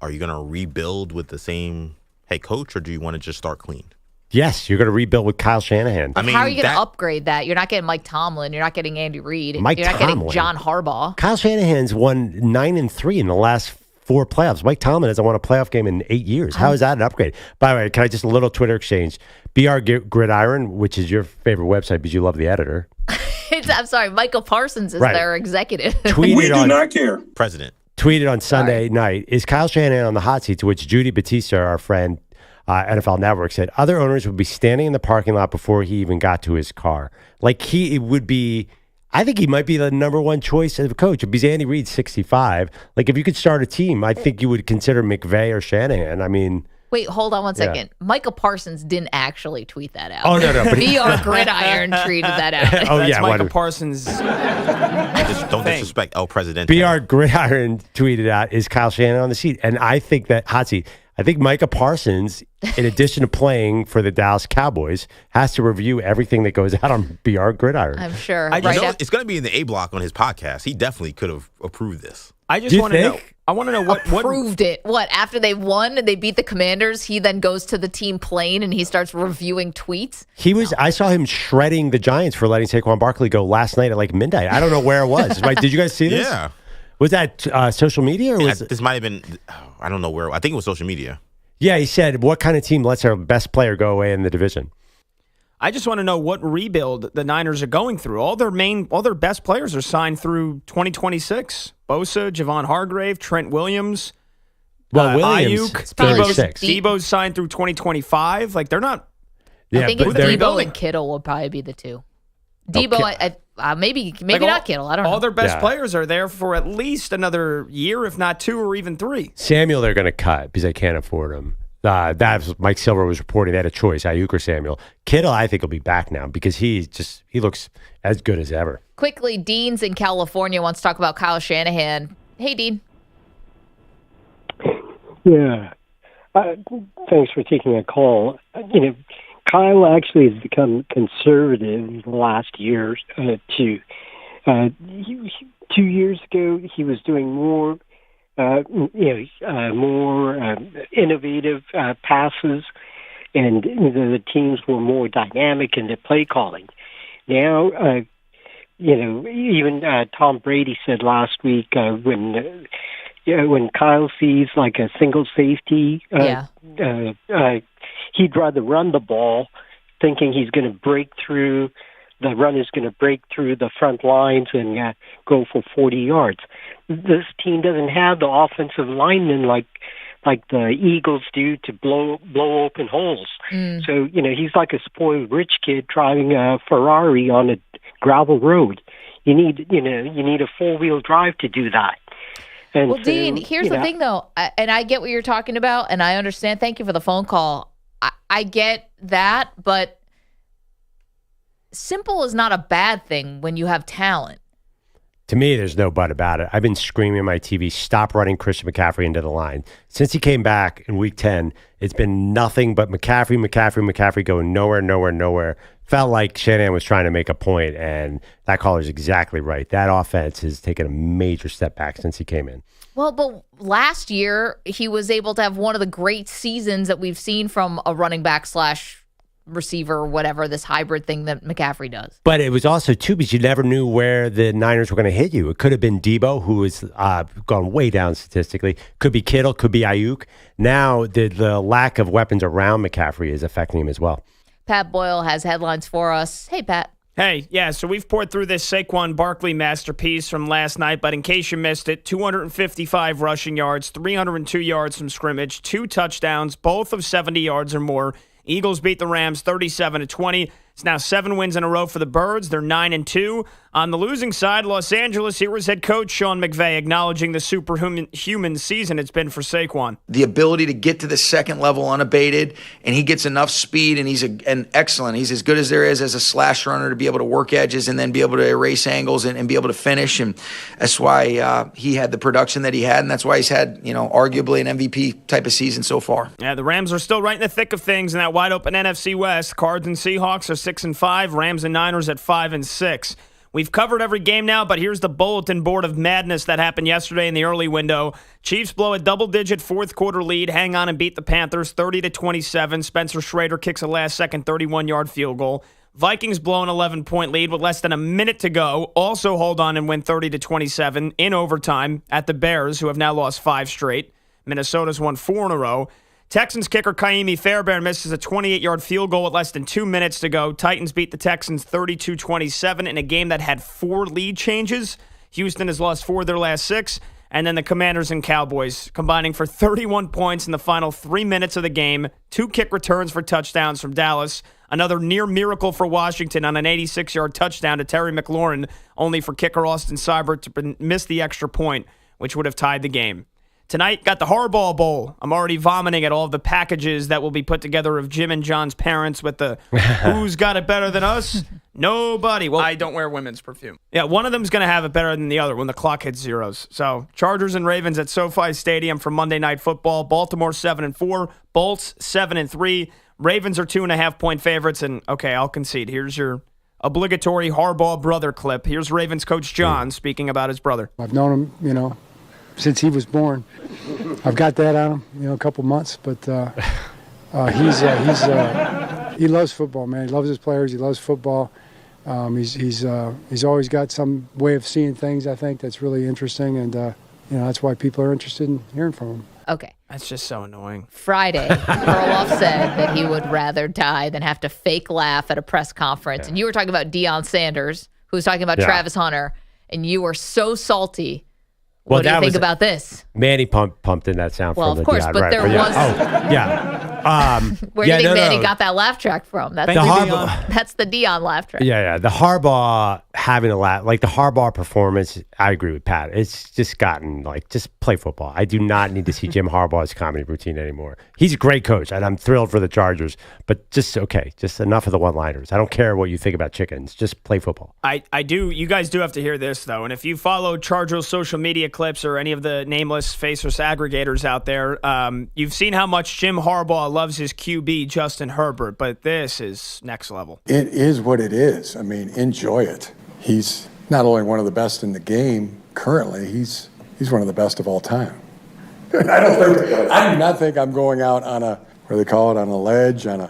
are you going to rebuild with the same head coach, or do you want to just start clean? Yes, you're going to rebuild with Kyle Shanahan. I mean, how are you going to upgrade that? You're not getting Mike Tomlin. You're not getting Andy Reid. You're not getting John Harbaugh. Kyle Shanahan's won 9-3 in the last 4 playoffs. Mike Tomlin hasn't won a playoff game in 8 years. How is that an upgrade? By the way, can I just a little Twitter exchange? BR Gridiron, which is your favorite website because you love the editor. I'm sorry, Michael Parsons is their executive. We do not care. President. Tweeted on Sunday night, is Kyle Shanahan on the hot seat? To which Judy Batista, our friend, NFL Network, said other owners would be standing in the parking lot before he even got to his car. Like he would be. I think he might be the number one choice as a coach. Because Andy Reid's 65. Like, if you could start a team, I think you would consider McVay or Shanahan. I mean... Wait, hold on one second. Micah Parsons didn't actually tweet that out. Oh, no. But BR Gridiron tweeted that out. Oh, yeah. Micah Parsons. Don't disrespect El Presidente. BR Gridiron tweeted out, is Kyle Shanahan on the seat? And I think that, hot seat, I think Micah Parsons, in addition to playing for the Dallas Cowboys, has to review everything that goes out on BR Gridiron. I'm sure. It's going to be in the A block on his podcast. He definitely could have approved this. I just want to know. I want to know what approved it. What, after they won and they beat the Commanders, he then goes to the team plane and he starts reviewing tweets? I saw him shredding the Giants for letting Saquon Barkley go last night at like midnight. I don't know where it was. Did you guys see this? Yeah. Was that social media? Or was this might have been, I don't know where. I think it was social media. Yeah, he said, what kind of team lets their best player go away in the division? I just want to know what rebuild the Niners are going through. All their best players are signed through 2026. Bosa, Javon Hargrave, Trent Williams, Williams, Ayuk, Debo's signed through 2025. Like, they're not. I think it's Debo and Kittle will probably be the two. Debo, maybe not Kittle. I don't know. All their best players are there for at least another year, if not 2 or even 3. Samuel, they're going to cut because they can't afford him. That's Mike Silver was reporting. They had a choice, Ayuk or Samuel. Kittle, I think, will be back now because he looks as good as ever. Quickly, Dean's in California wants to talk about Kyle Shanahan. Hey, Dean. Yeah. Thanks for taking a call. Kyle actually has become conservative in the last year or two. 2 years ago, he was doing more innovative passes, and the teams were more dynamic in their play calling. Now, even Tom Brady said last week when Kyle sees like a single safety, he'd rather run the ball, thinking he's going to break through. The run is going to break through the front lines and go for 40 yards. This team doesn't have the offensive linemen like the Eagles do to blow open holes. So, he's like a spoiled rich kid driving a Ferrari on a gravel road. You need a 4-wheel drive to do that. And well, Dean, here's the thing, though, and I get what you're talking about, and I understand. Thank you for the phone call. I get that, but simple is not a bad thing when you have talent. To me, there's no but about it. I've been screaming at my TV, stop running Christian McCaffrey into the line. Since he came back in Week 10, it's been nothing but McCaffrey going nowhere. Felt like Shanahan was trying to make a point, and that caller's exactly right. That offense has taken a major step back since he came in. Well, but last year, he was able to have one of the great seasons that we've seen from a running back / receiver or whatever, this hybrid thing that McCaffrey does. But it was also, too, because you never knew where the Niners were going to hit you. It could have been Debo, who has gone way down statistically. Could be Kittle, could be Ayuk. Now, the lack of weapons around McCaffrey is affecting him as well. Pat Boyle has headlines for us. Hey, Pat. Hey, yeah, so we've poured through this Saquon Barkley masterpiece from last night, but in case you missed it, 255 rushing yards, 302 yards from scrimmage, 2 touchdowns, both of 70 yards or more. Eagles beat the Rams 37-20. It's now 7 wins in a row for the Birds. They're 9-2. On the losing side, Los Angeles, here was head coach Sean McVay acknowledging the superhuman season it's been for Saquon. The ability to get to the second level unabated, and he gets enough speed, and he's excellent. He's as good as there is as a slash runner to be able to work edges and then be able to erase angles and be able to finish. And that's why he had the production that he had, and that's why he's had, arguably an MVP type of season so far. Yeah, the Rams are still right in the thick of things in that wide open NFC West. Cards and Seahawks are 6-5, Rams and Niners at 5-6. We've covered every game now, but here's the bulletin board of madness that happened yesterday in the early window. Chiefs blow a double-digit fourth-quarter lead, hang on and beat the Panthers 30-27. Spencer Schrader kicks a last-second 31-yard field goal. Vikings blow an 11-point lead with less than a minute to go. Also hold on and win 30-27 in overtime at the Bears, who have now lost 5 straight. Minnesota's won 4 in a row. Texans kicker Kaimi Fairbairn misses a 28-yard field goal with less than 2 minutes to go. Titans beat the Texans 32-27 in a game that had 4 lead changes. Houston has lost 4 of their last 6. And then the Commanders and Cowboys combining for 31 points in the final 3 minutes of the game. 2 kick returns for touchdowns from Dallas. Another near miracle for Washington on an 86-yard touchdown to Terry McLaurin, only for kicker Austin Seibert to miss the extra point, which would have tied the game. Tonight, got the Harbaugh Bowl. I'm already vomiting at all of the packages that will be put together of Jim and John's parents with the who's got it better than us? Nobody. Well, I don't wear women's perfume. yeah, one of them's going to have it better than the other when the clock hits zeros. So, Chargers and Ravens at SoFi Stadium for Monday Night Football. Baltimore 7-4, Bolts 7-3. Ravens are 2.5-point favorites. And, okay, I'll concede. Here's your obligatory Harbaugh brother clip. Here's Ravens coach John speaking about his brother. I've known him, since he was born. I've got that on him, a couple months, but he loves football, man. He loves his players. He loves football. He's always got some way of seeing things, I think, that's really interesting, and that's why people are interested in hearing from him. Okay. That's just so annoying. Friday, Perloff said that he would rather die than have to fake laugh at a press conference. And you were talking about Deion Sanders, who was talking about Travis Hunter, and you were so salty. Well, what do you think about this? Manny pumped in that sound from the of course, Deion, but right? there was. Where do you think Manny got that laugh track from? That's the Deion laugh track. Yeah. The Harbaugh having a laugh, like the Harbaugh performance, I agree with Pat. It's just gotten just play football. I do not need to see Jim Harbaugh's comedy routine anymore. He's a great coach, and I'm thrilled for the Chargers, but just enough of the one-liners. I don't care what you think about chickens. Just play football. I do. You guys do have to hear this, though. And if you follow Chargers social media clips or any of the nameless faceless aggregators out there, you've seen how much Jim Harbaugh loves his QB, Justin Herbert, but this is next level. It is what it is. I mean, enjoy it. He's not only one of the best in the game currently, he's one of the best of all time. I do not think I'm going out on a, what do they call it, on a ledge, on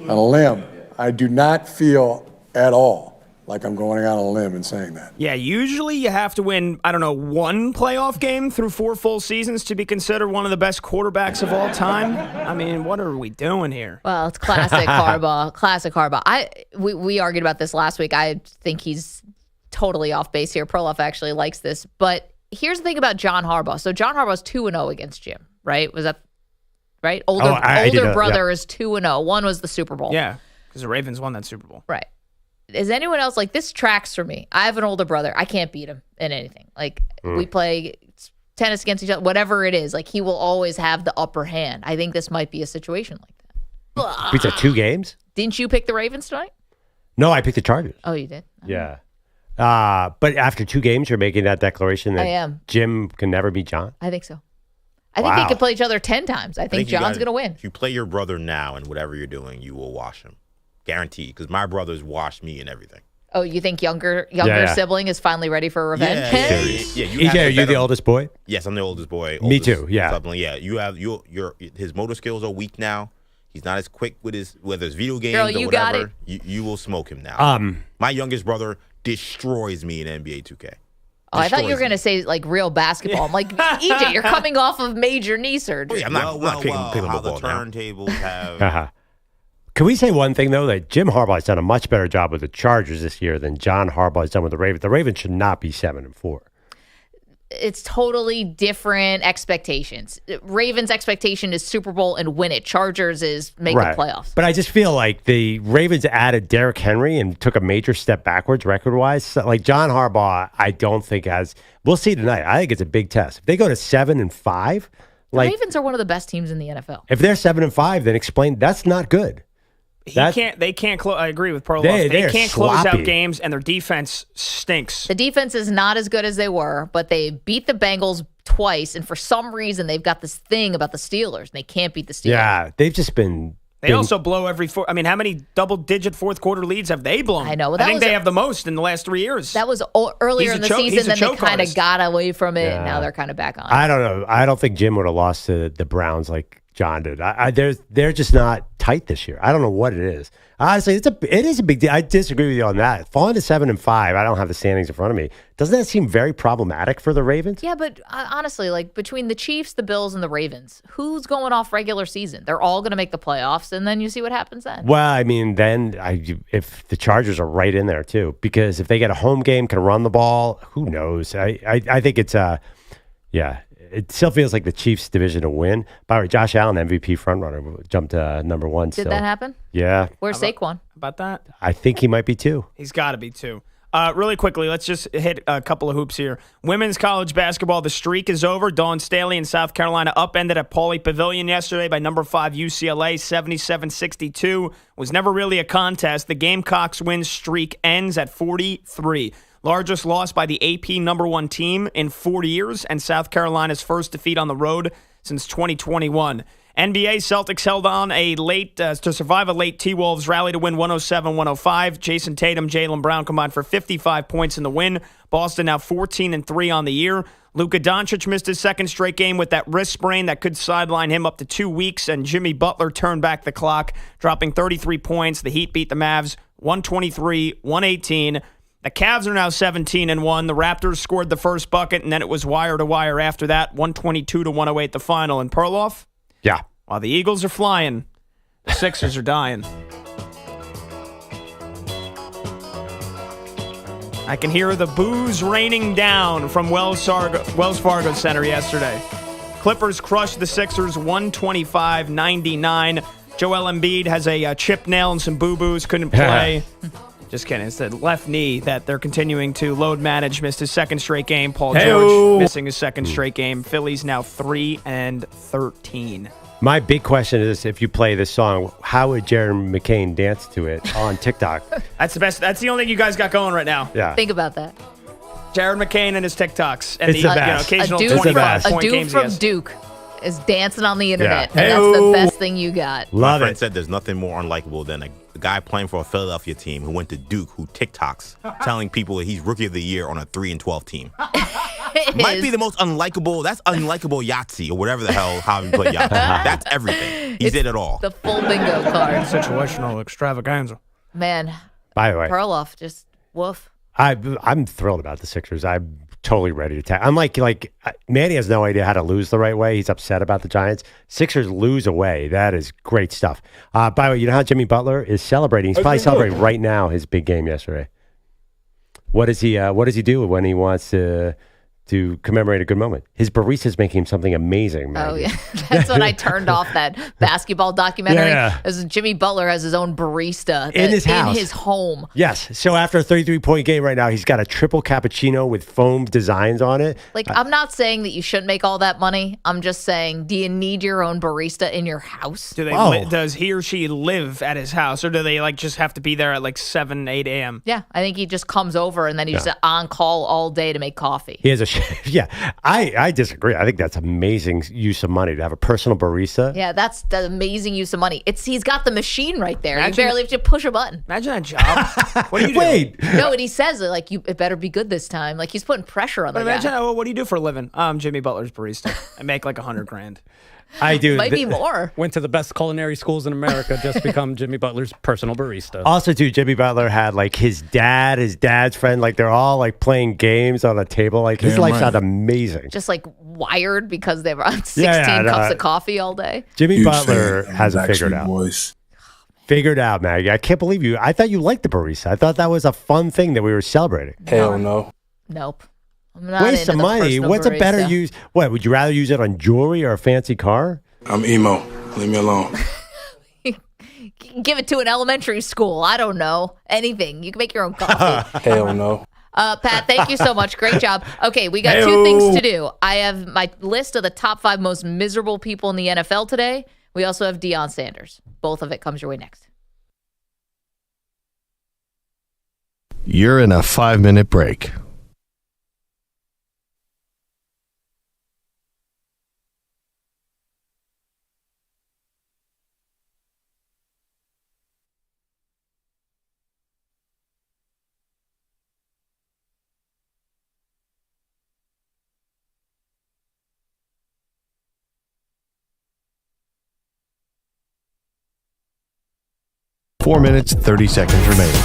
a limb. I do not feel at all like I'm going out on a limb and saying that. Yeah, usually you have to win, one playoff game through 4 full seasons to be considered one of the best quarterbacks of all time. I mean, what are we doing here? Well, it's classic Harbaugh. Classic Harbaugh. We argued about this last week. I think he's totally off base here. Perloff actually likes this. But here's the thing about John Harbaugh. So John Harbaugh's 2-0 against Jim, right? Was that right? Older brother is 2-0. One was the Super Bowl. Yeah, because the Ravens won that Super Bowl. Right. Is anyone else this tracks for me? I have an older brother. I can't beat him in anything. We play tennis against each other, whatever it is. He will always have the upper hand. I think this might be a situation like that. Beats at 2 games? Didn't you pick the Ravens tonight? No, I picked the Chargers. Oh, you did? Yeah. But after 2 games, you're making that declaration that I am. Jim can never beat John? I think so. I think they could play each other 10 times. I think John's going to win. If you play your brother now and whatever you're doing, you will wash him. Guaranteed, because my brothers washed me and everything. Oh, you think younger sibling is finally ready for revenge? Yeah. EJ, are you the oldest boy? Yes, I'm the oldest boy. Me too. Yeah. Sibling. Yeah. You have his motor skills are weak now. He's not as quick with whether it's video games Girl, or you whatever. got it. You will smoke him now. My youngest brother destroys me in NBA 2K. Oh, I thought you were going to say real basketball. I'm like, EJ, you're coming off of major knee surgery. I'm not picking how the the turntables have. Can we say one thing, though, that Jim Harbaugh has done a much better job with the Chargers this year than John Harbaugh has done with the Ravens? The Ravens should not be 7-4. It's totally different expectations. Ravens' expectation is Super Bowl and win it. Chargers is make the playoffs. But I just feel like the Ravens added Derrick Henry and took a major step backwards record-wise. So, John Harbaugh, I don't think has. We'll see tonight. I think it's a big test. If they go to 7-5, the Ravens are one of the best teams in the NFL. If they're 7-5, then explain that's not good. They can't close. I agree with Perloff. They can't close out games, and their defense stinks. The defense is not as good as they were, but they beat the Bengals twice, and for some reason, they've got this thing about the Steelers, and they can't beat the Steelers. Yeah, they've just been. They also blow every how many double-digit fourth-quarter leads have they blown? I know. I think they have the most in the last 3 years. That was earlier in the season, then they kind of got away from it, and now they're kind of back on. I don't know. I don't think Jim would have lost to the Browns like John did. They're just not tight this year. I don't know what it is. Honestly, it is a big deal. I disagree with you on that. Falling to 7-5, I don't have the standings in front of me. Doesn't that seem very problematic for the Ravens? Yeah, but honestly, between the Chiefs, the Bills, and the Ravens, who's going off regular season? They're all going to make the playoffs, and then you see what happens then. Well, I mean, if the Chargers are right in there too, because if they get a home game, can run the ball, who knows? I think it's Yeah, it still feels like the Chiefs' division to win. By the way, Josh Allen, MVP frontrunner, jumped to number 1. Did that happen? Yeah. Where's Saquon? About that? I think he might be too. He's got to be too. Really quickly, let's just hit a couple of hoops here. Women's college basketball, the streak is over. Dawn Staley in South Carolina upended at Pauley Pavilion yesterday by number 5 UCLA, 77-62. Was never really a contest. The Gamecocks' win streak ends at 43. Largest loss by the AP number 1 team in 40 years, and South Carolina's first defeat on the road since 2021. NBA Celtics held on to survive a late T-Wolves rally to win 107-105. Jason Tatum, Jaylen Brown combined for 55 points in the win. Boston now 14-3 on the year. Luka Doncic missed his second straight game with that wrist sprain that could sideline him up to 2 weeks, and Jimmy Butler turned back the clock, dropping 33 points. The Heat beat the Mavs 123-118. The Cavs are now 17-1. The Raptors scored the first bucket, and then it was wire to wire after that, 122-108 the final. And Perloff? Yeah. While the Eagles are flying, the Sixers are dying. I can hear the boos raining down from Wells Fargo Center yesterday. Clippers crushed the Sixers 125-99. Joel Embiid has a chip nail and some boo-boos, couldn't play. Just kidding. It's the left knee that they're continuing to load manage. Missed his second straight game. Paul George missing his second straight game. Phillies now 3-13. My big question is, if you play this song, how would Jaron McCain dance to it on TikTok? That's the best. That's the only thing you guys got going right now. Yeah. Think about that. Jared McCain and his TikToks and It's the best. Occasional A 25-point dude games. from Duke is dancing on the internet, Yeah. and that's the best thing you got. My friend said there's nothing more unlikable than a guy playing for a Philadelphia team who went to Duke who TikToks telling people that he's rookie of the year on a 3-12 team. Might be the most unlikable. That's unlikable Yahtzee or whatever the hell how you play Yahtzee. That's everything. He did it all. The full bingo card. Situational extravaganza. Man, By the way, Perloff just woof. I'm thrilled about the Sixers. I'm totally ready to attack. I'm like Manny has no idea how to lose the right way. He's upset about the Giants. Sixers lose away. That is great stuff. By the way, you know how Jimmy Butler is celebrating? He's probably celebrating right now his big game yesterday. What does he do when he wants to commemorate a good moment? His barista's making him something amazing, man. Oh, yeah. That's when I turned off that basketball documentary. Yeah. As Jimmy Butler has his own barista In his house. in his home. Yes. So after a 33-point game right now, he's got a triple cappuccino with foam designs on it. Like, I'm not saying that you shouldn't make all that money. I'm just saying, do you need your own barista in your house? Does he or she live at his house, or do they just have to be there at 7, 8 a.m.? Yeah, I think he just comes over and then he's on call all day to make coffee. He has a yeah. I disagree. I think that's amazing use of money to have a personal barista. Yeah, that's the amazing use of money. He's got the machine right there. You barely have to push a button. Imagine that job. What do you do? Wait. No, and he says it better be good this time. Like, he's putting pressure on But the imagine, guy. what do you do for a living? I'm Jimmy Butler's barista. I make $100,000. I do. Might be more. Went to the best culinary schools in America, just become Jimmy Butler's personal barista. Also, too, Jimmy Butler had his dad's friend, they're all playing games on a table. His Damn life right. sounded amazing. Just wired because they were on 16 Yeah, cups of coffee all day. Jimmy Huge Butler fan. has it Backstreet figured out. Boys. Figured out, Maggie. I can't believe you. I thought you liked the barista. I thought that was a fun thing that we were celebrating. Hell no. Nope. I'm not Waste into of the money. personal What's a better barista. use? What, would you rather use it on jewelry or a fancy car? I'm emo. Leave me alone. Give it to an elementary school. I don't know. Anything. You can make your own coffee. Hell no. Pat, thank you so much. Great job. Okay, we got two things to do. I have my list of the top 5 most miserable people in the NFL today. We also have Deion Sanders. Both of it comes your way next. You're in a 5-minute break. Four minutes, 30 seconds remaining.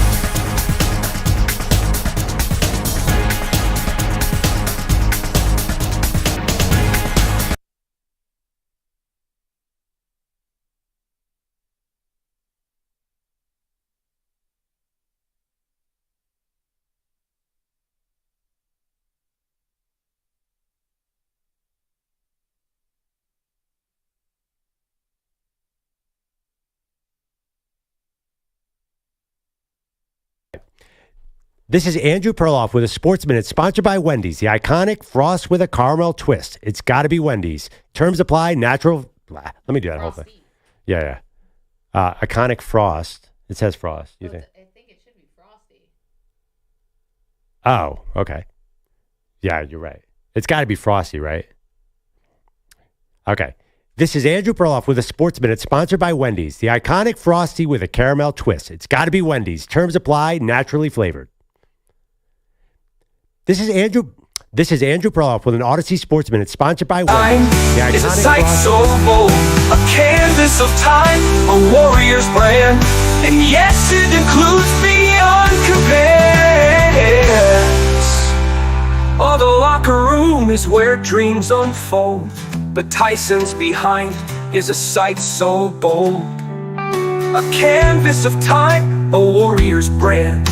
This is Andrew Perloff with a Sports Minute sponsored by Wendy's, the iconic frost with a caramel twist. It's got to be Wendy's. Terms apply, natural. Let me do that whole thing. Yeah. Iconic frost. It says frost. You think? I think it should be frosty. Oh, okay. Yeah, you're right. It's got to be frosty, right? Okay. This is Andrew Perloff with a Sports Minute sponsored by Wendy's, the iconic frosty with a caramel twist. It's got to be Wendy's. Terms apply, naturally flavored. This is Andrew Perloff with an Odyssey Sports Minute sponsored by Wendy's. It's a sight so bold, a canvas of time, a warrior's brand, and yes, it includes beyond compares. Oh, the locker room is where dreams unfold, but Tyson's behind is a sight so bold. A canvas of time, a warrior's brand,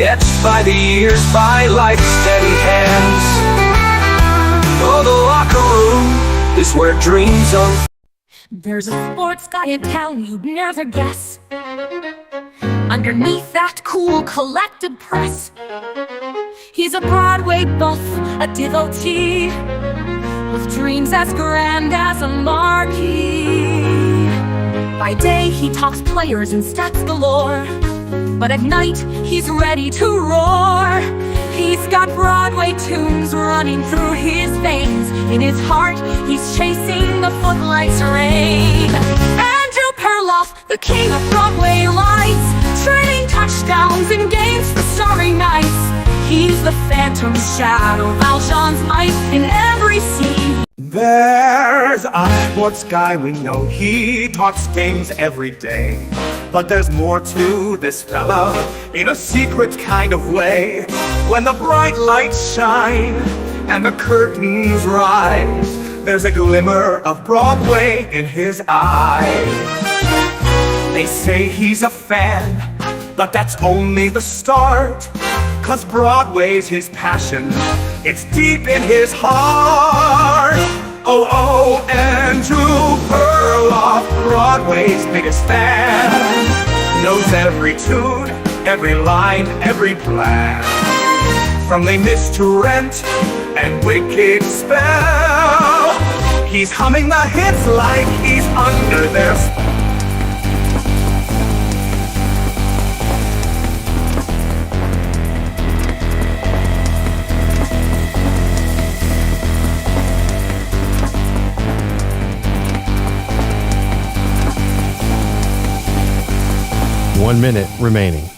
etched by the years, by life's steady hands. Oh, the locker room is where dreams unfold. There's a sports guy in town you'd never guess. Underneath that cool collected press, he's a Broadway buff, a devotee, with dreams as grand as a marquee. By day he talks players and stats galore, but at night he's ready to roar. He's got Broadway tunes running through his veins. In his heart he's chasing the footlights rain. Andrew Perloff, the king of Broadway lights, trading touchdowns in games for starry nights. He's the phantom shadow, Valjean's might in every scene. There's a sports guy we know, he talks games every day. But there's more to this fella, in a secret kind of way. When the bright lights shine and the curtains rise, there's a glimmer of Broadway in his eyes. They say he's a fan, but that's only the start. 'Cause Broadway's his passion, it's deep in his heart. Oh, Andrew Perloff, Broadway's biggest fan, knows every tune, every line, every plan. From Les Mis to Rent and Wicked Spell, he's humming the hits like he's under their spell. One minute remaining.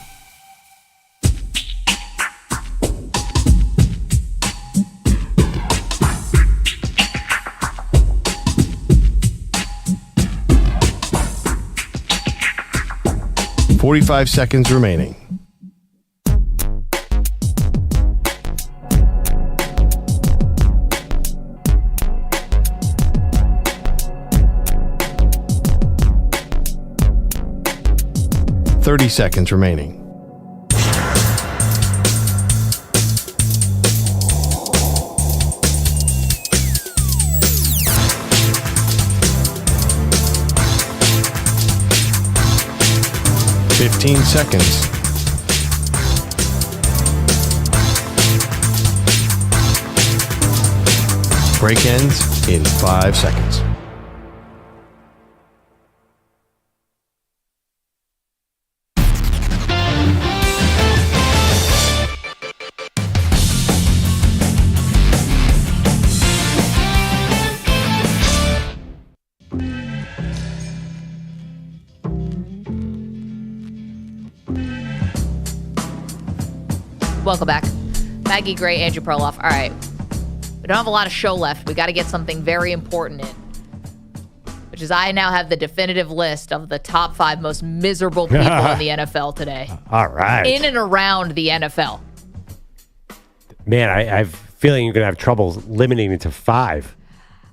$45 seconds remaining. $30 seconds remaining. $15 seconds. Break ends in 5 seconds. Welcome back. Maggie Gray, Andrew Perloff. All right. We don't have a lot of show left. We got to get something very important in, which is I now have the definitive list of the top 5 most miserable people in the NFL today. All right. In and around the NFL. Man, I have a feeling you're going to have trouble limiting it to 5.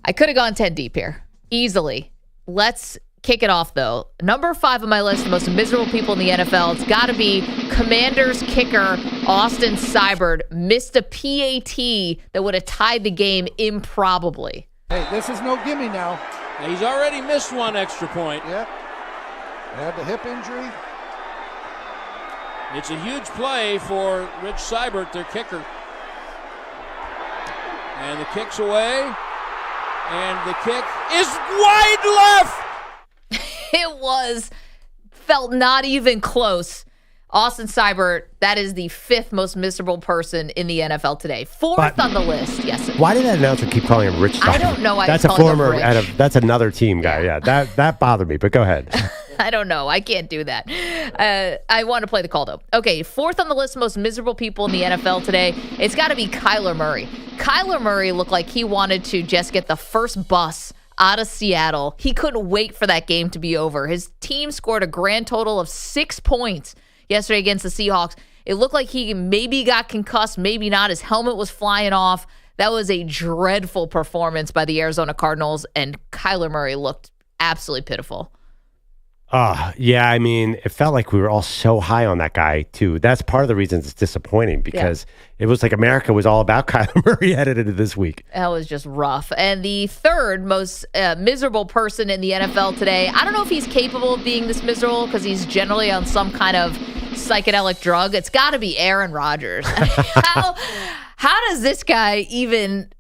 I could have gone 10 deep here. Easily. Let's kick it off, though. Number 5 on my list, the most miserable people in the NFL. It's got to be Commanders kicker Austin Seibert. Missed a PAT that would have tied the game improbably. Hey, this is no gimme now. He's already missed one extra point. Yep. Had the hip injury. It's a huge play for Rich Seibert, their kicker. And the kick's away. And the kick is wide left. It felt not even close. Austin Seibert, that is the 5th most miserable person in the NFL today. 4th on the list. Yes. Why did that announcer keep calling him Rich Seibert? I don't know why That's he's a calling him former. Rich. That's another team guy. Yeah, that bothered me. But go ahead. I don't know. I can't do that. I want to play the call, though. Okay, 4th on the list, most miserable people in the NFL today. It's got to be Kyler Murray. Kyler Murray looked like he wanted to just get the first bus out of Seattle. He couldn't wait for that game to be over. His team scored a grand total of 6 points yesterday against the Seahawks. It looked like he maybe got concussed, maybe not. His helmet was flying off. That was a dreadful performance by the Arizona Cardinals, and Kyler Murray looked absolutely pitiful. Yeah, I mean, it felt like we were all so high on that guy, too. That's part of the reason it's disappointing, because it was like America was all about Kyler Murray headed into this week. That was just rough. And the 3rd most miserable person in the NFL today, I don't know if he's capable of being this miserable because he's generally on some kind of psychedelic drug. It's got to be Aaron Rodgers. How does this guy even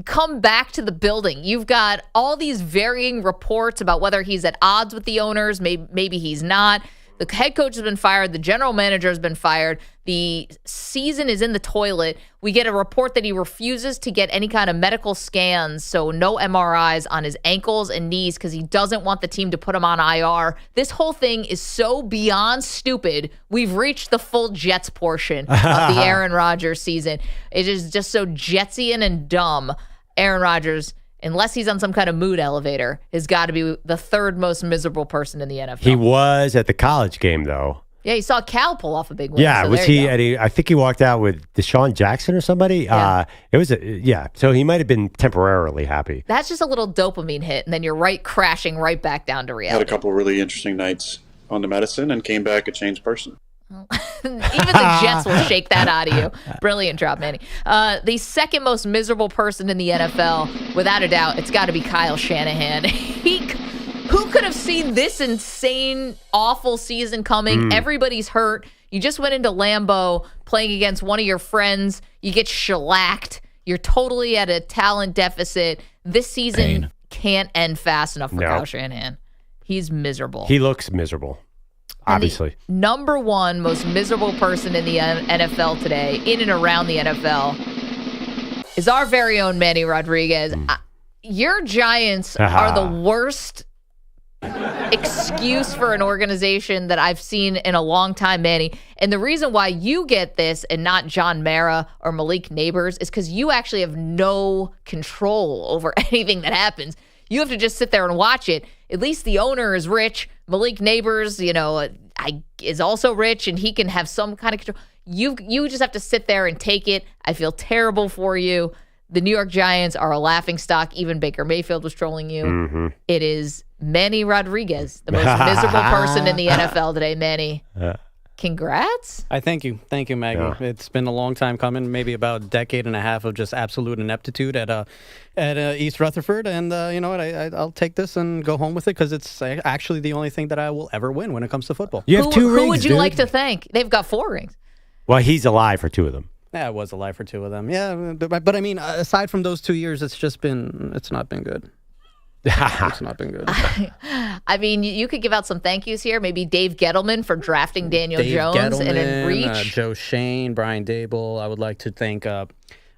come back to the building? You've got all these varying reports about whether he's at odds with the owners. Maybe he's not. The head coach has been fired. The general manager has been fired. The season is in the toilet. We get a report that he refuses to get any kind of medical scans, so no MRIs on his ankles and knees because he doesn't want the team to put him on IR. This whole thing is so beyond stupid. We've reached the full Jets portion of the Aaron Rodgers season. It is just so Jetsian and dumb. Aaron Rodgers, unless he's on some kind of mood elevator, has got to be the 3rd most miserable person in the NFL. He was at the college game, though. Yeah, you saw Cal pull off a big win. Yeah, so was there you he? go. And I think he walked out with Deshaun Jackson or somebody. Yeah. So he might have been temporarily happy. That's just a little dopamine hit, and then you're crashing right back down to reality. Had a couple really interesting nights on the medicine and came back a changed person. Even the Jets will shake that out of you. Brilliant job, Manny. The 2nd most miserable person in the NFL, without a doubt, it's got to be Kyle Shanahan. Who could have seen this insane, awful season coming? Everybody's hurt. You just went into Lambeau playing against one of your friends. You get shellacked. You're totally at a talent deficit. This season can't end fast enough for Kyle Shanahan. He's miserable. He looks miserable. Obviously. The number 1 most miserable person in the NFL today, in and around the NFL, is our very own Manny Rodriguez. Your Giants are the worst excuse for an organization that I've seen in a long time, Manny. And the reason why you get this and not John Mara or Malik Neighbors is because you actually have no control over anything that happens. You have to just sit there and watch it. At least the owner is rich. Malik Neighbors, is also rich, and he can have some kind of control. You just have to sit there and take it. I feel terrible for you. The New York Giants are a laughingstock. Even Baker Mayfield was trolling you. Mm-hmm. It is Manny Rodriguez, the most miserable person in the NFL today, Manny. Congrats. Thank you, Maggie. Yeah. It's been a long time coming, maybe about a decade and a half of just absolute ineptitude at East Rutherford, and you know what? I'll take this and go home with it because it's actually the only thing that I will ever win when it comes to football. You have 2 rings. Who would you like to thank? They've got 4 rings. Well, he's alive for 2 of them. Yeah, I was alive for 2 of them. Yeah, but I mean, aside from those 2 years, it's not been good. It's not been good. I mean, you could give out some thank yous here. Maybe Dave Gettleman for drafting Daniel Jones and in reach. Joe Shane, Brian Dable. I would like to thank. I'd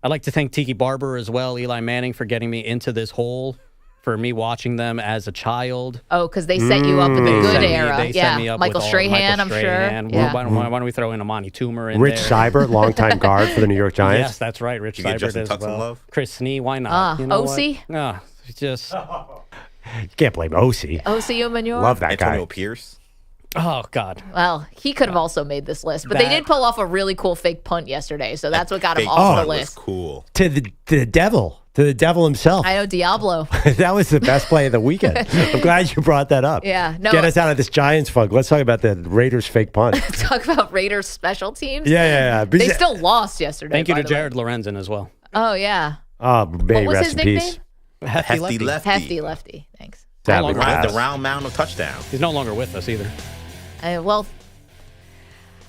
like to thank Tiki Barber as well. Eli Manning for getting me into this hole. For me watching them as a child. Oh, because they set you up in the good era. They set me up Michael with Strahan, I'm sure. Yeah. Why don't we throw in Amani Toomer in Rich there? Seibert, longtime guard for the New York Giants. Yes, that's right. Rich you get Seibert Justin as Tuck some well. love? Chris Snee, why not? Osi? Just... You can't blame Osi. Osi Umenyiora? Love that Antonio guy. Pierce. Oh, God. Well, he could have also made this list, but they did pull off a really cool fake punt yesterday, so that's what got him off the list. Cool. To the devil. To the devil himself. I know, Diablo. That was the best play of the weekend. I'm glad you brought that up. Yeah. No, Get us out of this Giants funk. Let's talk about the Raiders fake punt. Talk about Raiders special teams. Yeah. They still lost yesterday. Thank you to Jared Lorenzen as well. Oh, yeah. Oh, may what was rest his in nickname? peace. Hefty lefty. Hefty lefty. Thanks. The round mound of touchdowns. He's no longer with us either. Well,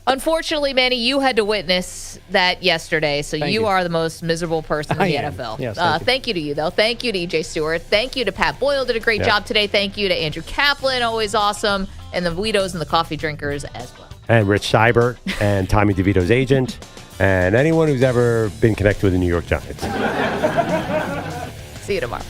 Unfortunately, Manny, you had to witness that yesterday, so you are the most miserable person in the NFL. Yes, thank you to you, though. Thank you to EJ Stewart. Thank you to Pat Boyle, did a great job today. Thank you to Andrew Kaplan, always awesome, and the Guidos and the coffee drinkers as well. And Rich Seibert and Tommy DeVito's agent and anyone who's ever been connected with the New York Giants. See you tomorrow.